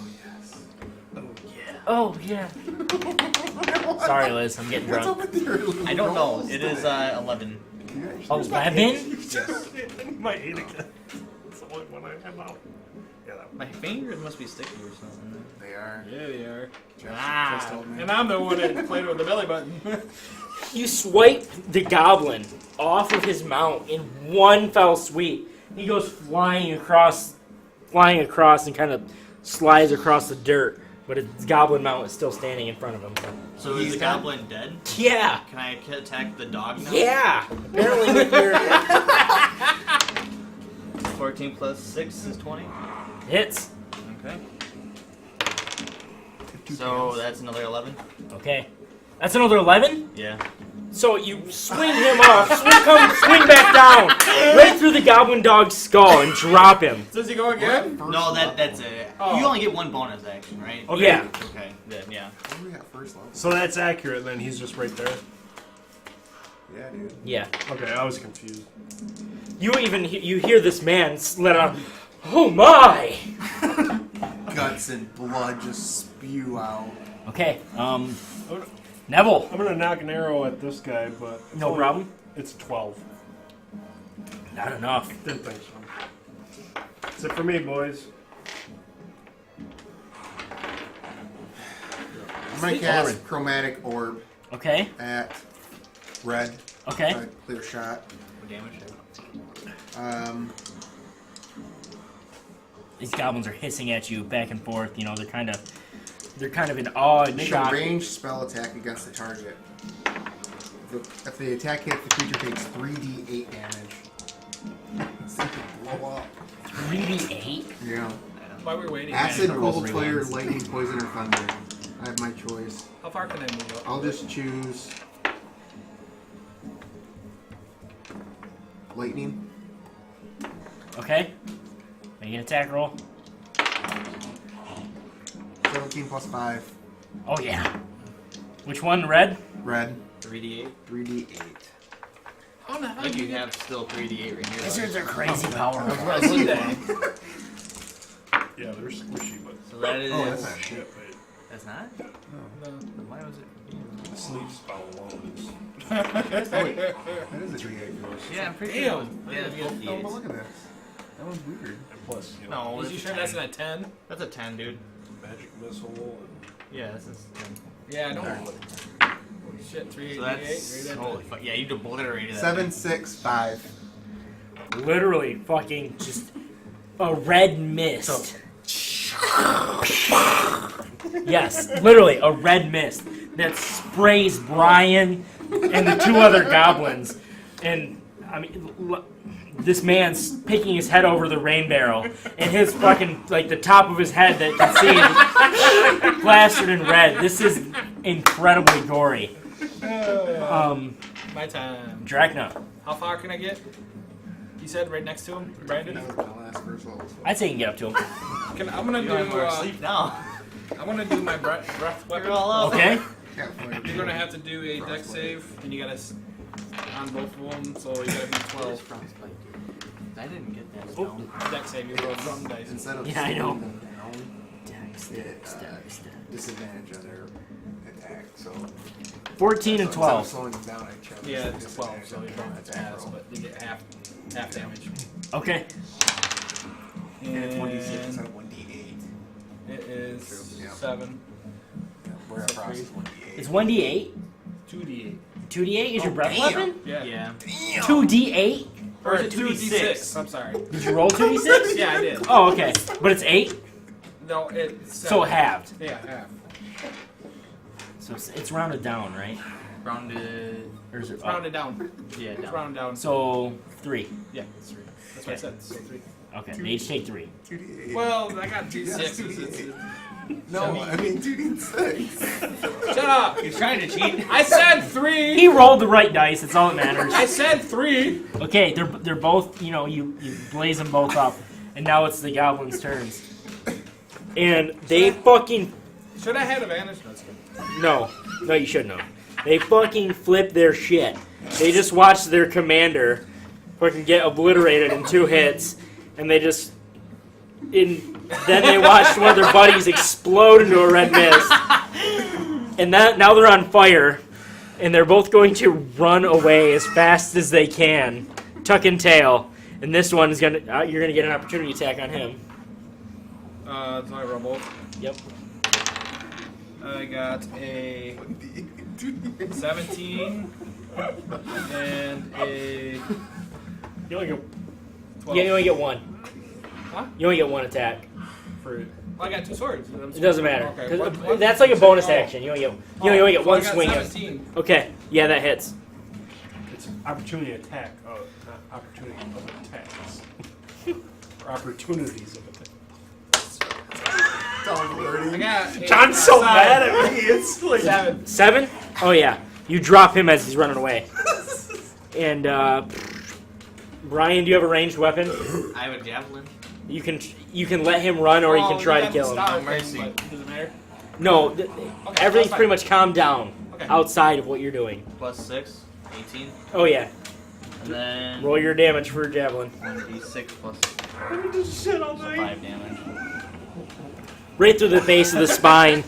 yeah. Oh, yeah. Sorry, Liz. I'm getting What's up drunk. with your I don't know. rolls It is today? 11. 11? My 8 again. It's the only one I have out. Yeah, that one. My fingers must be sticky or something. They are. Yeah, they are. Just told me. And I'm the one that played with the belly button. You swipe the goblin off of his mount in one fell sweep. He goes flying across, and kind of slides across the dirt. But his goblin mount is still standing in front of him. So is the goblin dead? Yeah. Can I attack the dog now? Yeah. Apparently with your 14 plus 6 is 20. hits. Okay. So that's another 11. Okay. That's another 11? Yeah. So you swing him off, swing back down, right through the goblin dog's skull and drop him. Does he go again? No, that's it. Oh. You only get one bonus action, right? Okay. Yeah. Okay. Then yeah. What do we got first level? So that's accurate then. He's just right there. Yeah, dude. Yeah. Okay, I was confused. You hear this man let out, "Oh my!" Guts and blood just spew out. Okay. Nevel. I'm gonna knock an arrow at this guy, but it's No problem. It's 12. Not enough. Didn't think so. That's it for me, boys. I'm gonna cast Chromatic Orb Okay. at red. Okay. Try to clear shot. What damage? These goblins are hissing at you back and forth. You know, they're kind of in awe and Make shock. a ranged spell attack against the target. If the attack hits, the creature takes 3d8 damage. See if it blow up. 3d8. Yeah. While we're waiting, Acid, man, rolls cold, fire, reruns. lightning, poison, or thunder. I have my choice. how far can I move up? I'll just choose lightning. Okay. Make an attack roll. 17 plus 5. Oh yeah. Which one? Red. Red. 3d8. 3d8. How the I hell think do you have still 3d8 right here. Wizards are crazy powerful. Yeah, they're squishy, but So that is. Oh, that's not shit. shit, wait. That's not? No. Why was it? The sleep spell alone is. Oh, wait. That is a d8. Yeah, I'm pretty Damn. sure. Yeah, it's both Oh, but d8s. look at this. That one's weird. And plus, you know, No, Is you that's sure a that's 10. not a 10? That's a 10, dude. magic missile and Yeah, this is 10. Yeah, I don't. Holy shit, 3, So 8, that's. Holy fuck. Yeah, you obliterated that. 7, 6, 5. Literally fucking just a red mist. Yes, literally a red mist that sprays Brian and the two other goblins. And I mean, this man's picking his head over the rain barrel, and his fucking like the top of his head that you can see is plastered in red. This is incredibly gory. My time. Drakna, How far can I get? You said right next to him, Brandon. That was my last first level. I'd say you can get up to him. I'm gonna do. You are asleep now. I'm gonna do my breath weapon. You're all up. Okay. Can't fight You're gonna have to do a deck save, and you gotta on both of them, so you gotta be 12. Frostbite, dude. I didn't get that spell. Deck save, you roll drum dice. Instead of Yeah, I know. slowing them down, it disadvantage on their attack. So 14 and so instead of 12. slowing them down, I chose Yeah, it's 12, disadvantage so on you their don't have to attack pass, roll. but you get half damage. Okay. And it's 1d6 And instead of 1d8. it is True, yeah. 7, We're at process 1d8. It's 1d8. 2d8. 2d8 is your breath damn. weapon? Yeah. Yeah. 2d8? Or is it 2d6? 2d6? I'm sorry. Did you roll 2d6? Yeah, I did. Oh, okay. But it's 8? No, it's So 7. halved. Yeah, half. So it's rounded down, right? Rounded. Or is it It's rounded down. Yeah, It's down. rounded down. So 3. Yeah, that's 3. That's what I said. So 3. Okay, they each take 3. 2d8. Well, I got 2 Yeah, 6s. 2d8. No, I mean 2d6. Shut up! You're trying to cheat. I said 3. He rolled the right dice. That's all that matters. I said 3. Okay, they're both. You know, you blaze them both up, and now it's the goblins' turns. And they fucking Should I have advantage? No, it's good. no, you shouldn't have. They fucking flip their shit. They just watched their commander fucking get obliterated in 2 hits, and they just then they watched one of their buddies explode into a red mist, and now they're on fire, and they're both going to run away as fast as they can, tuck and tail. And this one is you're gonna get an opportunity attack on him. So I roll both. Yep. I got a 17 and a You only get 12. you only get 1. Huh? You only get 1 attack. For, well, I got 2 swords. It doesn't matter. Okay. 'Cause that's like a bonus action. You only get well, 1 I got swing. 17. Okay. Yeah, that hits. It's opportunity attack. Oh, not opportunity of attacks. Or opportunities of attacks. I got John's so mad at me. It's like 7. 7? Oh yeah. You drop him as he's running away. And Brian, do you have a ranged weapon? I have a javelin. You can let him run, or you can try to kill him. Stop Mercy. Does it matter? No, Okay, everything's that's pretty much calmed down Okay. outside of what you're doing. Plus 6, 18. Oh yeah. And then Roll your damage for javelin. 1d6 plus shit all 5 damage. Right through the base of the spine,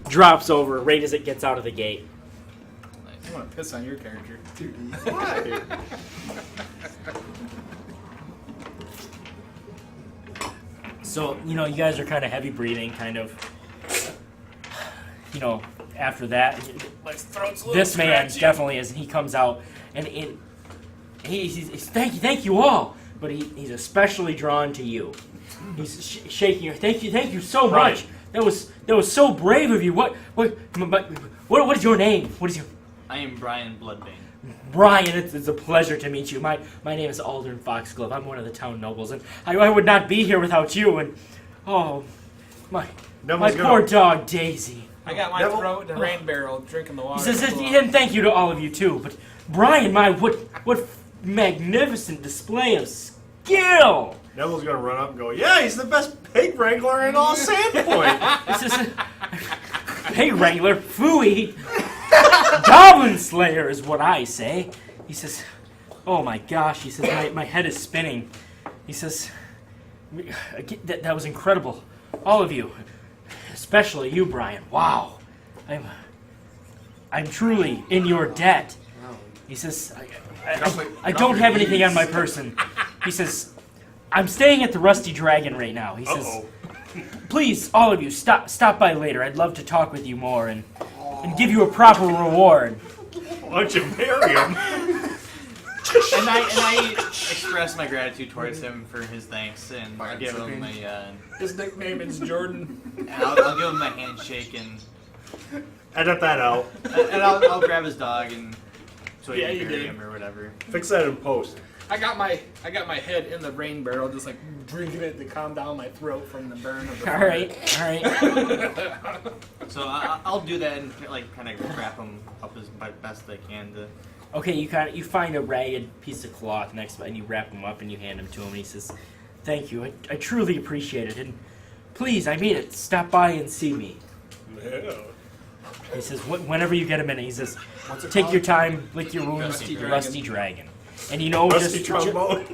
drops over right as it gets out of the gate. I want to piss on your character. So, you know, you guys are kind of heavy breathing, kind of, you know, after that. This man definitely is. He comes out, and he's thank you all, but he's especially drawn to you. He's shaking your, thank you so much. That was so brave of you. What is your name? What is your... I am Brian Bloodbane. Brian, it's a pleasure to meet you. My name is Olorin Foxglove. I'm one of the town nobles, and I would not be here without you. And oh, my poor dog Daisy. I got my throat in a rain barrel drinking the water. He says, and thank you to all of you too. But Brian, what magnificent display of skill! Nevel's gonna run up and go, yeah, he's the best pig wrangler in all Sandpoint. He says, hey Wrangler, phooey. Goblin Slayer is what I say. He says, oh my gosh, he says, my head is spinning. He says, that was incredible. All of you, especially you, Brian. Wow. I'm truly in your debt. He says, I don't have anything on my person. He says, I'm staying at the Rusty Dragon right now. He says, please, all of you, stop by later. I'd love to talk with you more and give you a proper reward. Why don't you marry him? And I express my gratitude towards him for his thanks, and I'll give him His nickname is Jordan. and I'll give him a handshake, and Edit that out. I'll grab his dog and so he Yeah, can you bury did. him or whatever. Fix that in post. I got my head in the rain barrel, just like drinking it to calm down my throat from the burn of the All fire. right. So I'll do that and like kind of wrap him up as best I can to. Okay, you find a ragged piece of cloth next to it, and you wrap him up and you hand him to him, and he says, thank you, I truly appreciate it, and please, I mean it, stop by and see me. Yeah. He says, whenever you get a minute, he says, take your time, lick your wounds, Rusty Dragon. Rusty Dragon. And you know, Rusty just trombone.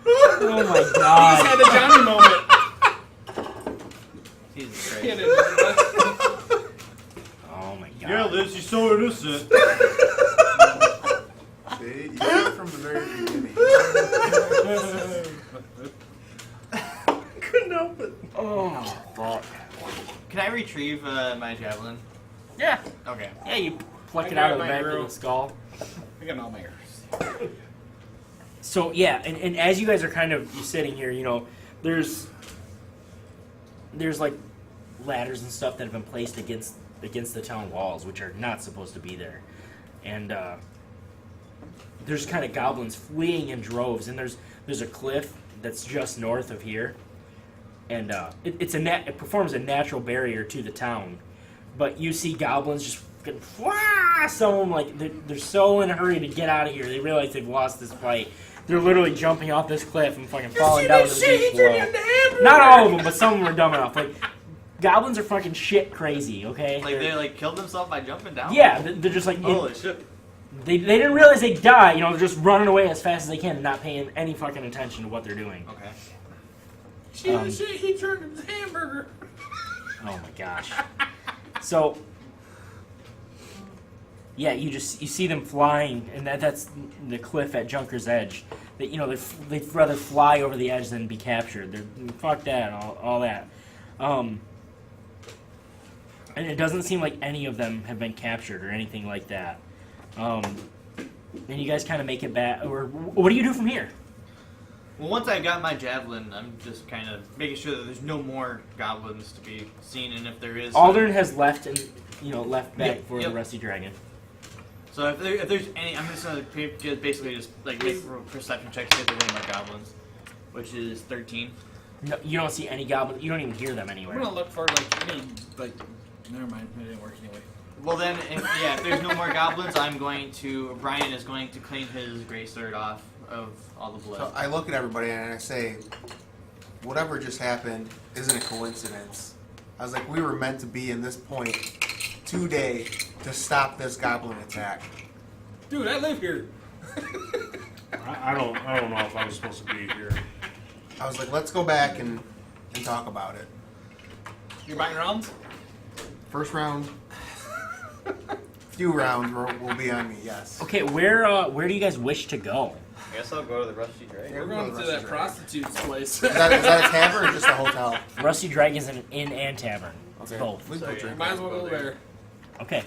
oh my He's god. had a Johnny moment. Jesus He had Christ. a- Oh my god. Yeah, Liz, you're so innocent. See, you did it from the very beginning. Couldn't help it. Oh, fuck. Can I retrieve my javelin? Yeah. Okay. Yeah, you pluck I it out of got the my back of arrow. the skull. I got all my ears. So yeah, and as you guys are kind of sitting here, you know, there's like ladders and stuff that have been placed against against the town walls, which are not supposed to be there. And there's kind of goblins fleeing in droves, and there's a cliff that's just north of here, and it performs a natural barrier to the town. But you see goblins just fucking some of them, like they're so in a hurry to get out of here. They realize they've lost this fight. They're literally jumping off this cliff and fucking falling down to the beach below. Not all of them, but some of them are dumb enough. Like, goblins are fucking shit crazy, okay? Like they like killed themselves by jumping down? Yeah, they're just like... Holy shit. They didn't realize they died, you know, they're just running away as fast as they can and not paying any fucking attention to what they're doing. Okay. He turned his hamburger. Oh my gosh. So... Yeah, you see them flying, and that's the cliff at Junker's Edge. That, you know, they'd rather fly over the edge than be captured. Fuck that, all that. And it doesn't seem like any of them have been captured or anything like that. And you guys kind of make it back. Or what do you do from here? Well, once I got my javelin, I'm just kind of making sure that there's no more goblins to be seen, and if there is, Olorin has left and left back Yep, for the Rusty Dragon. So if there's any, I'm just gonna basically just like make perception checks to see if there's any more goblins, which is 13. No, you don't see any goblins. You don't even hear them I'm anywhere. gonna look for like any like. Never mind, it didn't work anyway. Well then, if there's no more goblins, Brian is going to clean his gray sword off of all the blood. So I look at everybody and I say, whatever just happened isn't a coincidence. I was like, we were meant to be in this point today to stop this goblin attack. Dude, I live here. I don't know if I was supposed to be here. I was like, let's go back and talk about it. You're buying rounds? First round, few rounds will be on me, yes. Okay, where do you guys wish to go? I guess I'll go to the Rusty Dragon. We're going to that prostitute's place. Is that a tavern or just a hotel? Rusty Dragon's an inn and tavern. It's Okay. both. We can go drink. Might as well go there. Okay,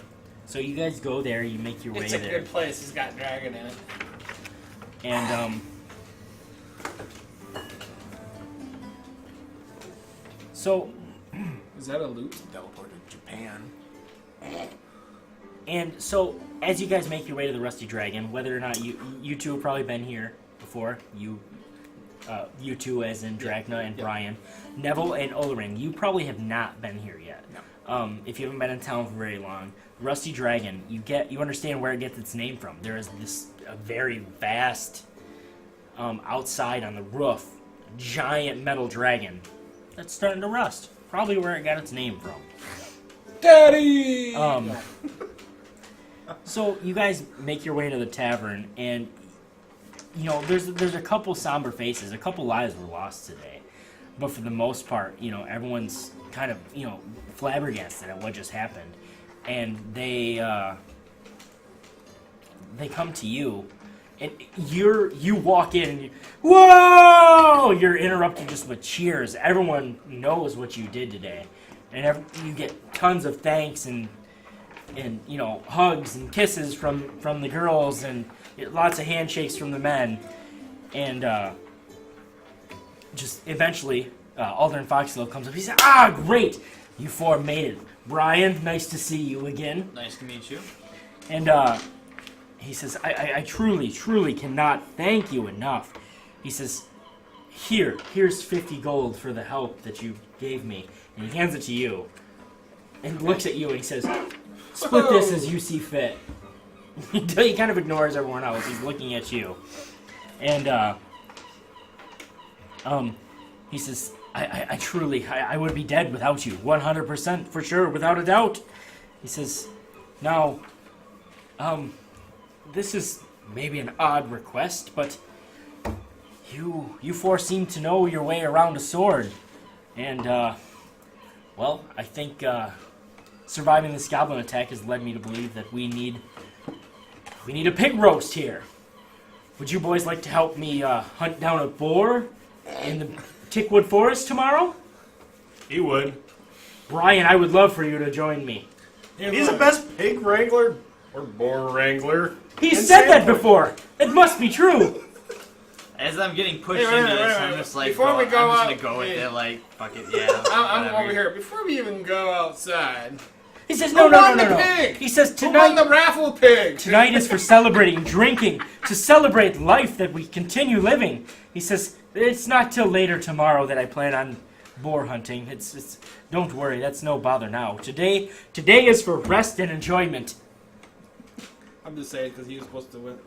so you guys go there. You make your way It's a there, good place. It's got dragon in it. and so Is that a loot? Teleport to Japan. And so, as you guys make your way to the Rusty Dragon, whether or not you two have probably been here before, you two as in Drakna and Brian, Nevel and Olorin, you probably have not been here yet. No. If you haven't been in town for very long, Rusty Dragon, you understand where it gets its name from. There is a very vast, outside on the roof, giant metal dragon that's starting to rust. Probably where it got its name from. Daddy! So you guys make your way to the tavern, and you know there's a couple somber faces. A couple lives were lost today, but for the most part, you know everyone's kind of flabbergasted at what just happened, and they come to you, and you walk in, and whoa! You're interrupted just with cheers. Everyone knows what you did today, and you get tons of thanks and hugs and kisses from the girls, and lots of handshakes from the men, and just eventually Alderman Foxhill comes up. He says, great, you four made it. Brian, nice to see you again. Nice to meet you. And he says, I truly cannot thank you enough. He says, here's 50 gold for the help that you gave me. And he hands it to you and looks at you and he says, split this as you see fit. He kind of ignores everyone else. He's looking at you. And he says, I would be dead without you. 100% for sure, without a doubt. He says, now, this is maybe an odd request, but you four seem to know your way around a sword. And, well, I think surviving this goblin attack has led me to believe that we need a pig roast here. Would you boys like to help me hunt down a boar in the Tickwood Forest tomorrow? He would. Brian, I would love for you to join me. He's the best pig wrangler or boar wrangler. He said that before. It must be true. As I'm getting pushed Hey, wait a into minute, this, wait a I'm minute. just like, Before we go I'm just out- gonna go with hey. it, like, fuck it, yeah. I'm whatever. over here. Before we even go outside, He says, no. pig? He says, Who won the raffle pig? tonight is for celebrating, drinking, to celebrate life that we continue living. He says, it's not till later tomorrow that I plan on boar hunting. It's don't worry, that's no bother now. Today is for rest and enjoyment. I'm just saying because he was supposed to win.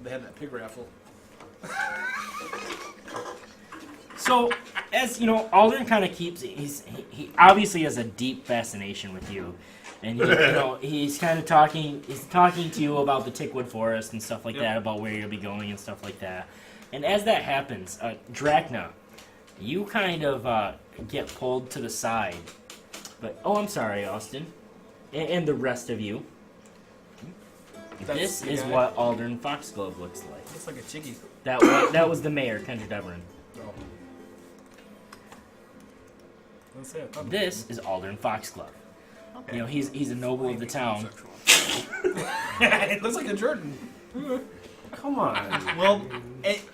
They had that pig raffle. So, as you know, Olorin kind of keeps. He obviously has a deep fascination with you, and he's kind of talking. He's talking to you about the Tickwood Forest and stuff like that, about where you'll be going and stuff like that. And as that happens, Drakna, you kind of get pulled to the side. But I'm sorry, Austin, and the rest of you. This is what Olorin Foxglove looks like. Looks like a chiggy. That was the mayor, Kendra Deverin. Oh. Let's say it. This is Olorin Foxglove. Okay. He's a noble of the town. It looks like a Jordan. Come on. Well,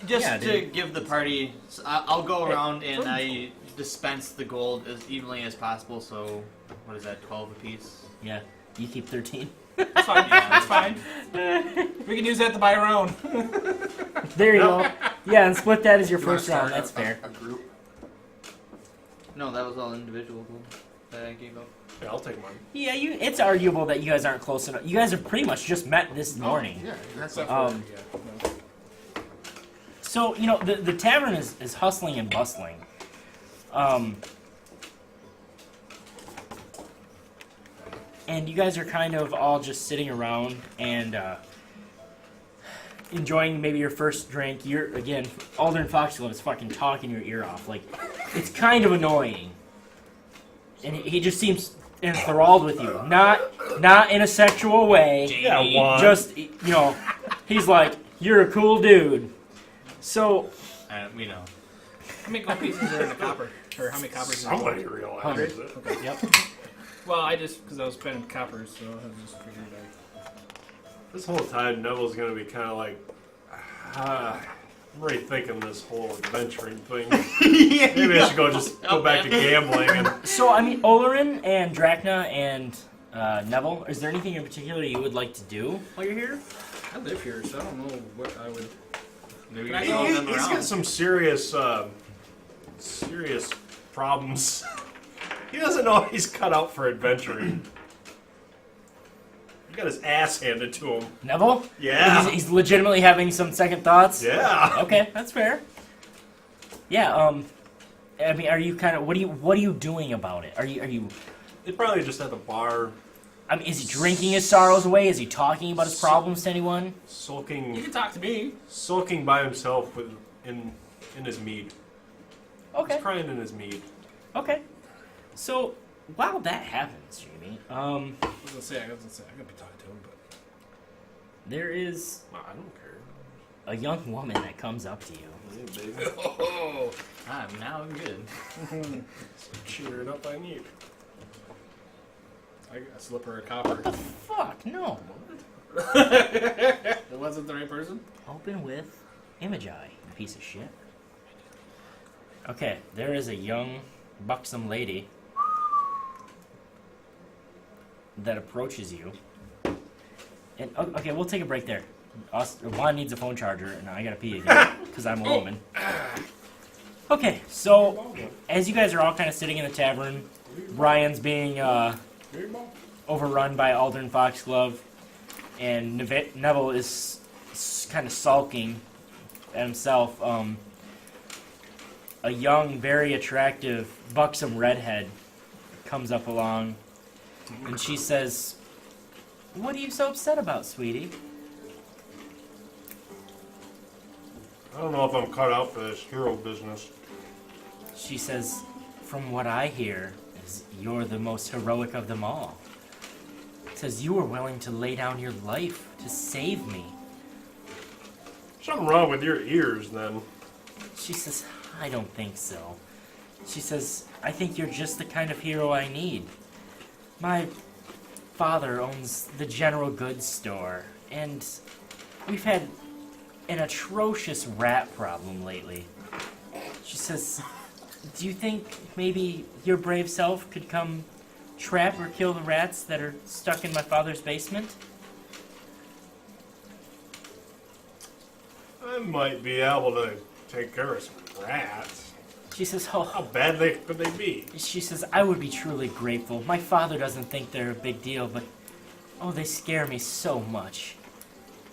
just Yeah, to dude. give the party, I'll go around and I dispense the gold as evenly as possible. So, what is that? 12 apiece. Yeah, you keep 13. That's fine. That's fine. We can use that to buy our own. There you go. Yeah, and split that as your first round. That's fair. A group. No, that was all individual gold that I gave up. Yeah, I'll take mine. Yeah, it's arguable that you guys aren't close enough. You guys have pretty much just met this morning. Yeah, that's Except a, for, yeah. So, the tavern is hustling and bustling. And you guys are kind of all just sitting around and enjoying maybe your first drink. Again, Olorin Foxglove is fucking talking your ear off. Like, it's kind of annoying. And he just seems enthralled with you. Not in a sexual way. Yeah, one. Just, he's like, you're a cool dude. So, We know. How many gold pieces are in the copper? Or how many coppers? Somebody realizes it. yep. Well, because I was spending coppers, so I just figured This whole time, Nevel's gonna be kind of like, I'm rethinking this whole adventuring thing. Maybe I should go back to gambling. And So, Olorin and Drakna and Nevel, is there anything in particular you would like to do while you're here? I live here, so I don't know what I would. Maybe Can I we go? can he's got some serious problems. He doesn't know he's cut out for adventuring. He got his ass handed to him. Nevel? Yeah. He's legitimately having some second thoughts? Yeah. Okay, that's fair. Yeah, are you kind of, what are you doing about it? Are you, He's probably just at the bar, is he drinking his sorrows away? Is he talking about his problems to anyone? You sulking can talk to me. by himself in his mead. Okay, He's crying in his mead. okay. So, while that happens, Jamie, I was gonna say, I'm gonna be talking to him, but there is I don't care. a young woman that comes up to you. Hey, baby. oh, now I'm good. Cheering up I need. I slip her a copper. Fuck, no. It wasn't the right person. Open with Imagi, you piece of shit. Okay, there is a young, buxom lady that approaches you. And okay, we'll take a break there. Juan needs a phone charger, and I gotta pee again because I'm a woman. Okay, so as you guys are all kind of sitting in the tavern, Brian's being overrun by Olorin Foxglove, and Nevel is kind of sulking at himself. A young, very attractive, buxom redhead comes up along, and she says, "What are you so upset about, sweetie?" I don't know if I'm cut out for this hero business. She says, "From what I hear, is you're the most heroic of them all." Says you were willing to lay down your life to save me. Something wrong with your ears, then. She says, "I don't think so." She says, "I think you're just the kind of hero I need. My father owns the general goods store, and we've had an atrocious rat problem lately." She says, "Do you think maybe your brave self could come trap or kill the rats that are stuck in my father's basement? I might be able to take care of some rats. She says, How oh, bad could they be? she says, I would be truly grateful. My father doesn't think they're a big deal, but, oh, they scare me so much.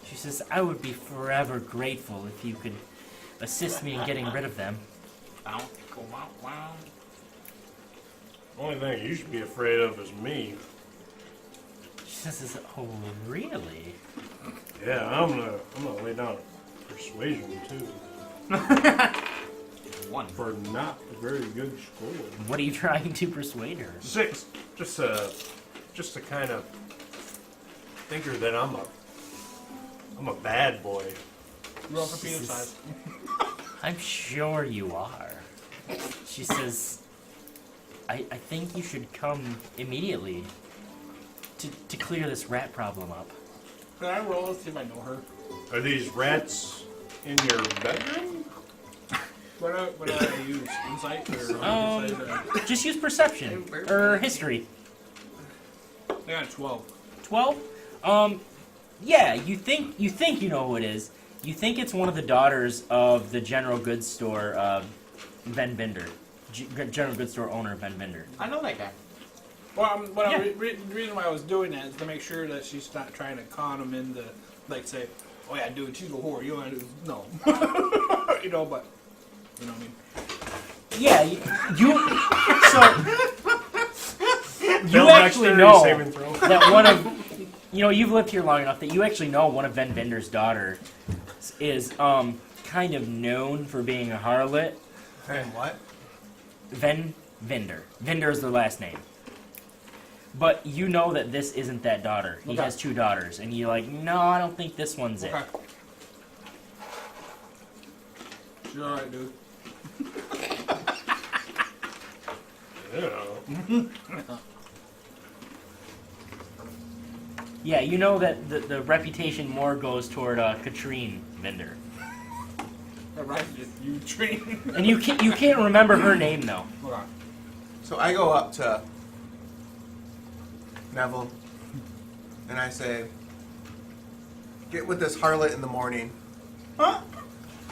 She says, I would be forever grateful if you could assist me in getting rid of them. The only thing you should be afraid of is me. She says, oh, really? Yeah, I'm gonna lay down a persuasion too. One. For not a very good score. What are you trying to persuade her? 6. Just to kind of think her that I'm a bad boy. Roll for penis size. I'm sure you are. She says, I think you should come immediately to clear this rat problem up. Can I roll to see if I know her? Are these rats in your bedroom? What do I use? Insight or insight? Just use perception or history. I got a 12. 12? Yeah, you think you know who it is. You think it's one of the daughters of the general goods store, Ben Binder. General goods store owner, Ben Binder. I know that guy. Well, Yeah. the reason why I was doing that is to make sure that she's not trying to con him into, like, say, oh yeah, dude, she's a whore. You want to do no, you know, but you know what I mean. Yeah, you Bill actually Dexter, know saving throw. that one of you've lived here long enough that you actually know one of Ben Binder's daughter is kind of known for being a harlot. And what? Ven Vinder. Vinder is their last name. But you know that this isn't that daughter. He Okay. has 2 daughters, and you're like, no, I don't think this one's it. Okay. You're alright, dude. Yeah. Yeah, you know that the reputation more goes toward Katrine Vinder. Alright, you train. And you can't remember her name, though. Okay. So I go up to Nevel and I say, get with this harlot in the morning. Huh?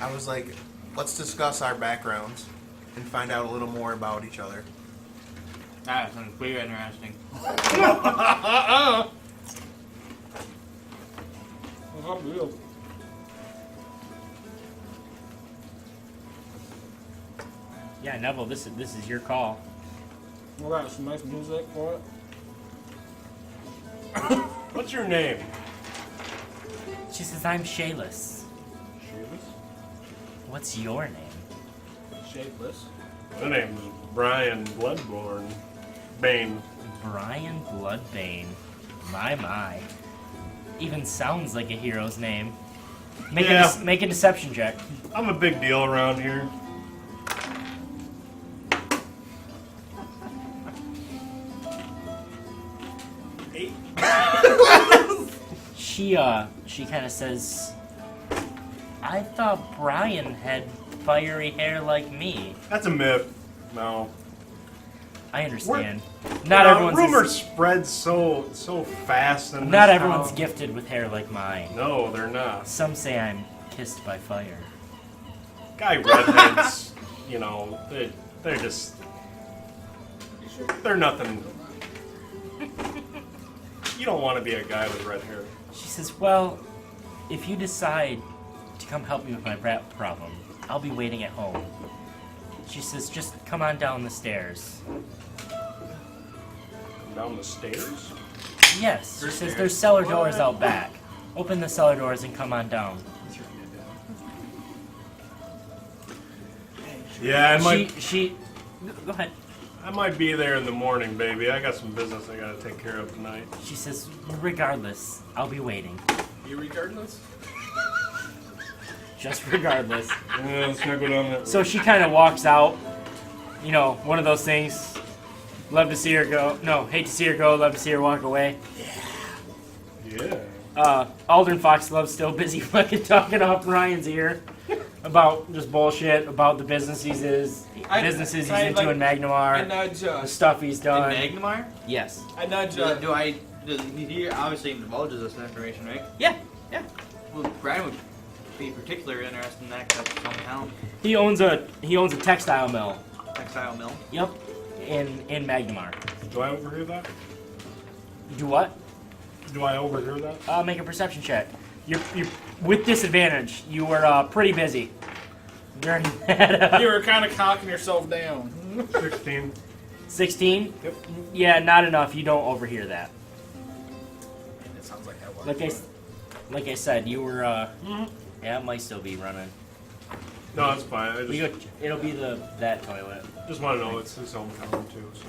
I was like, let's discuss our backgrounds and find out a little more about each other. That sounds pretty interesting. What's up, real? Yeah, Neville, this is your call. We got some nice music for it. What's your name? She says, I'm Shayless. Shivas? What's your name? Shapeless. My name's Brian Bloodborne Bane. Brian Bloodbane. My. Even sounds like a hero's name. Make a deception check. I'm a big deal around here. She kind of says, I thought Brian had fiery hair like me. That's a myth. No. I understand. Not everyone's rumors spread so fast. In not this everyone's town. gifted with hair like mine. No, they're not. Some say I'm kissed by fire. Guy redheads, they're just they're nothing. You don't want to be a guy with red hair. She says, well, if you decide to come help me with my rat problem, I'll be waiting at home. She says, just come on down the stairs. Come down the stairs? Yes, she says, there's cellar doors out back. Open the cellar doors and come on down. Yeah, Go ahead. I might be there in the morning, baby. I got some business I gotta take care of tonight. She says, regardless, I'll be waiting. You regardless? Just regardless. Yeah, let's not go down that So she kind of walks out. You know, one of those things. Love to see her go. No, hate to see her go. Love to see her walk away. Yeah. Aldrin Foxglove's still busy fucking talking off Ryan's ear about just bullshit about the businesses he's I, into like, in I Magnamar, nudge. the stuff he's In done. Magnamar? Yes. I nudge. He obviously divulges us information, right? Yeah. Well, Brian would be particularly interested in that because that's his hometown. He owns a textile mill. Textile mill. Yep. In Magnamar. Do I overhear that? Do what? Do I overhear that? Make a perception check. You're with disadvantage. You were pretty busy during that. You were kind of cocking yourself down. 16. 16? Yep. Yeah, not enough. You don't overhear that. It sounds like that one. Like I said, you were. Yeah, it might still be running. No, it's fine. I We just, go, it'll be that toilet. just want to know it's his hometown too. So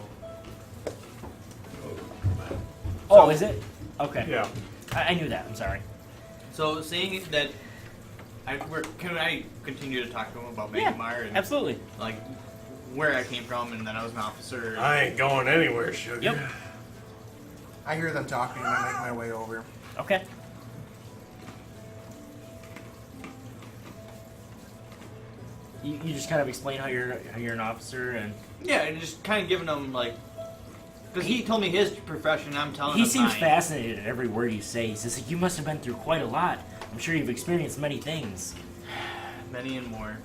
Oh, is it? Okay. yeah. I knew that. I'm sorry. So, seeing that, can I continue to talk to him about Magnamar and Absolutely. like where I came from, and then I was an officer. I ain't going anywhere, sugar. Yep. I hear them talking and I make my way over. Okay. You just kind of explain how you're an officer and Yeah, and just kind of giving him like, because he told me his profession, I'm telling he him seems mine. fascinated at every word you say. He says, "You must have been through quite a lot. I'm sure you've experienced many things." Many and more.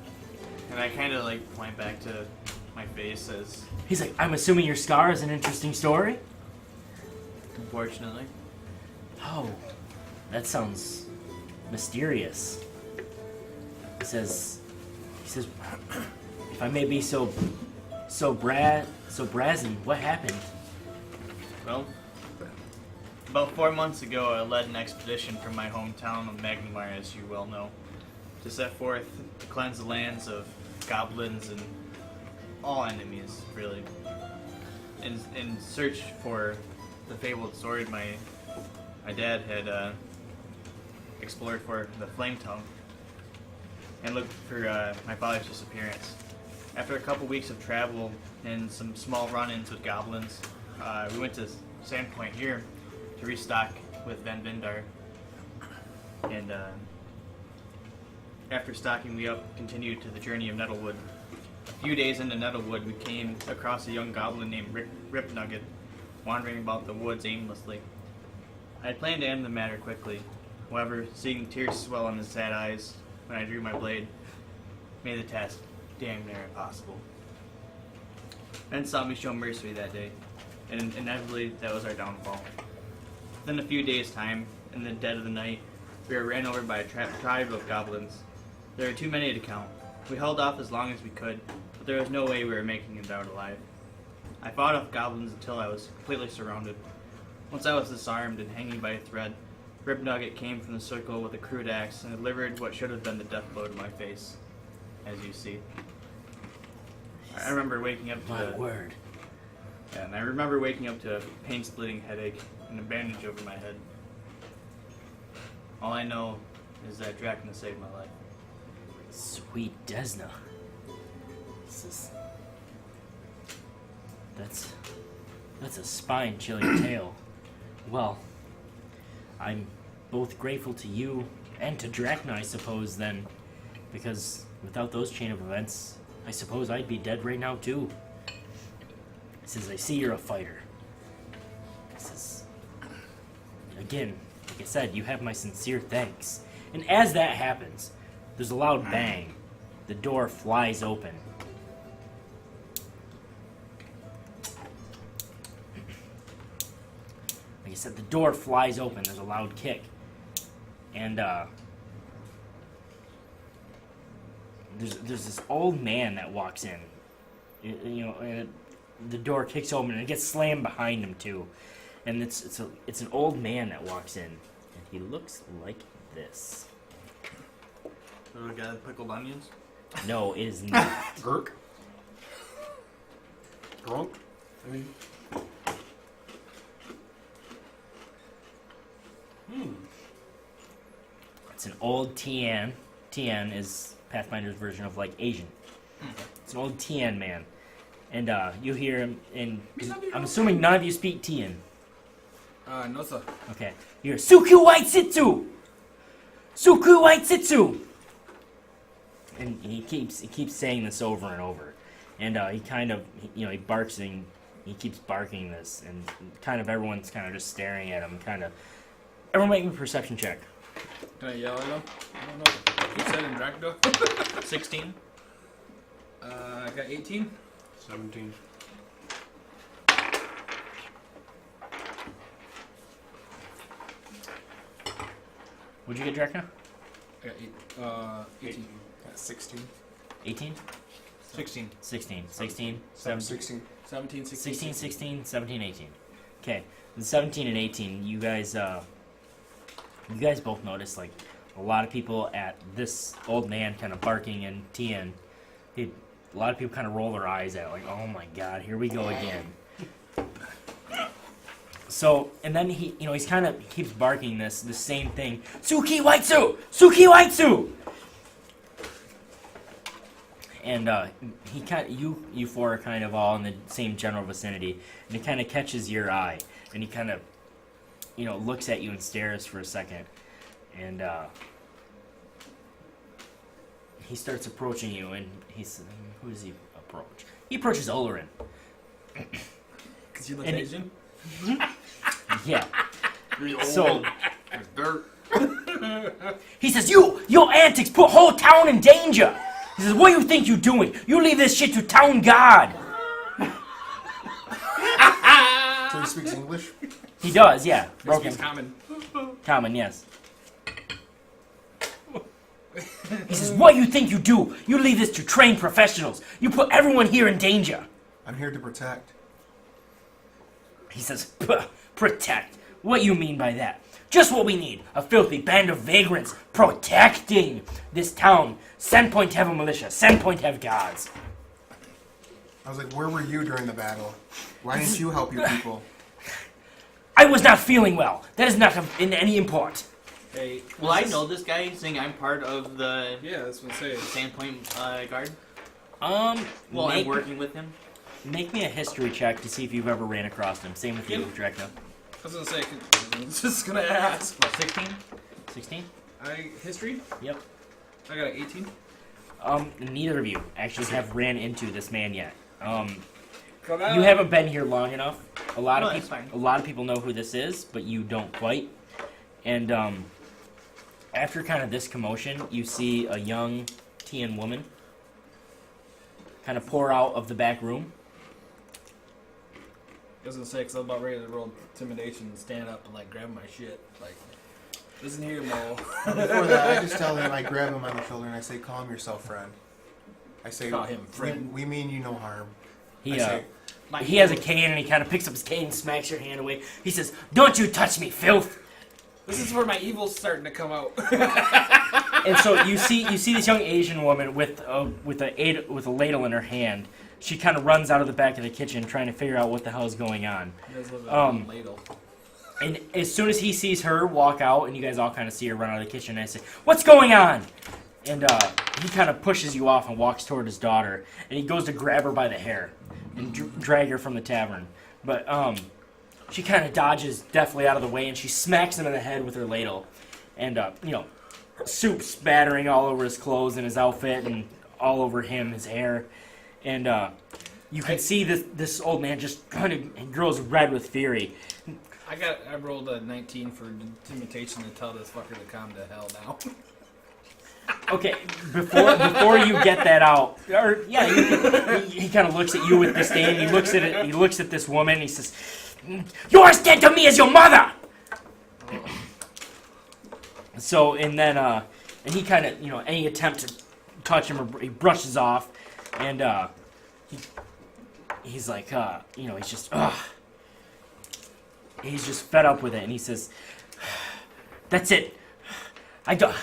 And I kind of like point back to my face as, He's like, "I'm assuming your scar is an interesting story." unfortunately. Oh, that sounds mysterious. He says, "If I may be so brazen, what happened?" Well, about 4 months ago, I led an expedition from my hometown of Magnamar, as you well know, to set forth to cleanse the lands of goblins and all enemies, really, in search for the fabled sword my dad had explored for, the Flame Tongue, and looked for my father's disappearance. After a couple weeks of travel and some small run-ins with goblins, we went to Sandpoint here to restock with Van Vindar. And after stocking we continued to the journey of Nettlewood. A few days into Nettlewood, we came across a young goblin named Rip Nugget, wandering about the woods aimlessly. I had planned to end the matter quickly. However, seeing tears swell in his sad eyes when I drew my blade made the task damn near impossible. Ben saw me show mercy that day, and inevitably that was our downfall. Within a few days' time, in the dead of the night, we were ran over by a tribe of goblins. There were too many to count. We held off as long as we could, but there was no way we were making it out alive. I fought off goblins until I was completely surrounded. Once I was disarmed and hanging by a thread, Rib Nugget came from the circle with a crude axe and delivered what should have been the death blow to my face, as you see. I remember waking up to My word. Yeah, and I remember waking up to a pain-splitting headache and a bandage over my head. All I know is that Drakna saved my life. Sweet Desna. That's a spine-chilling tale. Well, I'm both grateful to you and to Drakna, I suppose, then, because without those chain of events, I suppose I'd be dead right now too. He says, "I see you're a fighter." He says, again, like I said, you have my sincere thanks. And as that happens, there's a loud bang. The door flies open. Like I said, the door flies open. There's a loud kick. And there's this old man that walks in. And the door kicks open and it gets slammed behind him too. And it's an old man that walks in, and he looks like this. The guy with pickled onions? No, it is not. Gurk? Drunk? I mean, It's an old Tian. Tian is Pathfinder's version of like Asian. It's an old Tian man, and you hear him. And I'm assuming none of you speak Tian. No, sir. Okay. You hear Suku White Sitsu. Suku White Sitsu. and he keeps saying this over and over, and he kind of he barks and he keeps barking this, and kind of everyone's kind of just staring at him. Kind of everyone make a perception check. Can I yell at him? I don't know. You said in Drakna? 16. I got 18. 17. What'd you get, Drakna? I got 18. 16. 18? 16. 16. 16. 17. 16. 17, 16. 16, 16, 17, 18. Okay, the 17 and 18, you guys both notice, like, a lot of people at this old man kind of barking and teeing. A lot of people kind of roll their eyes at it, like, oh my god, here we go again. So, and then he's kind of keeps barking the same thing. Suki Waitsu! Suki Waitsu! And he kind of, you four are kind of all in the same general vicinity, and he kind of catches your eye, and he kind of, looks at you and stares for a second, and he starts approaching you, and who does he approach? He approaches Olorin. Because you look And Asian? Yeah. Real So old. There's dirt. he says, your antics put whole town in danger. He says, what do you think you're doing? You leave this shit to town guard. So he speaks English? He does, yeah. Broken. It's common. Common, yes. He says, what do you think you do? You leave this to trained professionals. You put everyone here in danger. I'm here to protect. He says, protect. What you mean by that? Just what we need. A filthy band of vagrants protecting this town. Sandpoint have a militia. Sandpoint have guards. I was like, where were you during the battle? Why didn't you help your people? I was not feeling well. That is not in any import. Hey, Well, I know this guy, saying I'm part of the Yeah, that's what I'm saying. Sandpoint guard. Well, I'm working with him. Make me a history check to see if you've ever ran across him. Same with you, Yep. Drakna. I was gonna say, I was just gonna ask. 16? 16? History? Yep. I got an 18. Neither of you actually have ran into this man yet. Come You haven't been here long enough. A lot No, of that's people, fine. a lot of people know who this is, but you don't quite. And after kind of this commotion, you see a young Tian woman kind of pour out of the back room. I was gonna say, because I'm about ready to roll intimidation and stand up and, like, grab my shit. Like, listen here, Mo. Before that, I just tell him, I grab him on the shoulder and I say, calm yourself, friend. I say, Call him friend. We mean you no harm. He I say, he has a cane and he kind of picks up his cane and smacks your hand away. He says, "Don't you touch me, filth!" This is where my evil's starting to come out. And so you see this young Asian woman with a ladle in her hand. She kind of runs out of the back of the kitchen trying to figure out what the hell is going on. He does live Um, a ladle. And as soon as he sees her walk out, and you guys all kind of see her run out of the kitchen, I say, "What's going on?" And he kind of pushes you off and walks toward his daughter, and he goes to grab her by the hair and drag her from the tavern. But she kind of dodges deftly out of the way, and she smacks him in the head with her ladle. And, soup spattering all over his clothes and his outfit and all over him, his hair. And you can see this old man just kind of grows red with fury. I rolled a 19 for intimidation to tell this fucker to calm the hell down. Okay, before you get that out, he kind of looks at you with disdain. He looks at it. He looks at this woman. He says, "You're as dead to me as your mother." So and then and he kind of any attempt to touch him, he brushes off, and he's like he's just he's just fed up with it, and he says, "That's it. I don't."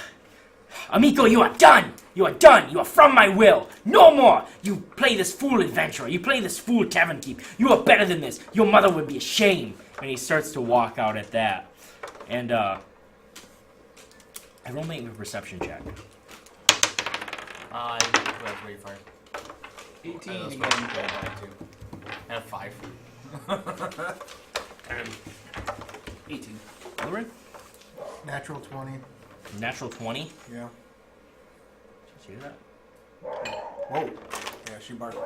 Amico, you are done! You are done! You are from my will! No more! You play this fool adventurer. You play this fool tavern keep. You are better than this. Your mother would be ashamed. And he starts to walk out at that. And, everyone make a perception check. That's way far. 18 I again. have 5. And 18. Olorin? natural 20. Natural 20. Yeah. Did you hear that? Whoa. Yeah, she barked.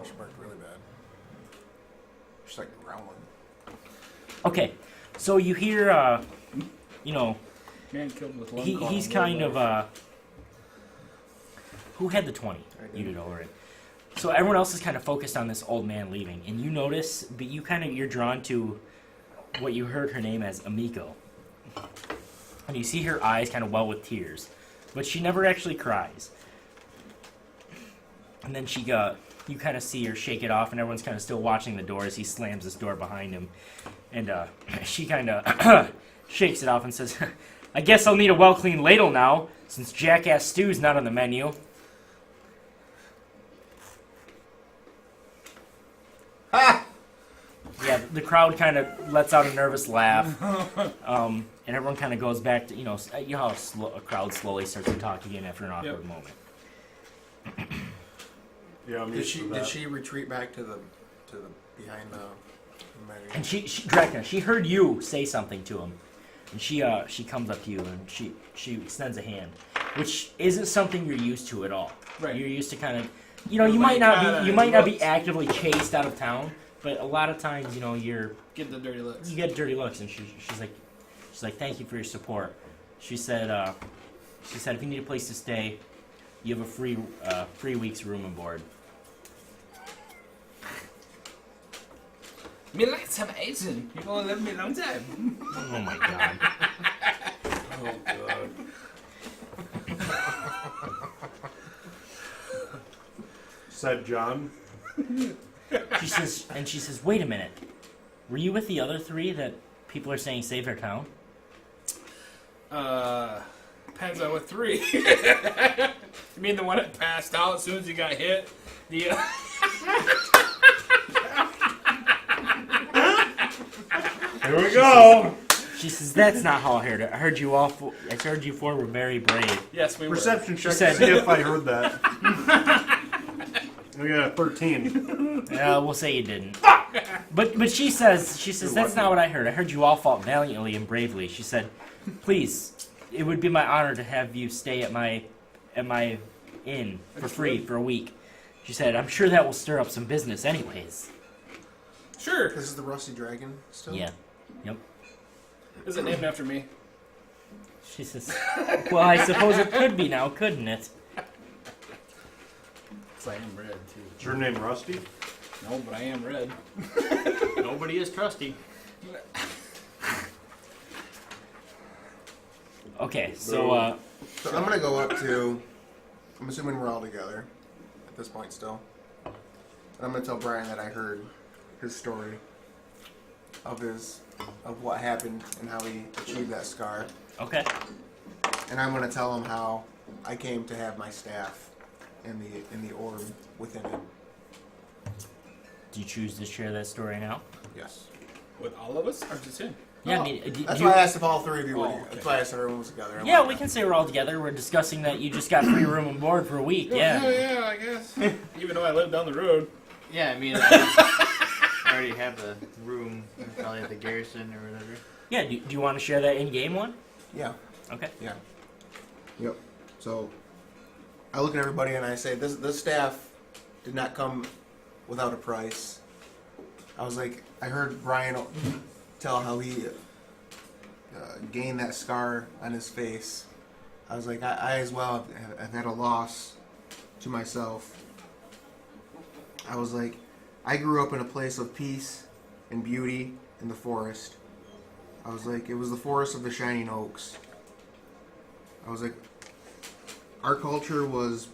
She barked really bad. She's like growling. Okay, so you hear, Man killed with lung he's kind of, who had the 20? I You did. did, Olorin. So everyone else is kind of focused on this old man leaving, and you notice, but you're drawn to what you heard her name as Amiko. And you see her eyes kind of well with tears, but she never actually cries. And then you kind of see her shake it off, and everyone's kind of still watching the door as he slams this door behind him. And she kind of shakes it off and says, I guess I'll need a well-cleaned ladle now, since jackass stew's not on the menu. Ha! Yeah, the crowd kind of lets out a nervous laugh, and everyone kind of goes back to, you know how a crowd slowly starts to talk again after an awkward moment. Yeah, I'm Did used she to that. did she retreat back to the behind the menu? And Drakna, she heard you say something to him, and she comes up to you and she extends a hand, which isn't something you're used to at all. Right. You're used to kind of, you might not be actively chased out of town, but a lot of times, you Get the dirty looks. get dirty looks, and she's like, thank you for your support. She said if you need a place to stay, you have a free week's room and board. Me like some Asian. You're gonna live me a long time. Oh my god. Oh god. Said John. She says, wait a minute. Were you with the other three that people are saying saved our town? Depends on what three. You mean the one that passed out as soon as he got hit? The Here we go. She says, that's not how I heard it. I heard you four were very brave. yes, we were. Perception check said- to see if I heard that. We got a 13. We'll say you didn't. But she says, that's not what I heard. I heard you all fought valiantly and bravely. She said, please, it would be my honor to have you stay at my inn for free for a week. She said, I'm sure that will stir up some business anyways. Sure. This is the Rusty Dragon still? Yeah. Yep. Is it named after me? She says, well, I suppose it could be now, couldn't it? Because I am red too. Is your name Rusty? No, but I am red. Nobody is trusty. Okay, so, So I'm gonna go up to. I'm assuming we're all together at this point still. And I'm gonna tell Brian that I heard his story of what happened and how he achieved that scar. okay. And I'm gonna tell him how I came to have my staff in the orb within it. Do you choose to share that story now? Yes. With all of us, or just him? Yeah, I mean, That's why I asked if all three of you were. Oh, okay. That's why I asked if everyone was together. Yeah, we can say we're all together. We're discussing that you just got free room and board for a week. Yeah. Yeah, I guess. Even though I live down the road. Yeah, I mean, I already have a room, probably at the garrison or whatever. Yeah, do you want to share that in-game one? Yeah. Okay. Yeah. Yep. So I look at everybody and I say, this staff did not come without a price. I was like, I heard Brian tell how he gained that scar on his face. I was like, I as well have had a loss to myself. I was like, I grew up in a place of peace and beauty in the forest. I was like, it was the forest of the shining oaks. I was like, our culture was,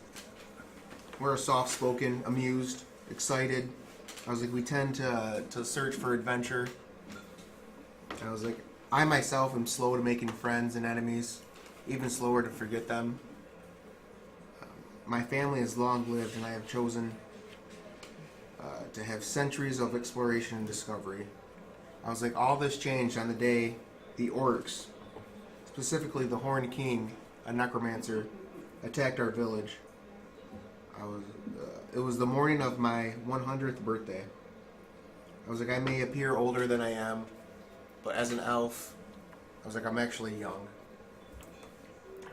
we're soft-spoken, amused, excited. I was like, we tend to search for adventure. I was like, I myself am slow to making friends and enemies, even slower to forget them. My family is long-lived, and I have chosen to have centuries of exploration and discovery. I was like, all this changed on the day the orcs, specifically the Horned King, a necromancer, attacked our village. It was the morning of my 100th birthday. I was like, I may appear older than I am, but as an elf, I was like, I'm actually young.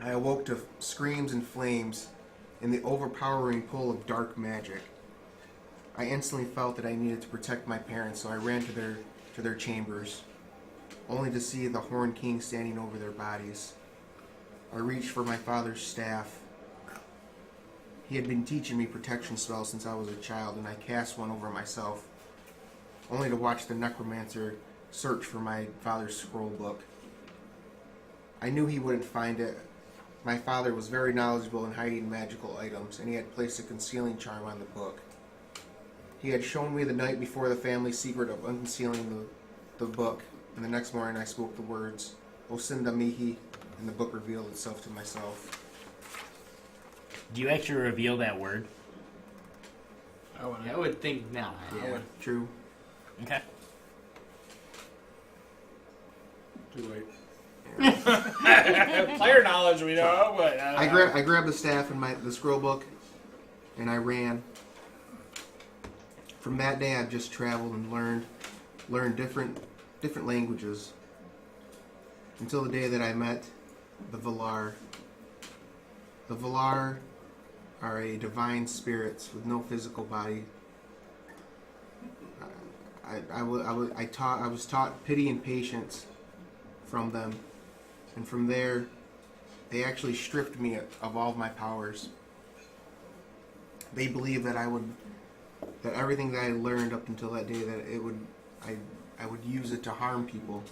I awoke to screams and flames in the overpowering pull of dark magic. I instantly felt that I needed to protect my parents, so I ran to their chambers, only to see the Horn King standing over their bodies. I reached for my father's staff. He had been teaching me protection spells since I was a child, and I cast one over myself, only to watch the necromancer search for my father's scroll book. I knew he wouldn't find it. My father was very knowledgeable in hiding magical items, and he had placed a concealing charm on the book. He had shown me the night before the family secret of unsealing the book, and the next morning I spoke the words, Osinda Mihi, and the book revealed itself to myself. Do you actually reveal that word? I I would think not. Yeah, true. Okay. Too late. Player knowledge we know, but I grabbed the staff and the scroll book, and I ran. From that day, I've just traveled and learned different languages, until the day that I met the Valar. The Valar are a divine spirits with no physical body. I was taught pity and patience from them, and from there, they actually stripped me of all of my powers. They believed that that everything that I learned up until that day, that I would use it to harm people.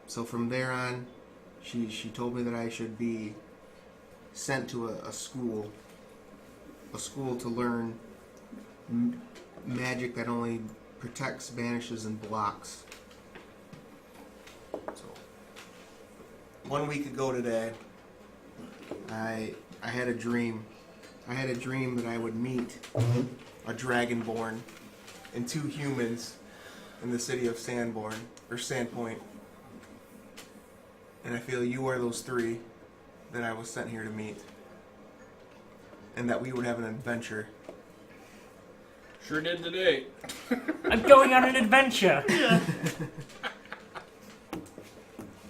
So from there on, she told me that I should be sent to a school to learn magic that only protects, banishes, and blocks. So 1 week ago today, I had a dream. I had a dream that I would meet a dragonborn and 2 humans in the city of Sandpoint. And I feel you are those 3 that I was sent here to meet. And that we would have an adventure. sure did today. I'm going on an adventure.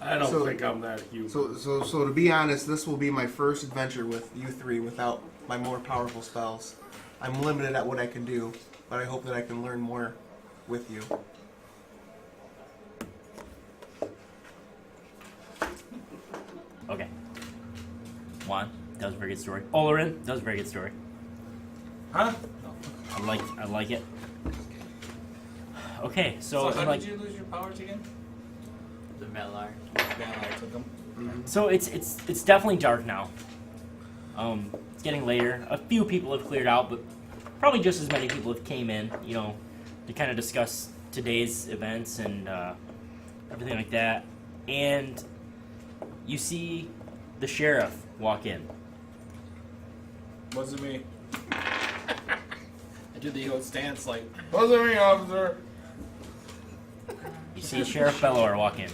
I don't So- think I'm that human. So to be honest, this will be my first adventure with you 3 without my more powerful spells. I'm limited at what I can do, but I hope that I can learn more with you. Okay. Juan, that was a very good story. Olorin, that was a very good story. Huh? I like it. Okay, so, So how like, did you lose your powers again? The Melar. Yeah, I took them. so it's definitely dark now. It's getting later. A few people have cleared out, but probably just as many people have came in, to kind of discuss today's events and everything like that. And you see the sheriff walk in. Wasn't me. I did the old stance like, wasn't me, officer. You see Sheriff Bellower walk in.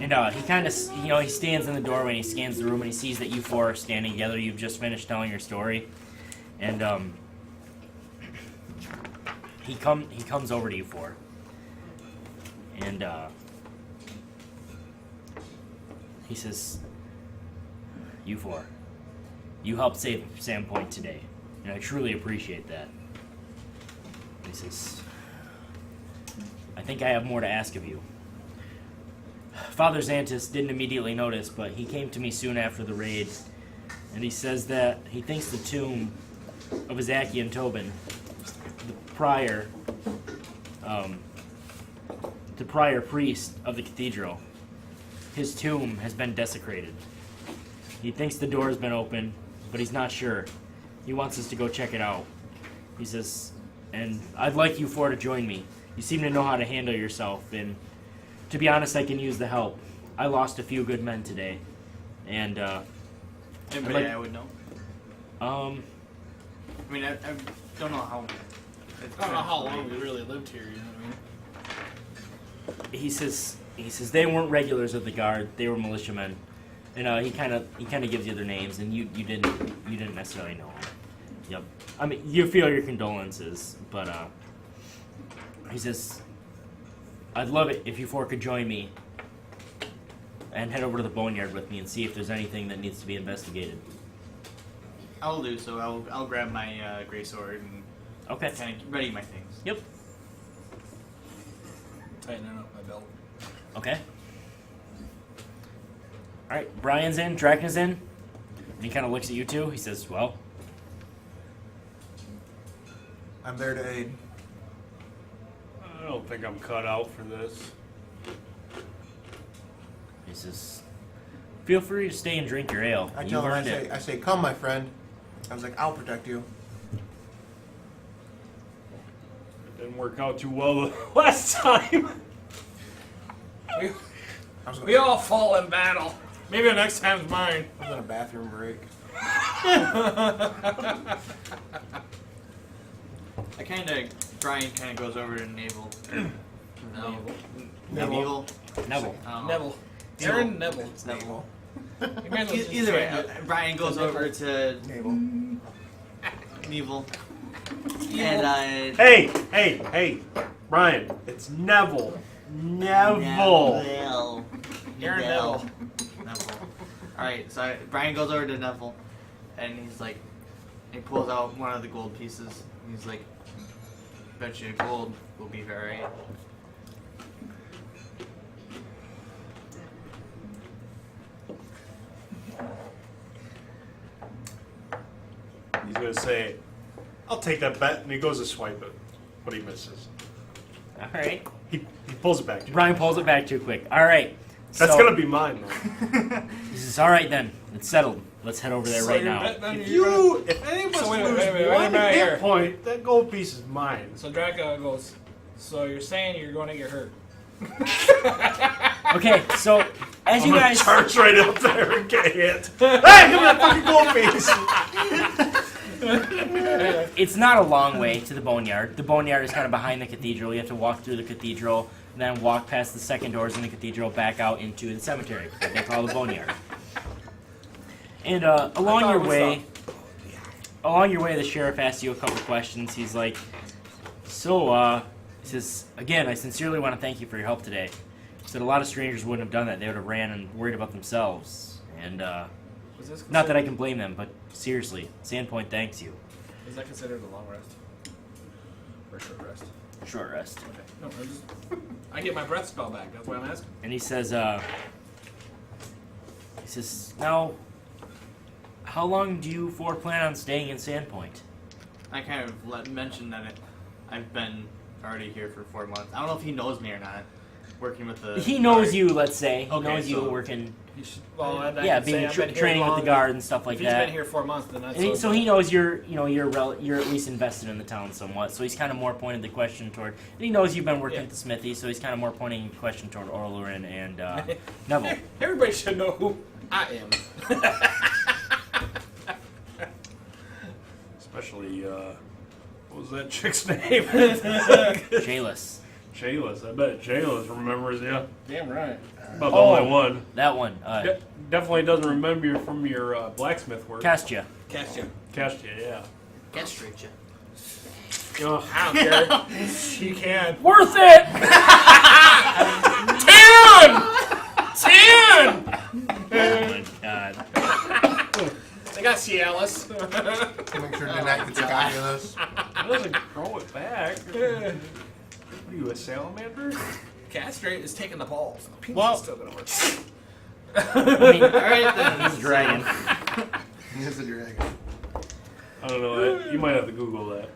And he kind of, he stands in the doorway and he scans the room and he sees that you 4 are standing together. You've just finished telling your story. And he comes over to you 4. And he says, you 4, you helped save Sandpoint today. And I truly appreciate that. He says, I think I have more to ask of you. Father Xantus didn't immediately notice, but he came to me soon after the raid, and he says that he thinks the tomb of Izaki and Tobin, the prior priest of the cathedral, his tomb has been desecrated. He thinks the door has been opened, but he's not sure. He wants us to go check it out. He says, and I'd like you 4 to join me. You seem to know how to handle yourself, and to be honest, I can use the help. I lost a few good men today, and Anybody like- I would know? um, I mean, I don't know how. I don't know how long we really lived here, you know what I mean? he says they weren't regulars of the guard; they were militiamen, and he kind of gives you their names, and you didn't necessarily know them. Yep. I mean, you feel your condolences, but he says, I'd love it if you 4 could join me and head over to the boneyard with me and see if there's anything that needs to be investigated. I'll do so. I'll grab my gray sword and Okay. kind of ready my things. Yep. Tightening up my belt. Okay. All right. Brian's in. Drakna's in. And he kind of looks at you two. He says, "Well, I'm there to aid. I don't think I'm cut out for this. he says, feel free to stay and drink your ale. I You've tell him, earned it." I say, come, my friend. I was like, I'll protect you. It didn't work out too well the last time. We, I was, we all fall in battle. Maybe the next time's mine. I was on a bathroom break. Brian kind of goes over to Nevel. Nevel. Nevel. Aaron Nevel. It's Nevel. You might as well just Either way, change it. Brian goes over to Naval. Nevel. And Hey, Brian, it's Neville. Neville. Aaron Nevel. Alright, so Brian goes over to Nevel, and he's like, he pulls out one of the gold pieces. He's like, bet you gold will be very. He's gonna say, I'll take that bet, and he goes to swipe it, but he misses. All right. He pulls it back to you. Brian pulls it back too quick. All right. That's so, gonna be mine, though. He says, "All right then, it's settled. Let's head over there So right you're now." betting on If you're if any of us So wait a lose minute, wait a one minute hit here. point, that gold piece is mine. So Drakna goes, so you're saying you're going to get hurt? Okay, so as I'm you gonna guys, charge right up there and get hit. Hey, give me that fucking gold piece! it's not a long way to the boneyard. The boneyard is kind of behind the cathedral. You have to walk through the cathedral, and then walk past the second doors in the cathedral, back out into the cemetery that they call the boneyard. And along your way, the sheriff asks you a couple questions. He's like, "So, he says, again, I sincerely want to thank you for your help today." He said a lot of strangers wouldn't have done that. They would have ran and worried about themselves. And Was this not that I can blame them, but seriously, Sandpoint thanks you. Is that considered a long rest? Or a short rest? Short rest. Okay. No, I get my breath spell back. That's why I'm asking. And he says, now, how long do you four plan on staying in Sandpoint? I kind of mentioned that I've been already here for 4 months. I don't know if he knows me or not. Working with the. He knows you, let's say. He Okay, knows you so- working, Well, I yeah, can being say I've been here training with the longer. guard and stuff like If he's that. been here 4 months, then that's And so he knows you're at least invested in the town somewhat. So he's kind of more pointed the question toward. And he knows you've been working Yeah. at the smithy, so he's kind of more pointing the question toward Olorin and Nevel. Everybody should know who I am. Especially, what was that chick's name? Jailus. Jailus. I bet Jailus remembers you. Damn right. About the only one. That one. Definitely doesn't remember you from your blacksmith work. Castia. Catch you. Cast you, yeah. Castrate you. Ugh. I don't care. She can. Worth it! 10! 10! Oh my god. I got Cialis. Make sure to not get the guy in this. It doesn't grow it back. What are you, a salamander? Castrate is taking the balls. The penis Well- is still gonna work. I mean, alright then. He's a dragon. He is a dragon. I don't know. You might have to Google that.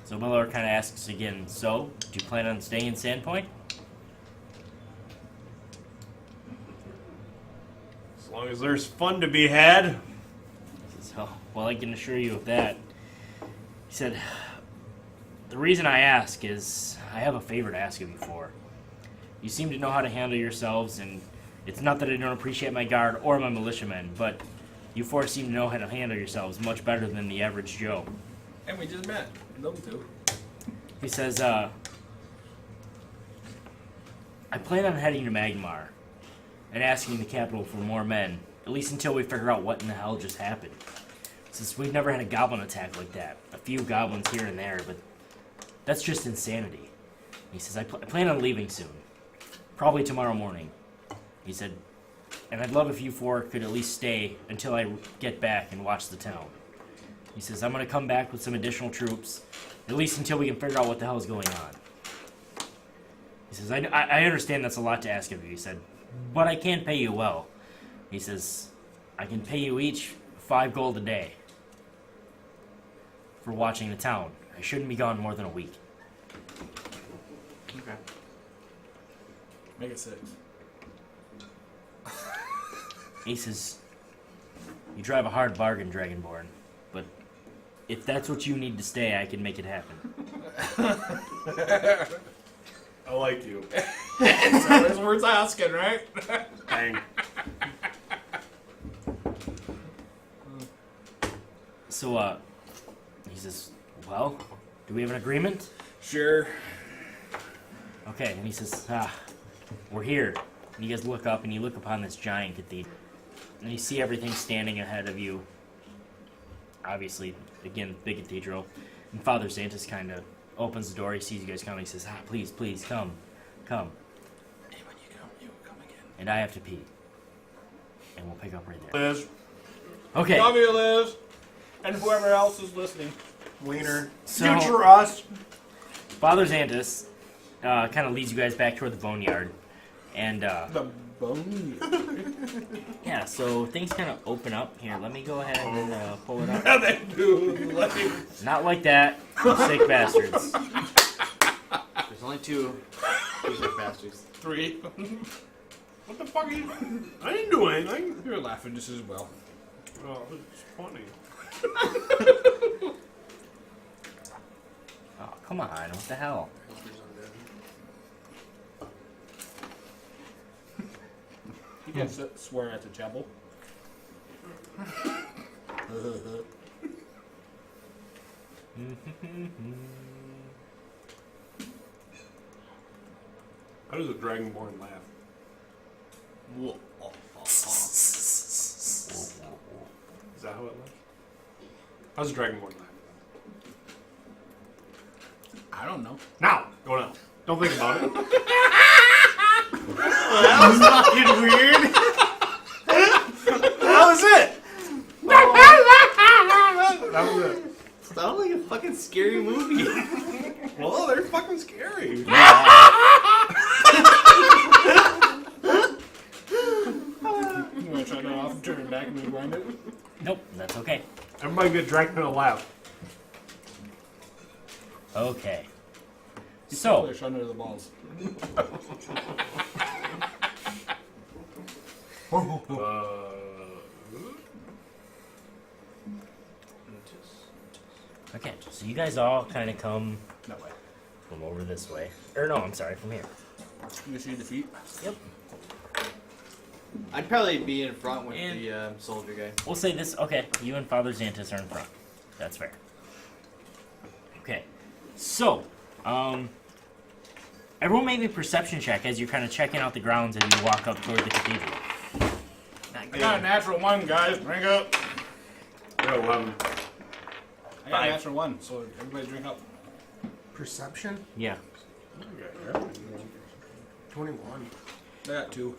So Miller kind of asks again, so, do you plan on staying in Sandpoint? As long as there's fun to be had. He says, oh, well, I can assure you of that. He said, the reason I ask is I have a favor to ask of you for. You seem to know how to handle yourselves, and it's not that I don't appreciate my guard or my militiamen, but you four seem to know how to handle yourselves much better than the average Joe. And we just met. Them two. He says, I plan on heading to Magmar and asking the capital for more men, at least until we figure out what in the hell just happened. Since we've never had a goblin attack like that. A few goblins here and there, but that's just insanity. He says, I plan on leaving soon. Probably tomorrow morning. He said, and I'd love if you four could at least stay until I get back and watch the town. He says, I'm going to come back with some additional troops, at least until we can figure out what the hell is going on. He says, I understand that's a lot to ask of you, he said, but I can pay you well. He says, I can pay you each 5 gold a day for watching the town. I shouldn't be gone more than a week. Okay. Make it 6. He says, you drive a hard bargain, Dragonborn, but if that's what you need to stay, I can make it happen. I like you. So that's worth asking, right? Bang. So, he says, well, do we have an agreement? Sure. Okay, and he says, we're here. And you guys look up, and you look upon this giant cathedral. And you see everything standing ahead of you. Obviously, again, big cathedral. And Father Xantus kind of opens the door. He sees you guys coming. He says, please, please, come. Come. Hey, when you come again. And I have to pee. And we'll pick up right there. Liz. Okay. Love you, Liz. And whoever else is listening. Wiener. So, Future us. Father Xantus kind of leads you guys back toward the boneyard. And, The bone. yeah, so things kind of open up. Here, let me go ahead and pull it up. How they do. Not like that, you sick bastards. There's only 2. These are bastards. 3. What the fuck are you? I didn't do anything. You're laughing just as well. Oh, it's funny. Oh, come on, what the hell? You can swear at the chapel. How does a dragonborn laugh? Is that how it laughs? How's a dragonborn laugh? I don't know. Now! Go now. Don't think about it. That was fucking weird. That was it! That was it. Sounded like a fucking scary movie. Well, they're fucking scary. You want to try that off and turn it back and rewind it? Nope, that's okay. Everybody get Drakna to laugh. Okay. So, Push under the balls. okay, so you guys all kind of come That way. from over this way. Or no, I'm sorry, from here. You see the feet? Yep. I'd probably be in front with And- the soldier guy. We'll say this. Okay, you and Father Xantus are in front. That's fair. Okay. So, everyone make a perception check as you're kind of checking out the grounds as you walk up toward the cathedral. I got a natural 1, guys. Drink up. I got 11. I got a natural 1, so everybody drink up. Perception? Yeah. 21. I got 2.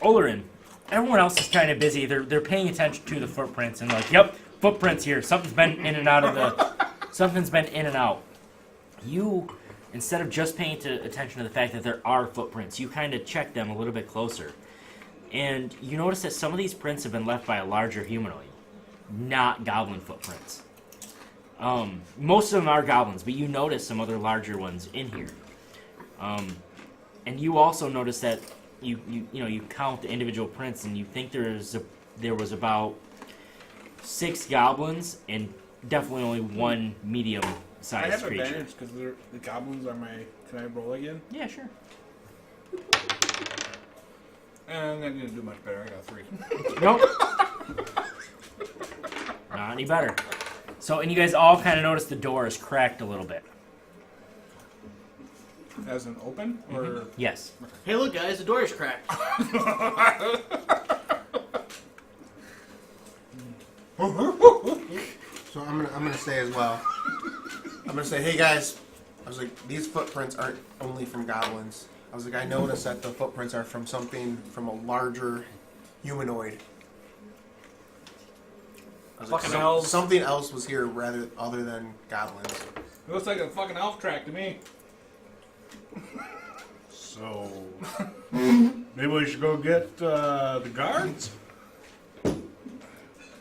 Olorin. Everyone else is kind of busy. They're paying attention to the footprints and like, yep, footprints here. Something's been in and out of the. Something's been in and out. You, instead of just paying attention to the fact that there are footprints, you kind of check them a little bit closer. And you notice that some of these prints have been left by a larger humanoid, not goblin footprints. Most of them are goblins, but you notice some other larger ones in here. And you also notice that you count the individual prints, and you think there was about 6 goblins and definitely only 1 I medium-sized have creature. advantage because the goblins are my. Can I roll again? Yeah, sure. And I'm gonna do much better. I got 3. Nope. Not any better. So, and you guys all kind of notice the door is cracked a little bit. As an open or Yes. Hey, look, guys, the door is cracked. So I'm gonna say as well. I'm gonna say, hey guys, I was like, these footprints aren't only from goblins. I was like, I noticed that the footprints are from something from a larger humanoid. Fucking elves. Something else was here rather other than goblins. It looks like a fucking elf track to me. So, maybe we should go get the guards? I think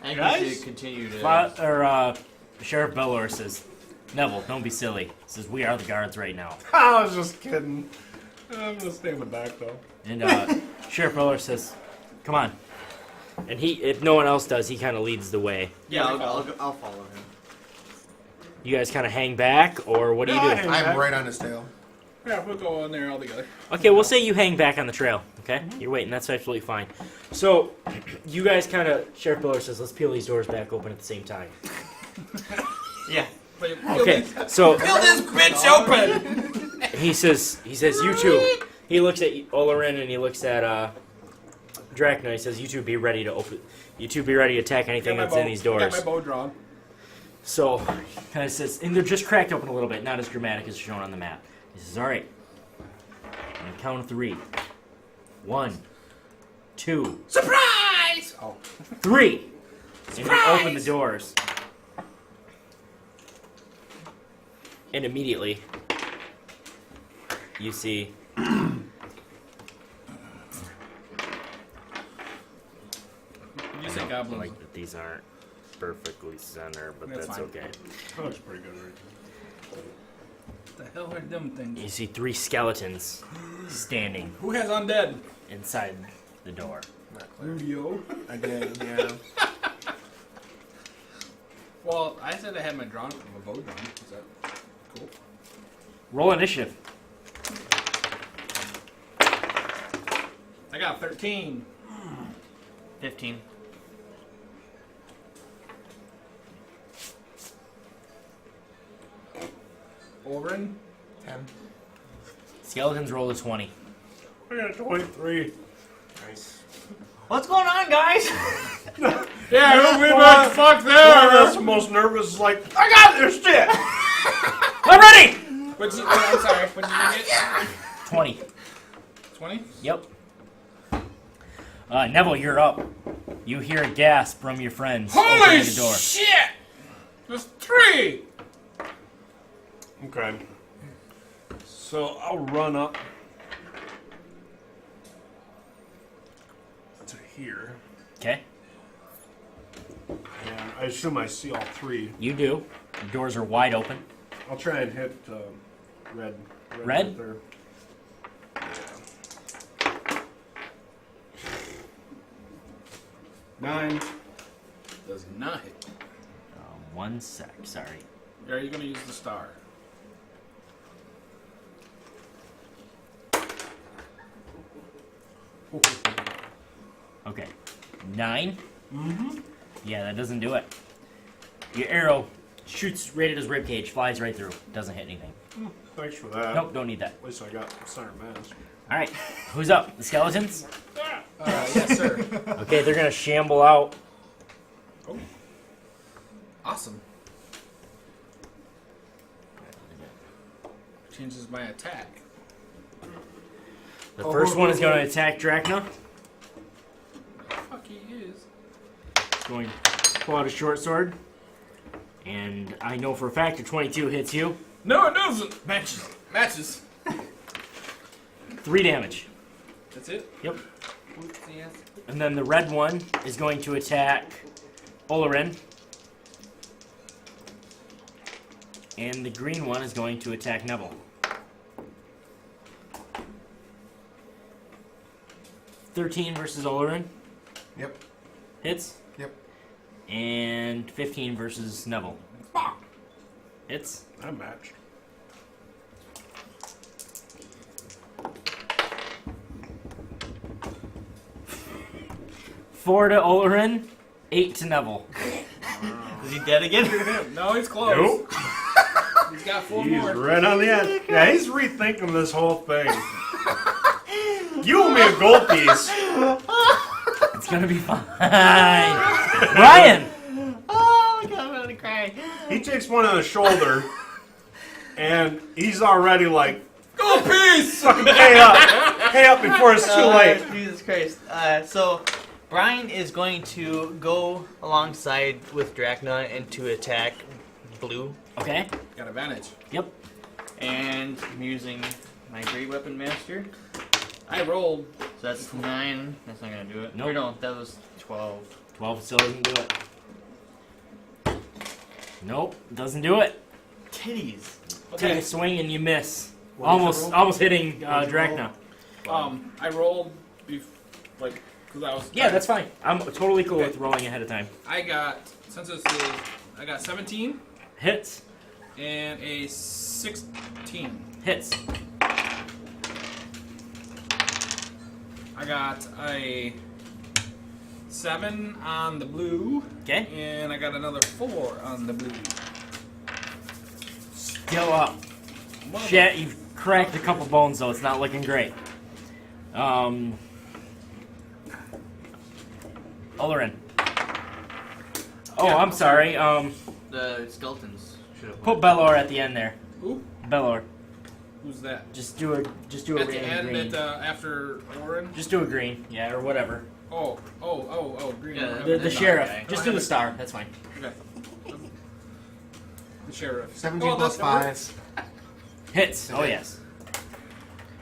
we Guys? should continue to. Sheriff Bellor says, Neville, don't be silly. He says, we are the guards right now. I was just kidding. I'm gonna stay in the back though. And Sheriff Bellor says, come on. And if no one else does, he kind of leads the way. Yeah, I'll follow him. You guys kind of hang back, or what do you No, I do? hang I'm back. right on his tail. Yeah, we'll go on there all together. Okay, we'll say you hang back on the trail, okay? You're waiting, that's absolutely fine. So, you guys kind of, Sheriff Bellor says, let's peel these doors back open at the same time. Yeah. Okay, so Peel this bitch open! he says, you two. He looks at Olorin and he looks at Drakna. He says, you two be ready to attack anything that's in these Got doors. my bow drawn. So, kind of says, and they're just cracked open a little bit, not as dramatic as shown on the map. He says, all right, on the count of 3. 1, 2, Surprise! Oh. 3. And you open the doors. And immediately, you see You say goblins. like that these aren't perfectly centered, but That's that's fine. okay. That looks pretty good right What the hell are them things? You see 3 skeletons standing Who has undead? inside the door. Not clear. Rubio. Again, yeah. Well, I said I had my drawn from a bow drawn. Is that cool? Roll initiative. I got 13. 15. Olorin. 10. Skeletons roll a 20. I got a 23. Nice. What's going on, guys? Yeah, don't be boy, like, fuck there. That's the most nervous. Like, I got this shit. I'm ready! I'm sorry. What did you get? 20. 20? Yep. Neville, you're up. You hear a gasp from your friends Holy opening the door. shit! There's 3! Okay. So I'll run up to here, Okay, and I assume I see all 3. you do. The doors are wide open. I'll try and hit red. Red? Right there. Nine. Does not hit. 1 sec, sorry. Are you going to use the star? Okay. 9? Mm-hmm. Yeah, that doesn't do it. Your arrow shoots right at his ribcage, flies right through. Doesn't hit anything. Thanks for that. Nope, don't need that. At least I got center mass. Alright, who's up? The skeletons? Yes, sir. Okay, they're gonna shamble out. Awesome. Changes my attack. The first one is gonna attack Drakna. Fuck, he is. He's going to pull out a short sword. And I know for a fact a 22 hits you. No, it doesn't. Matches. 3 damage. That's it? Yep. And then the red one is going to attack Olorin. And the green one is going to attack Nevel. 13 versus Olorin. Yep. Hits. Yep. And 15 versus Nevel. Hits. I matched. 4 to Olorin, 8 to Nevel. Is he dead again? No, he's close. Nope. He's got 4 He's more. right on the end. Yeah, he's rethinking this whole thing. You owe me a gold piece. It's gonna be fine. Ryan! Oh my god, I'm gonna cry. He takes one on the shoulder, and he's already like, Gold piece! fucking pay up before it's too late. Jesus Christ. So, Brian is going to go alongside with Drakna and to attack blue. Okay. Got advantage. Yep. And I'm using my Great Weapon Master. I rolled. So that's 9. That's not going to do it. Nope. Or no, that was 12. 12 still doesn't do it. Nope, doesn't do it. Titties. Take Okay. a swing and you miss. What did you Almost, roll? almost hitting What did you Drakna. I rolled, because I was. Yeah, that's fine. I'm totally cool with rolling ahead of time. I got I got 17 Hits, and a 16. hits. I got a 7 on the blue, Okay, and I got another 4 on the blue. still up. One of Shit, you've cracked a couple bones though. It's not looking great. Olorin. Oh, Yeah, I'm okay. sorry. The skeletons should have Put Belor at the end there. Who? Belor. Who's that? Just do a At the random end, green. after Olorin? Just do a green, yeah, or whatever. Oh, green. Yeah, Olorin. The the sheriff. guy. Just do the star. That's fine. Okay. The sheriff. 17 Oh, plus that works. 5. Hits. Oh Okay. yes.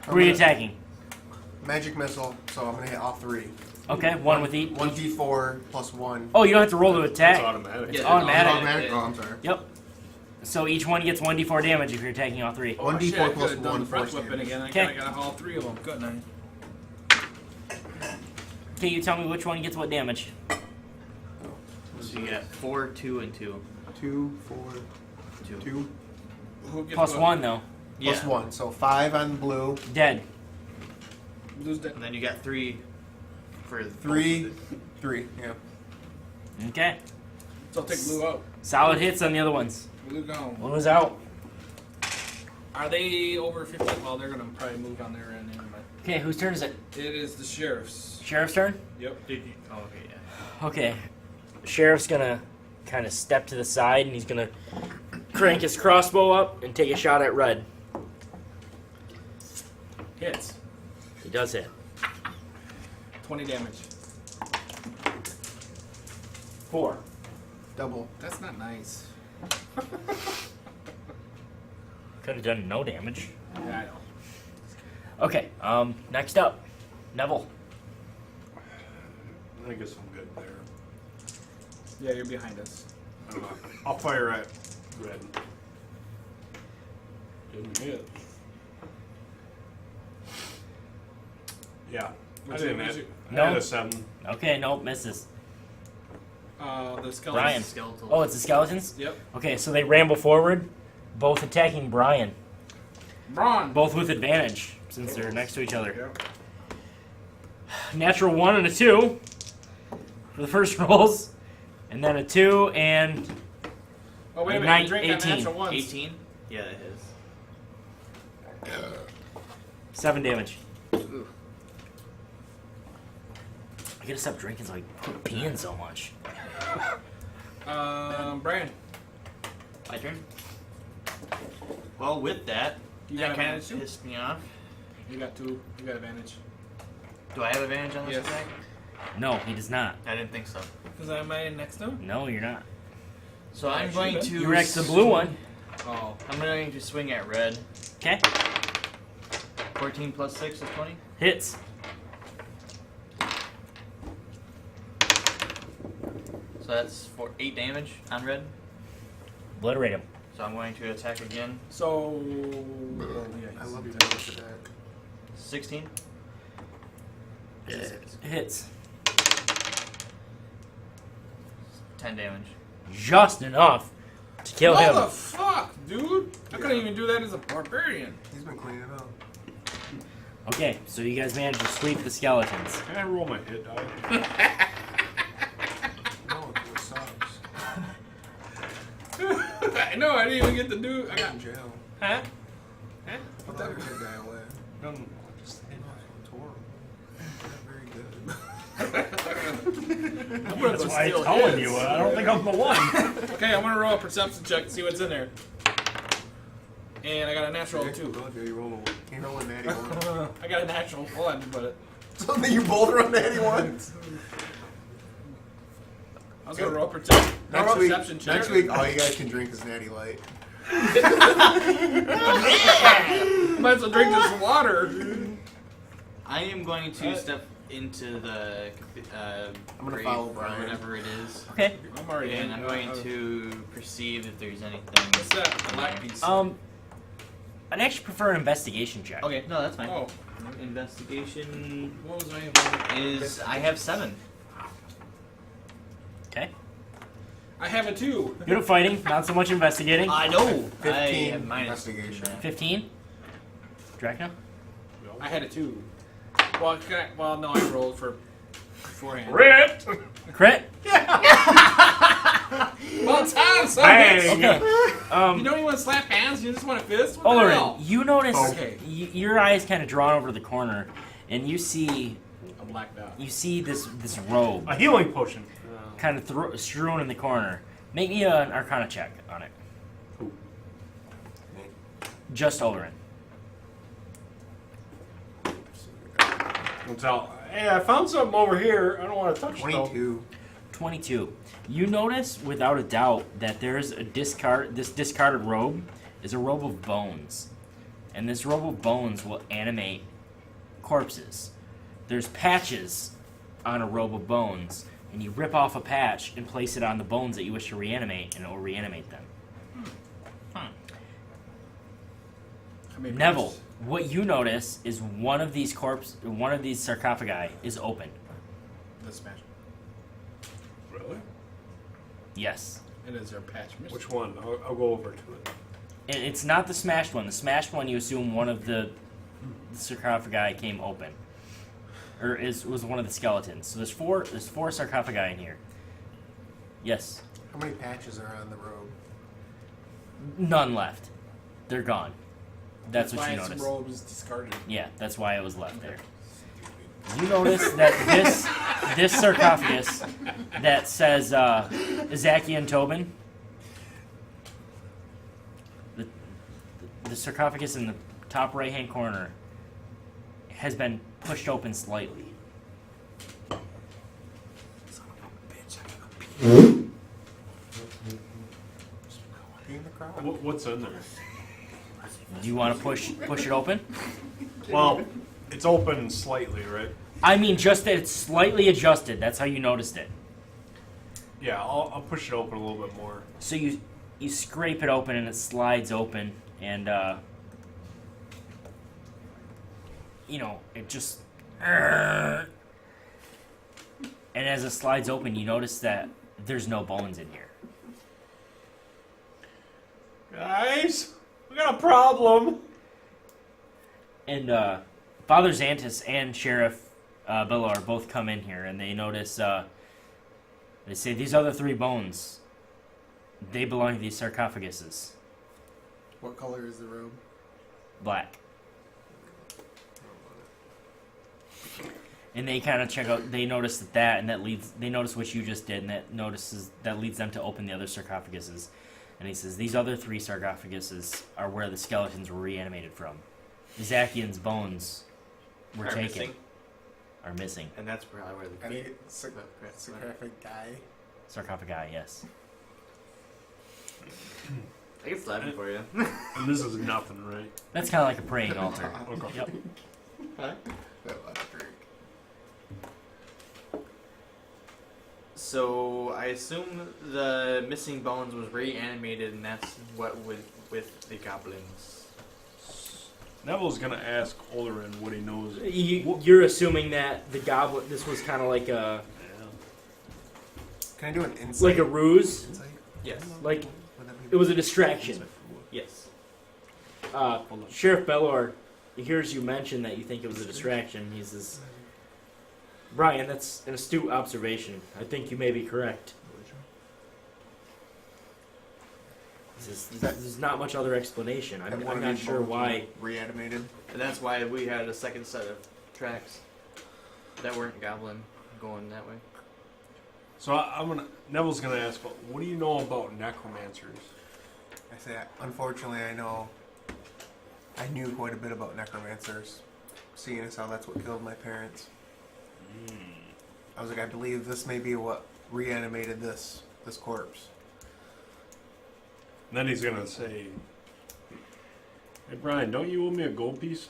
Who are you attacking? Magic missile, so I'm gonna hit all 3. Okay, one with each. 1d4 plus 1. Oh, you don't have to roll to It's attack. automatic. Yeah, automatic. Automatic? Oh, I'm sorry. Yep. So each one gets 1d4 damage if you're attacking all 3. Oh, 1d4 shit, I plus could've done 1 the breath force weapon damage. again. I Okay. got all 3 of them, couldn't I? Okay, you tell me which one gets what damage. So you got 4, 2, and 2. 2, 4, 2. 2. Who gets Plus what? 1 though. Yeah. Plus 1. So 5 on blue, Dead. Who's that? And then you got 3 for 3, 3. Yeah. Okay. So I'll take blue out. Solid hits on the other ones. Blue gone. One was out. Are they over 50? Well, they're gonna probably move on their end anyway. Okay, whose turn is it? It is the sheriff's. Sheriff's turn? Yep. Did you? Oh, okay, yeah. Okay. Sheriff's gonna kind of step to the side and he's gonna crank his crossbow up and take a shot at Red. Hits. He does hit. 20 damage. 4. Double. That's not nice. Could have done no damage. Yeah, I know. Okay, next up. Nevel. I guess I'm good there. Yeah, you're behind us. I'll fire at red. Didn't hit. Yeah. I What's didn't your- hit. No. I had a 7. Okay, nope, misses. The skeleton. Brian. Skeletal. Oh, it's the skeletons? Yep. Okay, so they ramble forward, both attacking Brian. Braun. Both with advantage, since they're next to each other. Yep. Natural 1 and a 2 for the first rolls, and then a 2 and Oh, wait a minute. Nine- You drink that 18. natural once. 18? Yeah, that is. 7 damage. Ooh. I gotta stop drinking so I quit peeing so much. Brian. My turn? Well, with that, You that got kind advantage of too? pissed me off. You got 2. You got advantage. Do I have advantage on this Yes. attack? No, he does not. I didn't think so. Because am I next to him? No, you're not. So Yeah, I'm I going should've to. You were next to the blue one. Oh. I'm going to swing at red. Okay. 14 plus 6 is 20. Hits. So that's 8 damage on red. Obliterate him. So I'm going to attack again. So. Oh, yeah, I love you your did. first attack. 16. Hits. 10 damage. Just enough to kill What him. the fuck, dude? I couldn't even do that as a barbarian. He's been cleaning it up. Okay, so you guys managed to sweep the skeletons. Can I roll my hit die? No, it sucks. I know, I didn't even get to do. I got. In jail. Huh? Put that good guy away. No, just hit. It's horrible. Not very good. That's why I'm telling you. I don't think I'm the one. Okay, I'm gonna roll a perception check to see what's in there. And I got a natural Okay, 2. go ahead, you roll a- you roll a natty one. I got a natural 1, but So then you both run natty ones? was gonna roll perception. Next week, Perception check. next week, all you guys can drink is Natty Light. Might as well drink this water. I am going to step into the I'm gonna grave follow or Brian. whatever it is, Okay. I'm already in. and I'm going to perceive if there's anything. What's that black piece? I'd actually prefer an investigation check. Okay, no, that's fine. Oh, Investigation what was I? is I have 7. Okay. I have a 2. Good at fighting, not so much investigating. I know. 15 I have minus investigation. 15. Drakna. I had a 2. Well, well, no, I rolled for beforehand. Crit! Crit. Well, it's on, so Bang! You Okay. don't even want to slap hands. You just want to fist. What the Olorin, hell? you notice Okay. your eyes kind of drawn over the corner, and you see A black dot. this robe A healing potion. kind of strewn in the corner. Make me an Arcana check on it. Who? Just Olorin. Don't tell. Hey, I found something over here. I don't want to touch it. 22. 22. You notice without a doubt that there's a this discarded robe is a robe of bones. And this robe of bones will animate corpses. There's patches on a robe of bones, and you rip off a patch and place it on the bones that you wish to reanimate, and it will reanimate them. Nevel, what you notice is one of these sarcophagi is open. The smash. Really? Yes. And is there a patch missing? Which one? I'll go over to it. And it's not the smashed one. The smashed one, you assume one of the sarcophagi came open, or was one of the skeletons. So there's four sarcophagi in here. Yes. How many patches are on the robe? None left. They're gone. That's what you Why its notice. robe is discarded. Yeah, that's why it was left there. You notice that this sarcophagus that says Izakian Tobin, the sarcophagus in the top right hand corner has been pushed open slightly. Be in the crowd. What's in there? Do you want to push it open? Well, it's open slightly, right? I mean, just that it's slightly adjusted. That's how you noticed it. Yeah, I'll push it open a little bit more. So you scrape it open and it slides open, and it just. And as it slides open, you notice that there's no bones in here. Guys, we got a problem. And Father Xantus and Sheriff Billar both come in here, and they notice. They say these other 3 bones. They belong to these sarcophaguses. What color is the robe? Black. And they kind of check out. They notice that leads. They notice what you just did, and that leads them to open the other sarcophaguses. And he says these other 3 sarcophaguses are where the skeletons were reanimated from. Izakian's bones were taken. Missing. Are missing. And that's probably where the Any feet. sarcophagus guy? Sarcophagi, yes. I can slap it for you. And this is nothing, right? That's kind of like a praying altar. Okay. Yep. Huh? That last drink. So I assume the missing bones was reanimated, and that's what with the goblins. Nevel's gonna ask Olorin what he knows. You're assuming that the goblin. This was kind of like a Can I do an insight? ruse. Insight? Yes. Like Would that be- it was a distraction. Yes. Sheriff Bellor hears you mention that you think it was a distraction. He says, "Brian, that's an astute observation. I think you may be correct." He says, "There's not much other explanation. That I'm one of not these sure bones why." reanimated. And that's why we had a second set of tracks that weren't goblin going that way. So Neville's gonna ask, what do you know about necromancers? I say, unfortunately, I knew quite a bit about necromancers, seeing as how that's what killed my parents. I was like, I believe this may be what reanimated this corpse. And then he's gonna say, "Hey Brian, don't you owe me a gold piece?"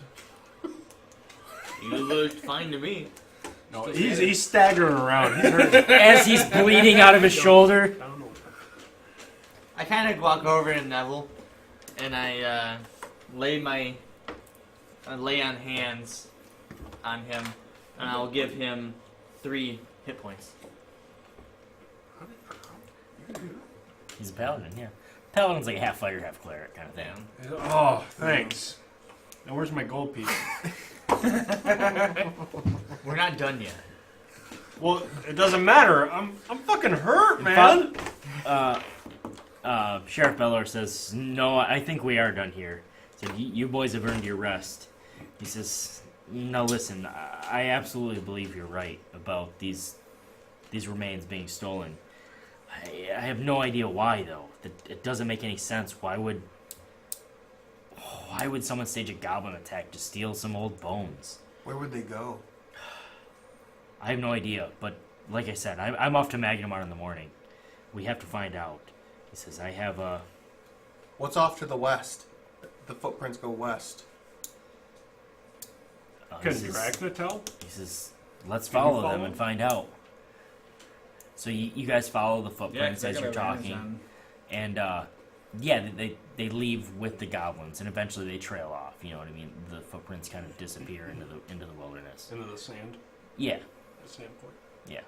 You looked fine to me. No, he's staggering around. He's hurt. As he's bleeding out of his shoulder. I don't know. I kind of walk over to Nevel, and I lay on hands on him, and I'll give him 3 hit points. He's a paladin, yeah. Paladin's like a half fighter, half cleric kind of thing. Oh, thanks. Now where's my gold piece? We're not done yet. Well, it doesn't matter. I'm fucking hurt, man. Sheriff Bellor says, "No, I think we are done here." He said, "You boys have earned your rest." He says, "Now listen, I absolutely believe you're right about these remains being stolen. I have no idea why, though. It doesn't make any sense. Why would someone stage a goblin attack to steal some old bones? Where would they go? I have no idea, but like I said, I'm off to Magnamar in the morning. We have to find out." He says, "I have a..." What's off to the west? The footprints go west. Can Drakna tell? He says, "Let's Can you follow them follow? and find out." So you guys follow the footprints as you're talking, and they leave with the goblins, and eventually they trail off. You know what I mean? The footprints kind of disappear into the wilderness. Into the sand. Yeah, The Sandpoint. yeah.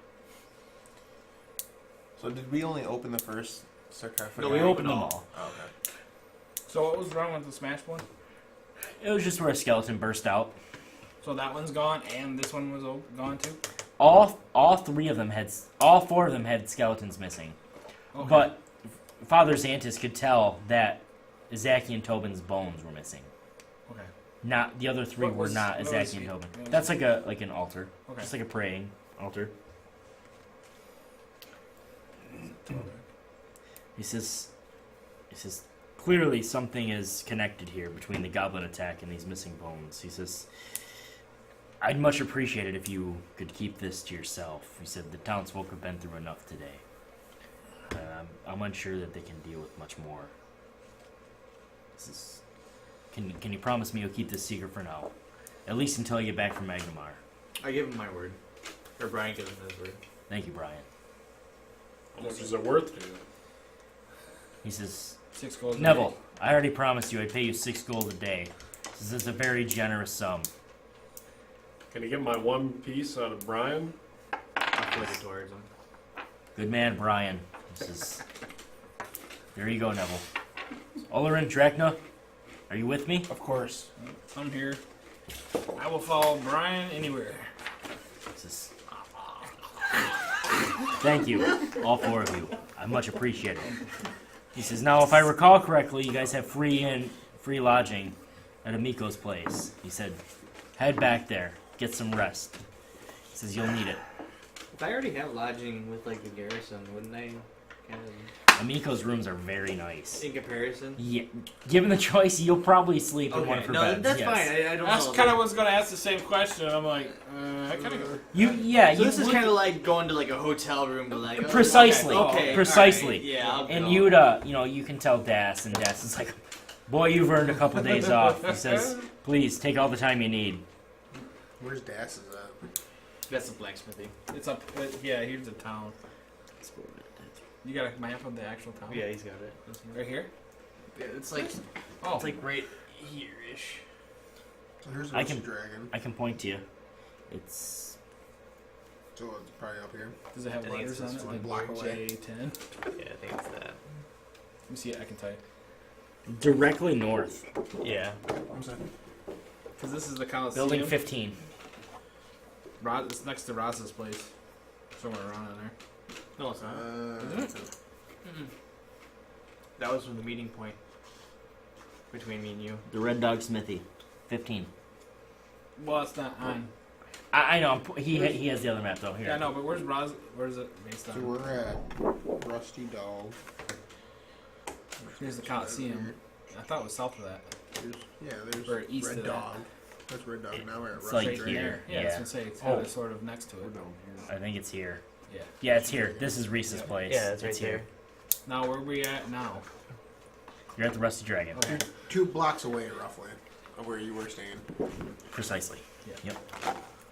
So did we only open the first sarcophagus? No, We opened them all. all. Oh, okay. So what was wrong with the smash one? It was just where a skeleton burst out. So that one's gone, and this one was gone too. All four of them had skeletons missing, Okay. but Father Xantus could tell that Izaki and Tobin's bones were missing. Okay. Not the other 3 What were was- not what Izaki was and he- Tobin. what was That's he- like an altar, Okay. just like a praying altar. He says, clearly something is connected here between the goblin attack and these missing bones. He says, "I'd much appreciate it if you could keep this to yourself." He said, "The townsfolk have been through enough today. I'm unsure that they can deal with much more." He says, Can you promise me you'll keep this secret for now? At least until I get back from Magnamar." I give him my word. Or Brian gives him his word. Thank you, Brian. How much is it worth to you? He says, 6 gold. "Neville, I already promised you I'd pay you 6 gold a day. This is a very generous sum." Can you get my 1 piece out of Brian? I'll put it towards him. Good man, Brian. He says, "There you go, Neville. Olorin, Drakna, are you with me?" Of course. I'm here. I will follow Brian anywhere. He says, "Thank you, all 4 of you. I much appreciate it." He says, "Now, if I recall correctly, you guys have free lodging at Amiko's place." He said, "Head back there, get some rest." He says, "You'll need it." If I already have lodging with like the garrison, wouldn't I kind of Amiko's rooms are very nice. in comparison? Yeah, given the choice, you'll probably sleep in one Okay, of her no, beds. that's yes. fine. I don't That's know. kind of was going to ask the same question. I'm like, I kind of. So this is would- kind of like going to like a hotel room to like Precisely. Okay, Precisely. alright, yeah, I'll And go. you'd, you can tell Das, and Das is like, "Boy, you've earned a couple days off." He says, "Please, take all the time you need." Where's Das's at? That's the blacksmithing. It's up. Yeah, here's the town. You got a map of the actual town? Yeah, he's got it. Right here? Yeah, it's like Oh. it's like right here-ish. So here's I the can- dragon. I can point to you. It's So it's probably up here. Does it have I think letters it's on this it? one. Like Block away. J10? Yeah, I think it's that. Let me see it. I can tell you. directly north. Yeah. What's that? Because this is the Coliseum. Building 15. It's next to Ross's place. Somewhere around in there. No, it's not. Isn't it? That was from the meeting point between me and you. The Red Dog Smithy. 15. Well, it's not on. I know. He has the other map, though. Here. Yeah, I know, but where's it based So on? we're at Rusty Dog. Here's the Coliseum. I thought it was south of that. There's Or east Red of that. Dog. That's Red Dog. Now we're at It's Rusty like Right here. there. Yeah, I was Yeah. gonna say it's Oh. kinda sort of next to it. We're down here. I think it's here. Yeah, it's here. This is Reese's place. Yeah, it's right it's there. here. Now where are we at now? You're at the Rusty Dragon. Okay. 2 blocks away, roughly, of where you were staying. Precisely. Yep.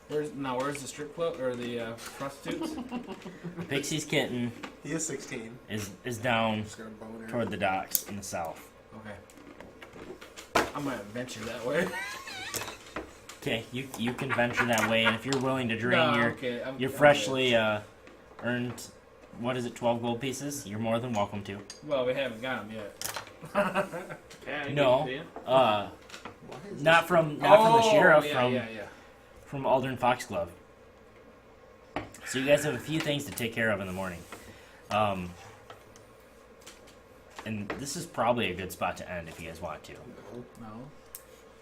Where's the strip club or the prostitutes? Pixie's kitten He is 16. is down Just got a boner. toward the docks in the south. Okay. I'm gonna venture that way. Okay, you can venture that way, and if you're willing to drain No, your okay, I'm freshly earned, what is it, 12 gold pieces, you're more than welcome to. Well, we haven't got them yet. Yeah, I No, can see not from the sheriff, yeah. from Olorin Foxglove. So you guys have a few things to take care of in the morning. And this is probably a good spot to end if you guys want to. No.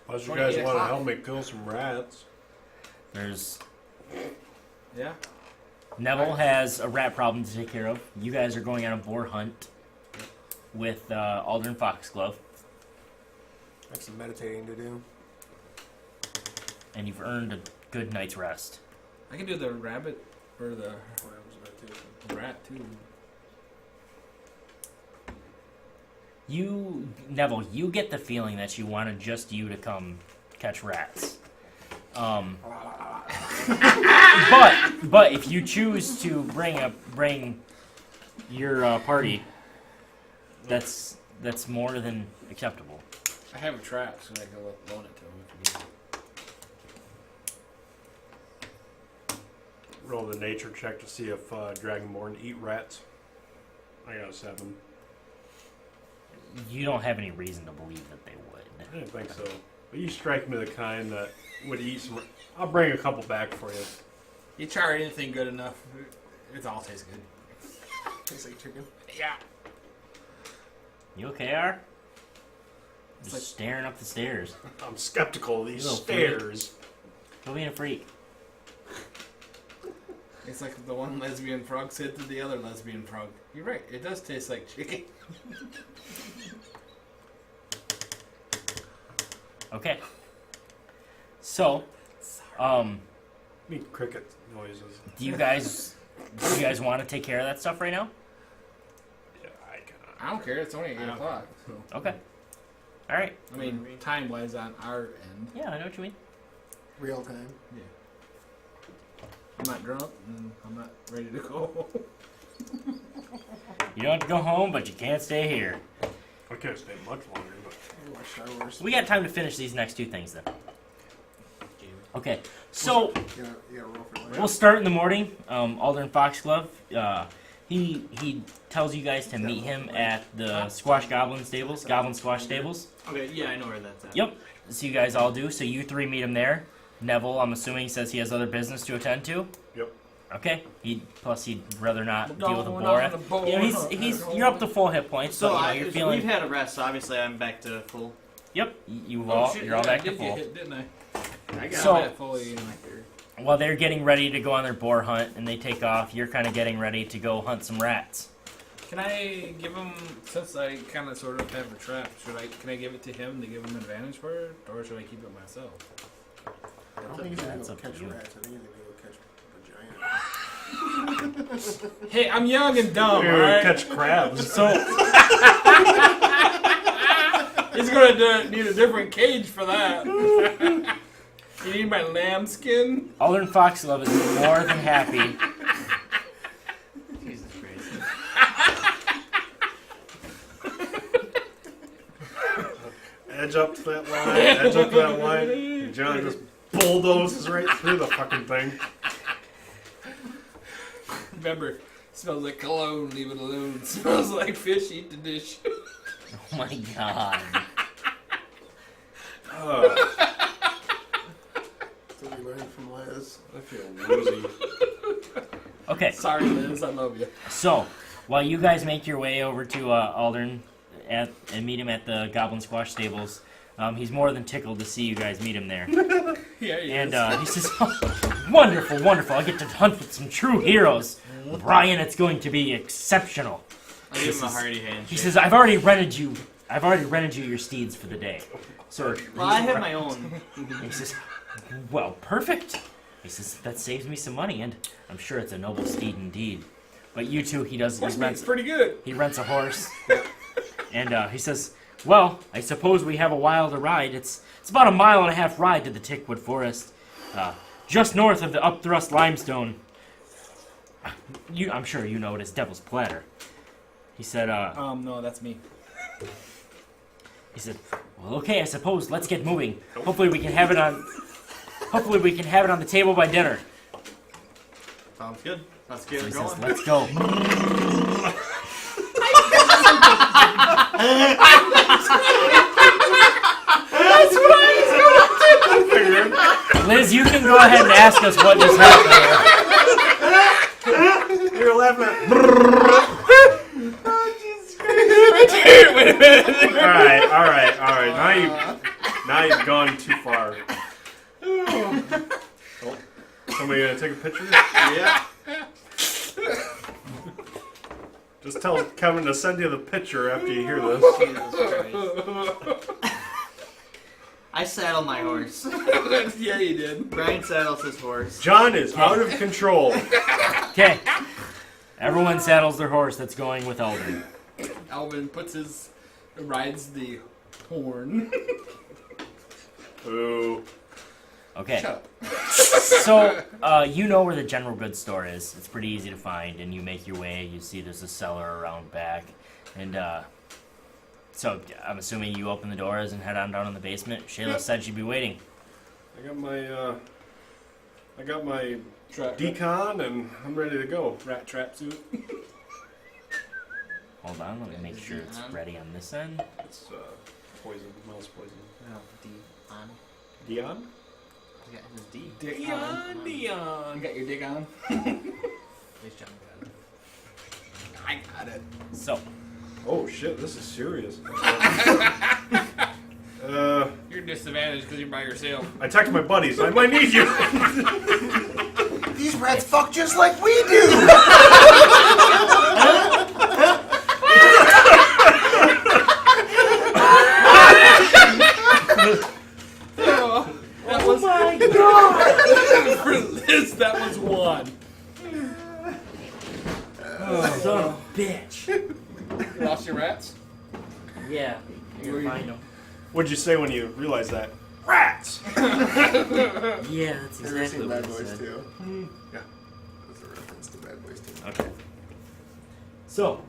Unless you guys 28 want to o'clock. help me kill some rats. There's Yeah. Nevel has a rat problem to take care of. You guys are going on a boar hunt with Olorin Foxglove, I have some meditating to do. and you've earned a good night's rest. I can do the rabbit or the rat too. Nevel, you get the feeling that you wanted just you to come catch rats. But if you choose to bring your party, that's more than acceptable. I have a trap, so I can loan it to him if he needs it. Roll the nature check to see if Dragonborn eat rats. I got a 7. You don't have any reason to believe that they would. I didn't think so. But you strike me the kind that would eat some. I'll bring a couple back for you. You try anything good enough, it all tastes good. Tastes like chicken. Yeah. You okay, R? Just like- staring up the stairs. I'm skeptical of these Little stairs. Go being a freak. It's like the one lesbian frog said to the other lesbian frog. You're right, it does taste like chicken. Okay. So, I mean cricket noises. do you guys want to take care of that stuff right now? Yeah, I cannot. I don't care, it's only 8 o'clock. So. Okay. All right. I mean, time-wise on our end. Yeah, I know what you mean. Real time. Yeah. I'm not drunk, and I'm not ready to go. You don't have to go home, but you can't stay here. I can't stay much longer, but I watch Star Wars. We got time to finish these next 2 things then. Okay. So You gotta roll for we'll start in the morning. Olorin Foxglove. He tells you guys to meet him at the Goblin Squash Stables. Okay, yeah, I know where that's at. Yep. So you guys all do. So you 3 meet him there. Nevel, I'm assuming, says he has other business to attend to. Yep. Okay. He'd rather not deal with a Going boar. on the boar You know, hunt. you're up to full hit points, So but you're feeling. we've had a rest, so obviously I'm back to full. Yep. You're Oh, all shit, back I to did full. get hit, didn't I? I got So- that fully in my third. While they're getting ready to go on their boar hunt and they take off, you're kind of getting ready to go hunt some rats. Can I give him, since I kind of sort of have a trap, can I give it to him to give him advantage for it, or should I keep it myself? I don't think he's gonna That's go up to catch you. rats. I think he's gonna go catch a giant. Hey, I'm young and dumb, you alright? catch crabs. So He's gonna need a different cage for that. You need my lambskin? Olorin Foxglove is more than happy. Jesus Christ. Edge up to that line, edge up to that line. And John just bulldozes right through the fucking thing. Remember, smells like cologne, leave it alone. Smells like fish, eat the dish. Oh my god. That's what we learned from Liz. I feel woozy. Okay, Sorry, Liz, I love you. so while you guys make your way over to Olorin and meet him at the Goblin Squash Stables, he's more than tickled to see you guys meet him there. Yeah, he And is. he says, oh, wonderful, wonderful. I get to hunt with some true heroes. Brian, it's going to be exceptional. I give him a hearty handshake. He says, I've already rented you your steeds for the day. So well, I have my own. he says, well, perfect. He says, that saves me some money, and I'm sure it's a noble steed indeed. But you two, he rents pretty good. He rents a horse, and he says, well, I suppose we have a while to ride. It's about a 1.5 mile ride to the Tickwood Forest, just north of the Upthrust Limestone. I'm sure you know it as Devil's Platter. He said, No, that's me. He said, well, okay, I suppose. Let's get moving. Hopefully we can have it on the table by dinner. Sounds good. Let's get He it says, going. let's go. Liz, you can go ahead and ask us what just happened. You're laughing at. All right. Now you've gone too far. Oh, somebody gonna take a picture? Yeah. Just tell Kevin to send you the picture after you hear this. Jesus Christ. I saddle my horse. Yeah, you did. Brian saddles his horse. John is out of control. Okay. Everyone saddles their horse that's going with Eldrin. Alvin rides the horn. Ooh. Okay. Shut up. So, you know where the general goods store is. It's pretty easy to find, and you make your way. You see there's a cellar around back. And, so I'm assuming you open the doors and head on down in the basement. Shayla said she'd be waiting. I got my Trap, decon and I'm ready to go. rat trap suit. Hold on, let me make sure it's ready on this end. It's poison, mouse poison. No, D on. Dion? Yeah, it's D. Dick on. Dion. You got your dick on? At least John got it. I got it. So, Oh shit, this is serious. You're disadvantaged because you're by yourself. I text my buddies. I might need you. These rats fuck just like we do. That was my God. For Liz, that was one. son of a bitch. You lost your rats? Yeah, you're gonna find them. What'd you say when you realized that? Rats! Yeah, that's Ever exactly seen what Bad I Boys said. 2? Yeah. That's a reference to Bad Boys 2. Okay. So,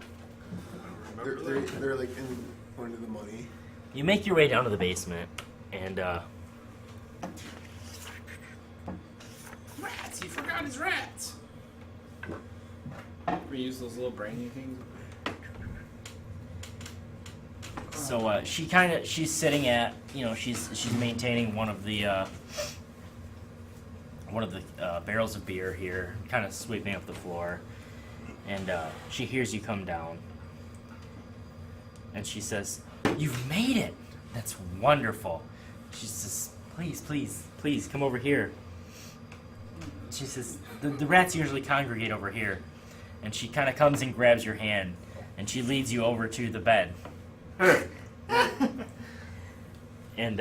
They're like in going to the money. you make your way down to the basement, and Rats! He forgot his rats! We use those little brainy things. so she's sitting at, she's maintaining one of the barrels of beer here, kind of sweeping up the floor, and she hears you come down, and she says, "You've made it! That's wonderful." She says, please come over here." She says, the rats usually congregate over here. And she kind of comes and grabs your hand, and she leads you over to the bed. And,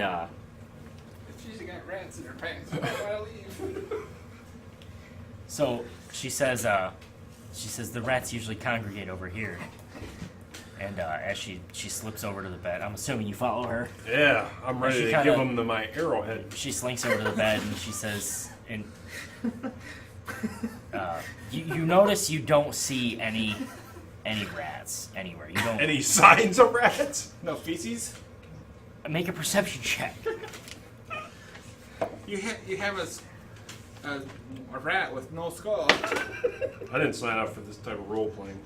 She's got rats in her pants. Why would I leave? so she says, the rats usually congregate over here. And, as she slips over to the bed, I'm assuming you follow her. Yeah, I'm ready She to kinda- give them my arrowhead. She slinks over to the bed, and she says, you notice you don't see any rats anywhere. You don't. Any signs of rats? No feces? Make a perception check. You have a rat with no skull. I didn't sign up for this type of role playing.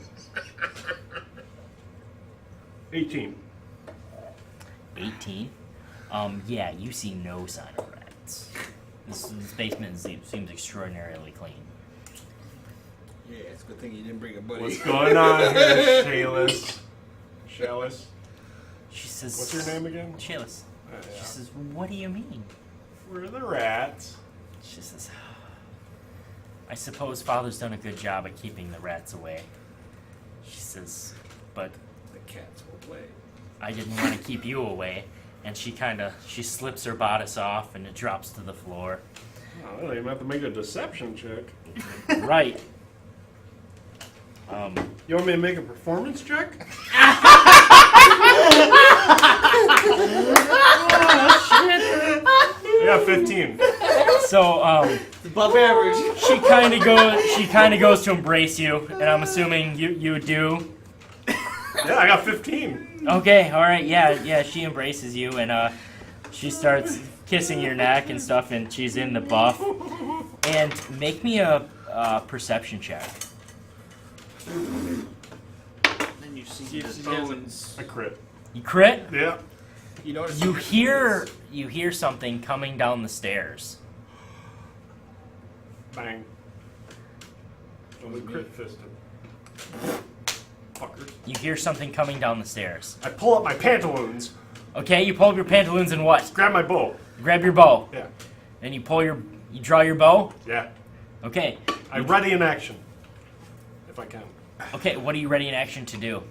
18. 18. Yeah, you see no sign of rats. This basement seems extraordinarily clean. Yeah, it's a good thing you didn't bring a buddy. What's going on here, Shayless? Shallis? She says, What's your name again? Shaylis. Yeah. She says, what do you mean? We're the rats. She says, I suppose Father's done a good job at keeping the rats away. She says, but The cats will play. I didn't want to keep you away. And she slips her bodice off and it drops to the floor. I don't even have to make a deception check. Right. You want me to make a performance check? I got 15. So, Above average. she kind of goes to embrace you, and I'm assuming you do. Yeah, I got 15. Okay, all right, yeah, she embraces you, and she starts kissing your neck and stuff, and she's in the buff. And make me a perception check. Then you see the bones. I crit. You crit. Yeah. You notice You hear something coming down the stairs. Bang. Only crit fisted. Fuckers. You hear something coming down the stairs. I pull up my pantaloons, Okay, you pull up your pantaloons and what? grab my bow. You grab your bow. Yeah. And you draw your bow. Yeah. Okay. I ready in action. If I can. Okay, what are you ready in action to do?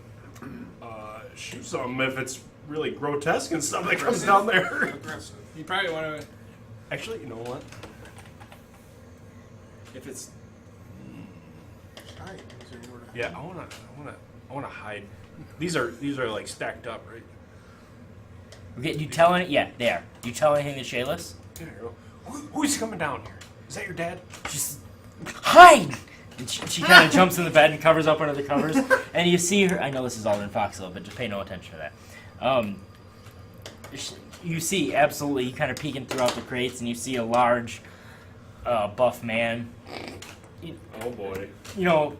Shoot something if it's really grotesque and stuff that comes down there. aggressive. You probably want to. Actually, you know what? If it's Yeah, I wanna hide. These are like stacked up, right? Okay, you tell any? Yeah, they are. You tell anything to Shayless? There you go. Who's coming down here? Is that your dad? Just hide. And she kind of jumps in the bed and covers up under the covers, and you see her. I know this is all in Foxville, but just pay no attention to that. You see absolutely. You kind of peeking throughout the crates, and you see a large, buff man. Oh boy. You know,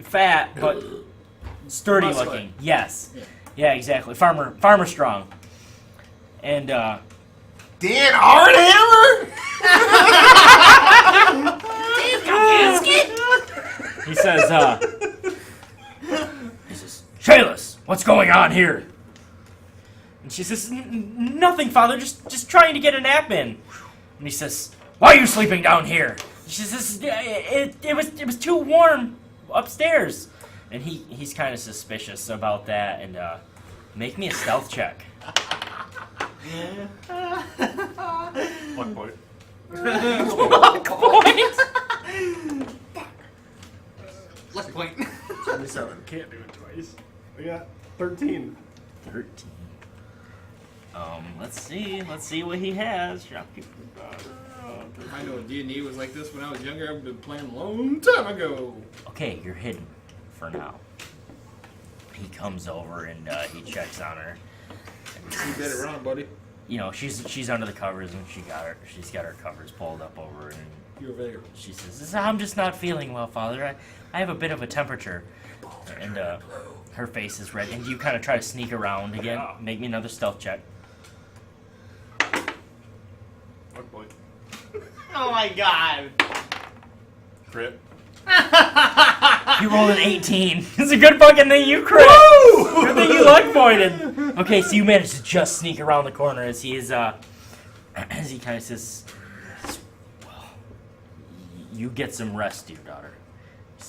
fat but sturdy Muscular. looking. Yes. Yeah, exactly. Farmer strong. And Dan Hardhammer? he says, Shayless, what's going on here? And she says, nothing, Father, just trying to get a nap in. And he says, why are you sleeping down here? She says, it was too warm upstairs. And he's kind of suspicious about that, and make me a stealth check. One point. Luck point. 77. Can't do it twice. I got 13. 13. Let's see what he has. I know D&D was like this when I was younger. I've been playing a long time ago. Okay, you're hidden for now. He comes over and he checks on her. You better run, buddy. You know, she's under the covers and she's got her covers pulled up over and You're over there. she says, I'm just not feeling well, Father. I have a bit of a temperature. And her face is red. And you kind of try to sneak around again. Make me another stealth check. One point. Oh my god. Crit. You rolled an 18. It's a good fucking thing you crit. Good thing you luck pointed. Okay, so you managed to just sneak around the corner as he is, as he kind of says, well, you get some rest, dear daughter. He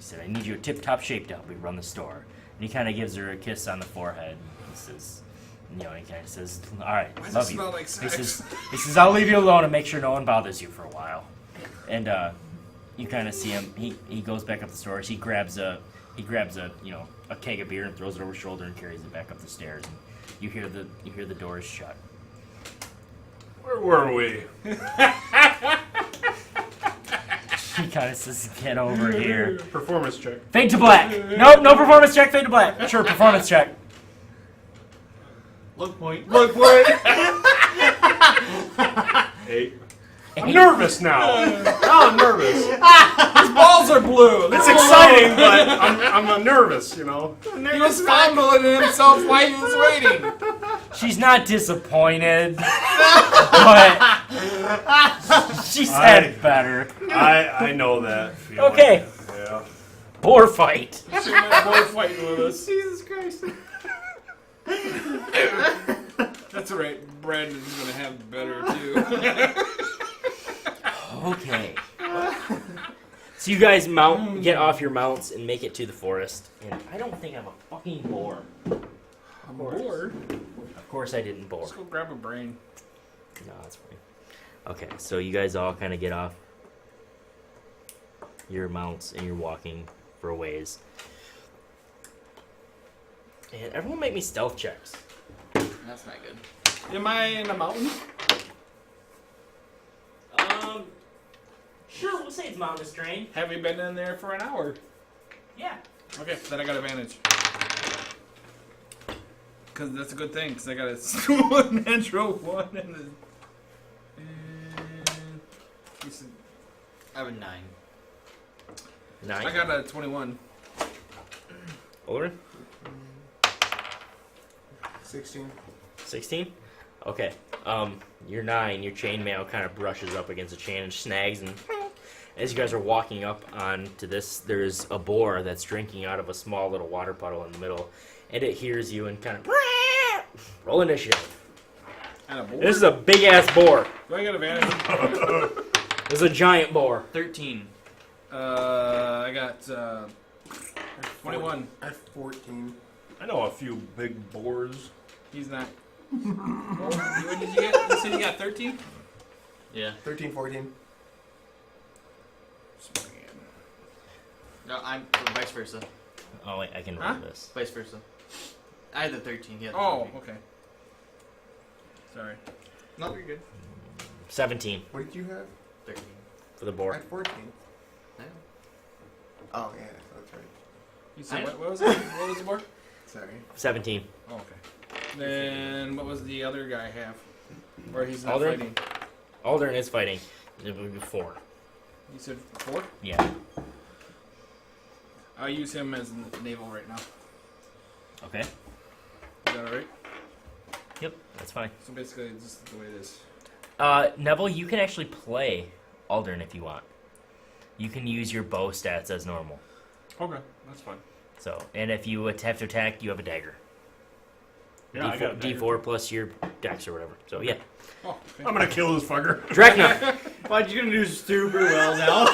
said, I need you in tip-top shape to help me run the store. And he kind of gives her a kiss on the forehead. He says, you know, he kind of says, all right, Why does love it you. smell like sex? He says, I'll leave you alone and make sure no one bothers you for a while. And you kind of see him. He goes back up the stairs. He grabs a a keg of beer and throws it over his shoulder and carries it back up the stairs. And you hear the doors shut. Where were we? He kind of says, "Get over here." Performance check. Fade to black. Nope, no performance check. Fade to black. Sure, performance check. Luck point. Look, what? 8. I'm nervous now. Now I'm nervous. His balls are blue. It's exciting, but I'm nervous, you know. He was fondling himself while he was waiting. She's not disappointed, but she said better. I know that feeling. Okay. Yeah. Boar fight. Two men both fighting with us. Jesus Christ. That's alright. Brandon's gonna have better too. Okay. So you guys get off your mounts and make it to the forest. And I don't think I'm a fucking boar. I'm bored. Of course I didn't bore. Let's go grab a brain. No, that's fine. Okay, so you guys all kind of get off your mounts and you're walking for a ways. And everyone make me stealth checks. That's not good. Am I in a mountain? Sure, we'll say it's mountainous terrain. Have we been in there for an hour? Yeah. Okay, then I got advantage. Because that's a good thing, because I got a natural 1 and a... I have a 9. 9. I got a 21. Olorin? 16. 16? Okay. Your 9, your chainmail kind of brushes up against a chain and snags, and as you guys are walking up onto this, there's a boar that's drinking out of a small little water puddle in the middle, and it hears you and kind of... Roll initiative. And a boar? This is a big-ass boar. Do I got advantage? This is a giant boar. 13. I got 21. I have 14. I know a few big boars. He's not. What did you get? You said you got 13? Yeah. 13, 14. No, I'm vice versa. Oh, wait, I can roll Huh? this. Vice versa. I had the 13. He had the Oh, 13. okay. Sorry. No, you're good. 17 What did you have? 13. for the I boar. had 14. Yeah. Oh, yeah, that's right. You said I- what was it? What was the board? Sorry. 17. Oh, okay. Then what was the other guy have? Or he's not Alden? fighting? Aldrin is fighting. It would be 4. You said 4? Yeah. I'll use him as naval right now. Okay. Is that alright? Yep, that's fine. So basically, it's just the way it is. Neville, you can actually play Aldrin if you want. You can use your bow stats as normal. Okay, that's fine. So, and if you have to attack, you have a dagger. Yeah, I got a dagger. D4 plus your dex or whatever. So yeah. Oh, okay. I'm gonna kill this fucker. Drakna. Why'd you gonna do super well now?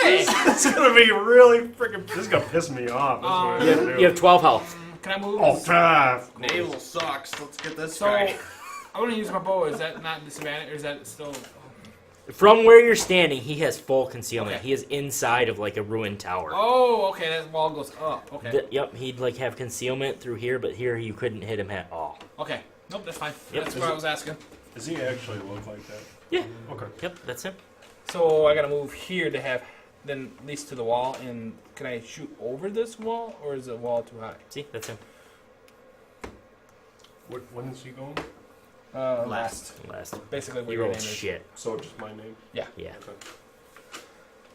It's gonna be really freaking. This is gonna piss me off. That's what it's gonna do. You have 12 health. Can I move? Oh, tough. Naval sucks. Let's get this So, guy. I want to use my bow. Is that not disadvantage, or is that still... From where you're standing, he has full concealment. Okay. He is inside of like a ruined tower. Oh, okay, that wall goes up. Okay. Yep, he'd like have concealment through here, but here you couldn't hit him at all. Okay. Nope, that's fine. Yep. That's what I was asking. Does he actually look like that? Yeah. Okay. Yep, that's him. So, I gotta move here to have... Then, at least to the wall, and can I shoot over this wall, or is the wall too high? See, that's him. When is he going? Last. Last. Basically, what You your rolled name is. shit. So just my name. Yeah.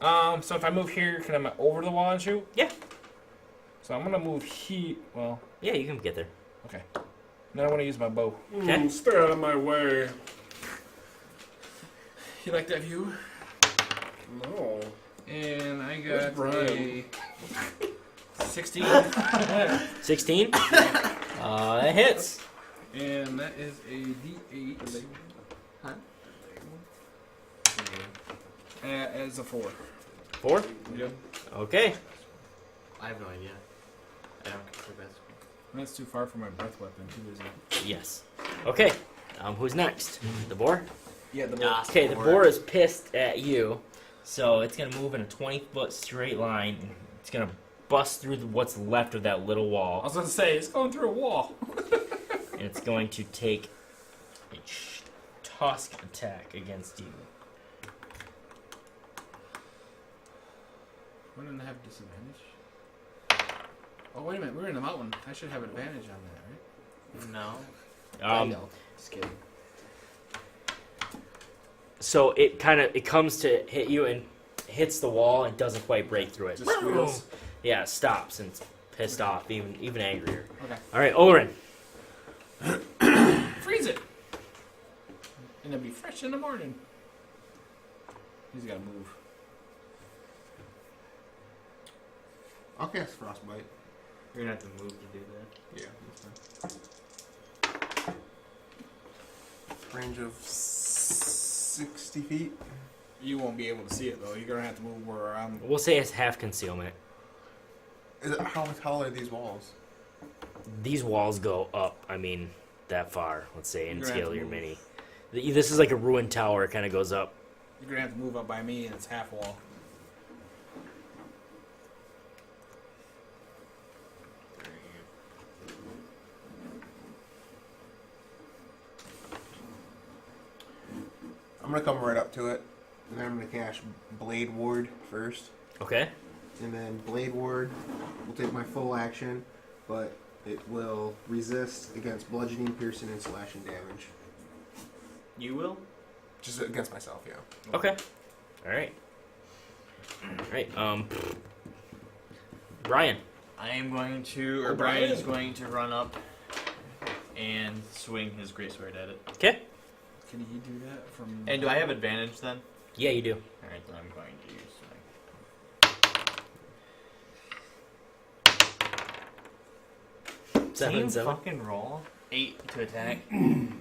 Okay. So if I move here, can I over the wall and shoot? Yeah. So I'm gonna move here. Well, Yeah, you can get there. okay. Then I want to use my bow. Okay. Stay out of my way. You like that view? No. And I Where's got Brian? a 16, 16. That hits. and that is a D8. Huh? As a 4. 4. Yep. Okay. I have no idea. I don't consider best. That's too far from my breath weapon, too, isn't it? Yes. Okay. Who's next? The boar. Yeah, the Nah, Okay, the boar is pissed at you, so it's gonna move in a 20-foot straight line. It's gonna bust through what's left of that little I wall, was gonna say it's going through a wall. and it's going to take a tusk attack against you. Wouldn't I have disadvantage? Oh wait a minute, we're in the mountain. I should have advantage on that, right? No. Just kidding. So it comes to hit you and hits the wall and doesn't quite break through it. Just squeals. Yeah, it stops and it's pissed off, even angrier. Okay. All right, Olorin. Freeze it! And it'll be fresh in the morning. He's gotta move. I'll cast Frostbite. You're gonna have to move to do that. Yeah, that's fine. Range of 60 feet. You won't be able to see it though. You're gonna have to move where I'm. We'll say it's half concealment. How tall are these walls? These walls go up. I mean, that far, let's say, and You're gonna have scale to your move. mini. This is like a ruined tower. It kind of goes up. You're gonna have to move up by me, and it's half wall. I'm gonna come right up to it, and then I'm gonna cast Blade Ward first, Okay. and then Blade Ward will take my full action, but it will resist against bludgeoning, piercing, and slashing damage. You will? Just against myself, yeah. Okay. All right. All right. Brian. I am going to, or O'Brien. Brian is going to run up and swing his greatsword at it. Okay. Can he do that from? And do I have advantage then? Yeah, you do. Alright, then I'm going to use my... Seven, Can you seven. fucking roll? 8 to attack. You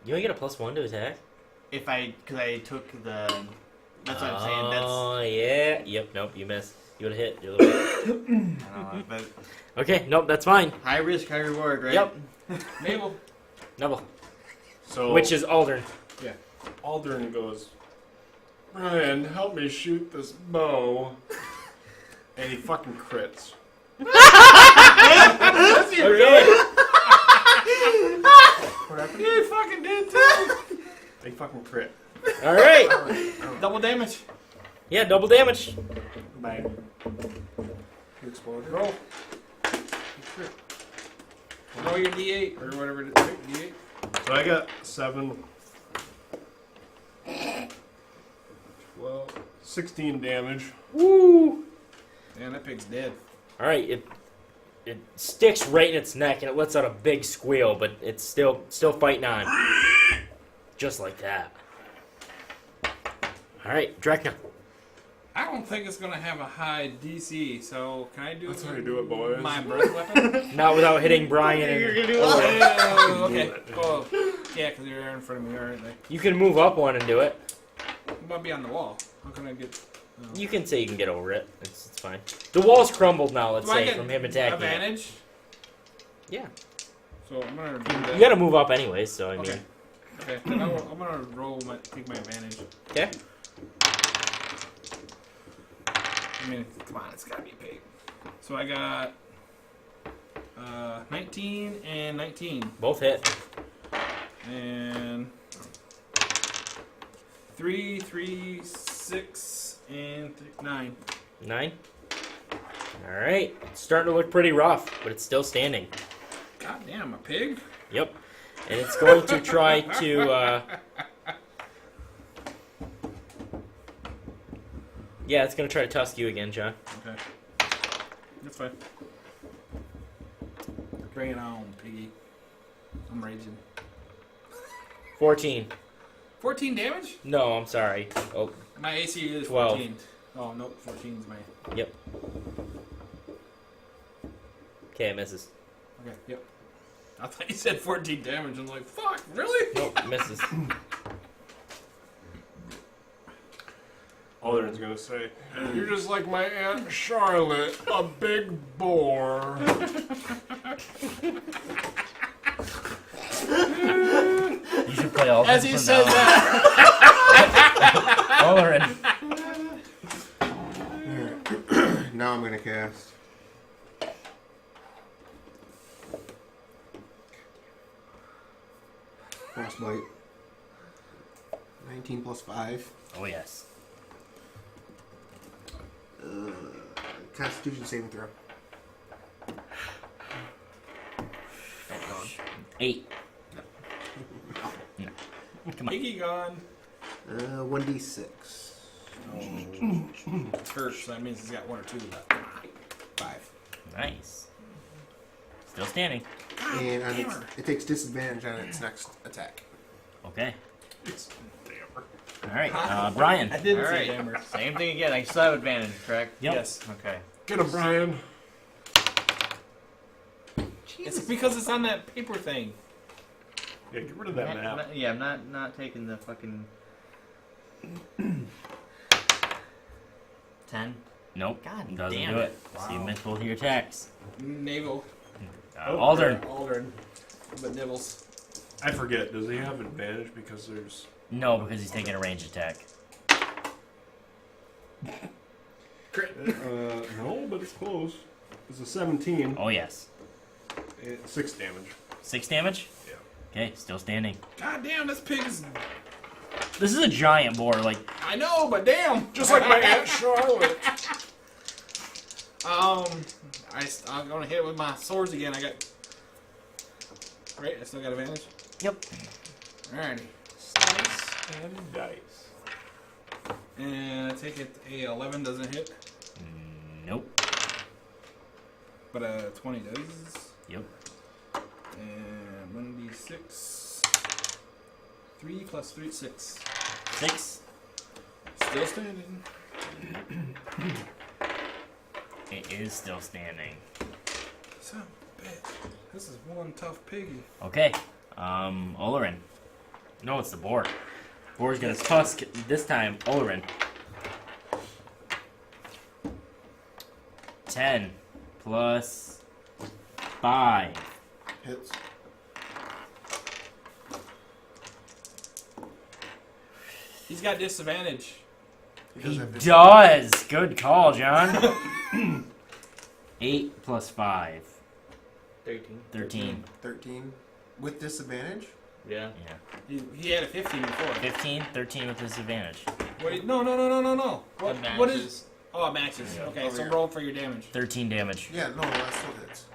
only get a +1 to attack. If I, because I took the... That's what I'm saying, that's... Oh, yeah. Yep, nope, you missed. You would have hit. You would've hit. I don't know, but Okay, nope, that's fine. high risk, high reward, right? Yep. Nevel. Nevel. So Which is Aldrin. Aldrin goes, Brian, help me shoot this bow. And he fucking crits. Okay. What happened? You fucking did too. They fucking crit. All right. Double damage. Yeah, double damage. Bang. You exploded. Roll. Roll your D8 or whatever it is. D8. So I got 7, 12, 16 damage. Woo. Man, that pig's dead. All right, it sticks right in its neck and it lets out a big squeal, but it's still fighting on. Just like that. All right, Drakna. I don't think it's gonna have a high DC, so can I do That's how you do it, boys. my birth weapon? Not without hitting Brian. You're And, gonna do Oh, okay. Oh, yeah, because you're in front of me, aren't they? you can move up one and do it. I'm gonna be on the wall. How can I get? You can say you can get over it. It's fine. The wall's crumbled now, let's Do I say, get from him attacking it. advantage? Yeah. So I'm gonna do that. You gotta move up anyways, so I mean. Okay. Okay. Then I'm gonna roll take my advantage. Okay. I mean, come on, it's gotta be a pig. So I got 19 and 19, Both hit. and 3, 3, 6, and 9. 9. All right. It's starting to look pretty rough, but it's still standing. God damn, a pig? Yep. And it's going to try to. Yeah, it's going to try to tusk you again, John. Okay. That's fine. Bring it on, piggy. I'm raging. 14. 14 damage? No, I'm sorry. Oh, My AC is 12. 14. Oh, nope, 14 is my... yep. Okay, it misses. Okay, yep. I thought you said 14 damage. I'm like, fuck, really? Nope, it misses. Aldrin's gonna say, you're just like my Aunt Charlotte, a big bore. You should play all As this he from said now that. Olorin. Now I'm gonna cast. Frostbite. 19 plus 5. Oh, yes. Constitution saving throw. 8. Come on. Piggy gone. 1d6. It's hurt, so that means he's got 1 or 2 left. 5. Nice. Still standing. And on it takes disadvantage on its next attack. Okay. It's All right, Brian. I didn't say Alright, hammer. same thing again. I still have advantage, correct? Yep. Yes. Okay. Get him, Brian. It's because it's on that paper thing. Yeah, get rid of that map. Yeah, I'm not taking the fucking 10. Nope. God Doesn't damn do it. it. So you missed both of your attacks. Navel. Aldrin. Aldrin. But Nibbles. I forget. Does he have advantage because there's? No, because he's taking a range attack. No, but it's close. It's a 17. Oh, yes. 6 damage. 6 damage? Yeah. Okay, still standing. God damn, this pig is. This is a giant boar, like, I know, but damn. Just like my Aunt Charlotte. I'm gonna hit it with my swords again. I got. Right, I still got advantage. yep. Alrighty. Slice and dice. And I take it a 11 doesn't hit, Nope. but a 20 does. Yep. And 1d6. 3 plus 3, 6. 6. Still standing. It is still standing. Son of a bitch. This is one tough piggy. Okay. Olorin. No, it's the boar. Boar's gonna tusk this time. Olorin. 10 plus 5. Hits. He's got disadvantage. He have does. Good call, John. 8 plus 5. 13. 13. 13 with disadvantage. Yeah. Yeah. He had a 15 before. 15, 13 with disadvantage. Wait, no. What Advantages. is? Oh, it matches. Okay, Over so here. roll for your damage. 13 damage. Yeah, no, that still hits.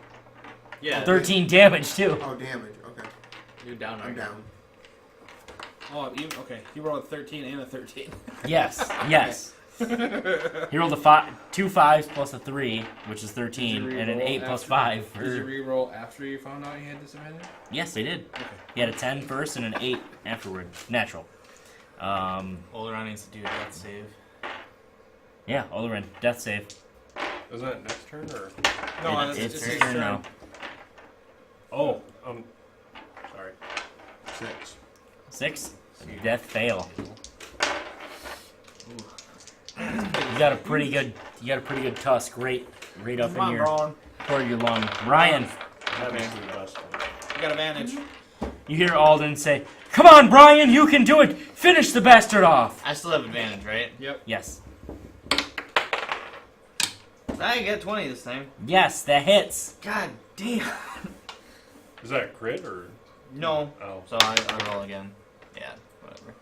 Yeah. 13 damage, too. Oh, damage. Okay, You're down I'm right now. down. Oh, okay. He rolled a 13 and a 13. Yes, yes. He rolled a 2 5s plus a 3, which is 13, Did you and an re-roll 8 plus after- 5. Did you re-roll after you found out you had disadvantage? Yes, they did. He had a 10 first and an 8 afterward. Natural. Olorin needs to do a death save. Yeah, Olorin, death save. Isn't that next turn or? No, it's it's your his turn turn. now. Oh, sorry. 6. 6. Death fail. You got a pretty good tusk right up Come on, in your Braun. toward your lung. Ryan, That makes me the best one. You got advantage. you hear Alden say, "Come on, Brian, you can do it. Finish the bastard off." I still have advantage, right? Yes. I get 20 this time. Yes, that hits. God damn. Is that a crit or? No. Oh. So I roll again. Yeah, whatever.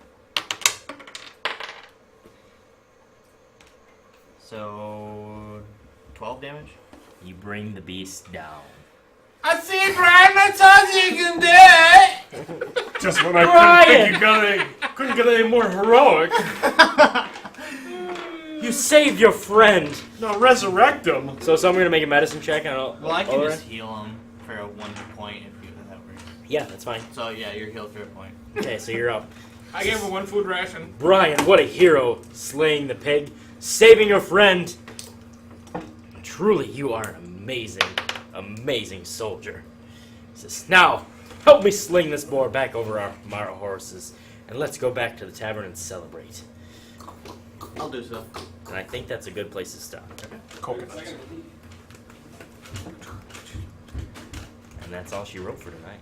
So 12 damage? You bring the beast down. I see, Brian. I told you you can do it. Just when I couldn't get any more heroic. You saved your friend. No, resurrect him. So I'm gonna make a medicine check on. Well, I can Olorin? just heal him for a 1 point if that works. Yeah, that's fine. So yeah, you're healed for a point. Okay, so you're up. I gave him 1 food ration. Brian, what a hero, slaying the pig, saving your friend. Truly, you are an amazing soldier. He says, now, help me sling this boar back over our horses, and let's go back to the tavern and celebrate. I'll do so. And I think that's a good place to stop. Coconuts. And that's all she wrote for tonight.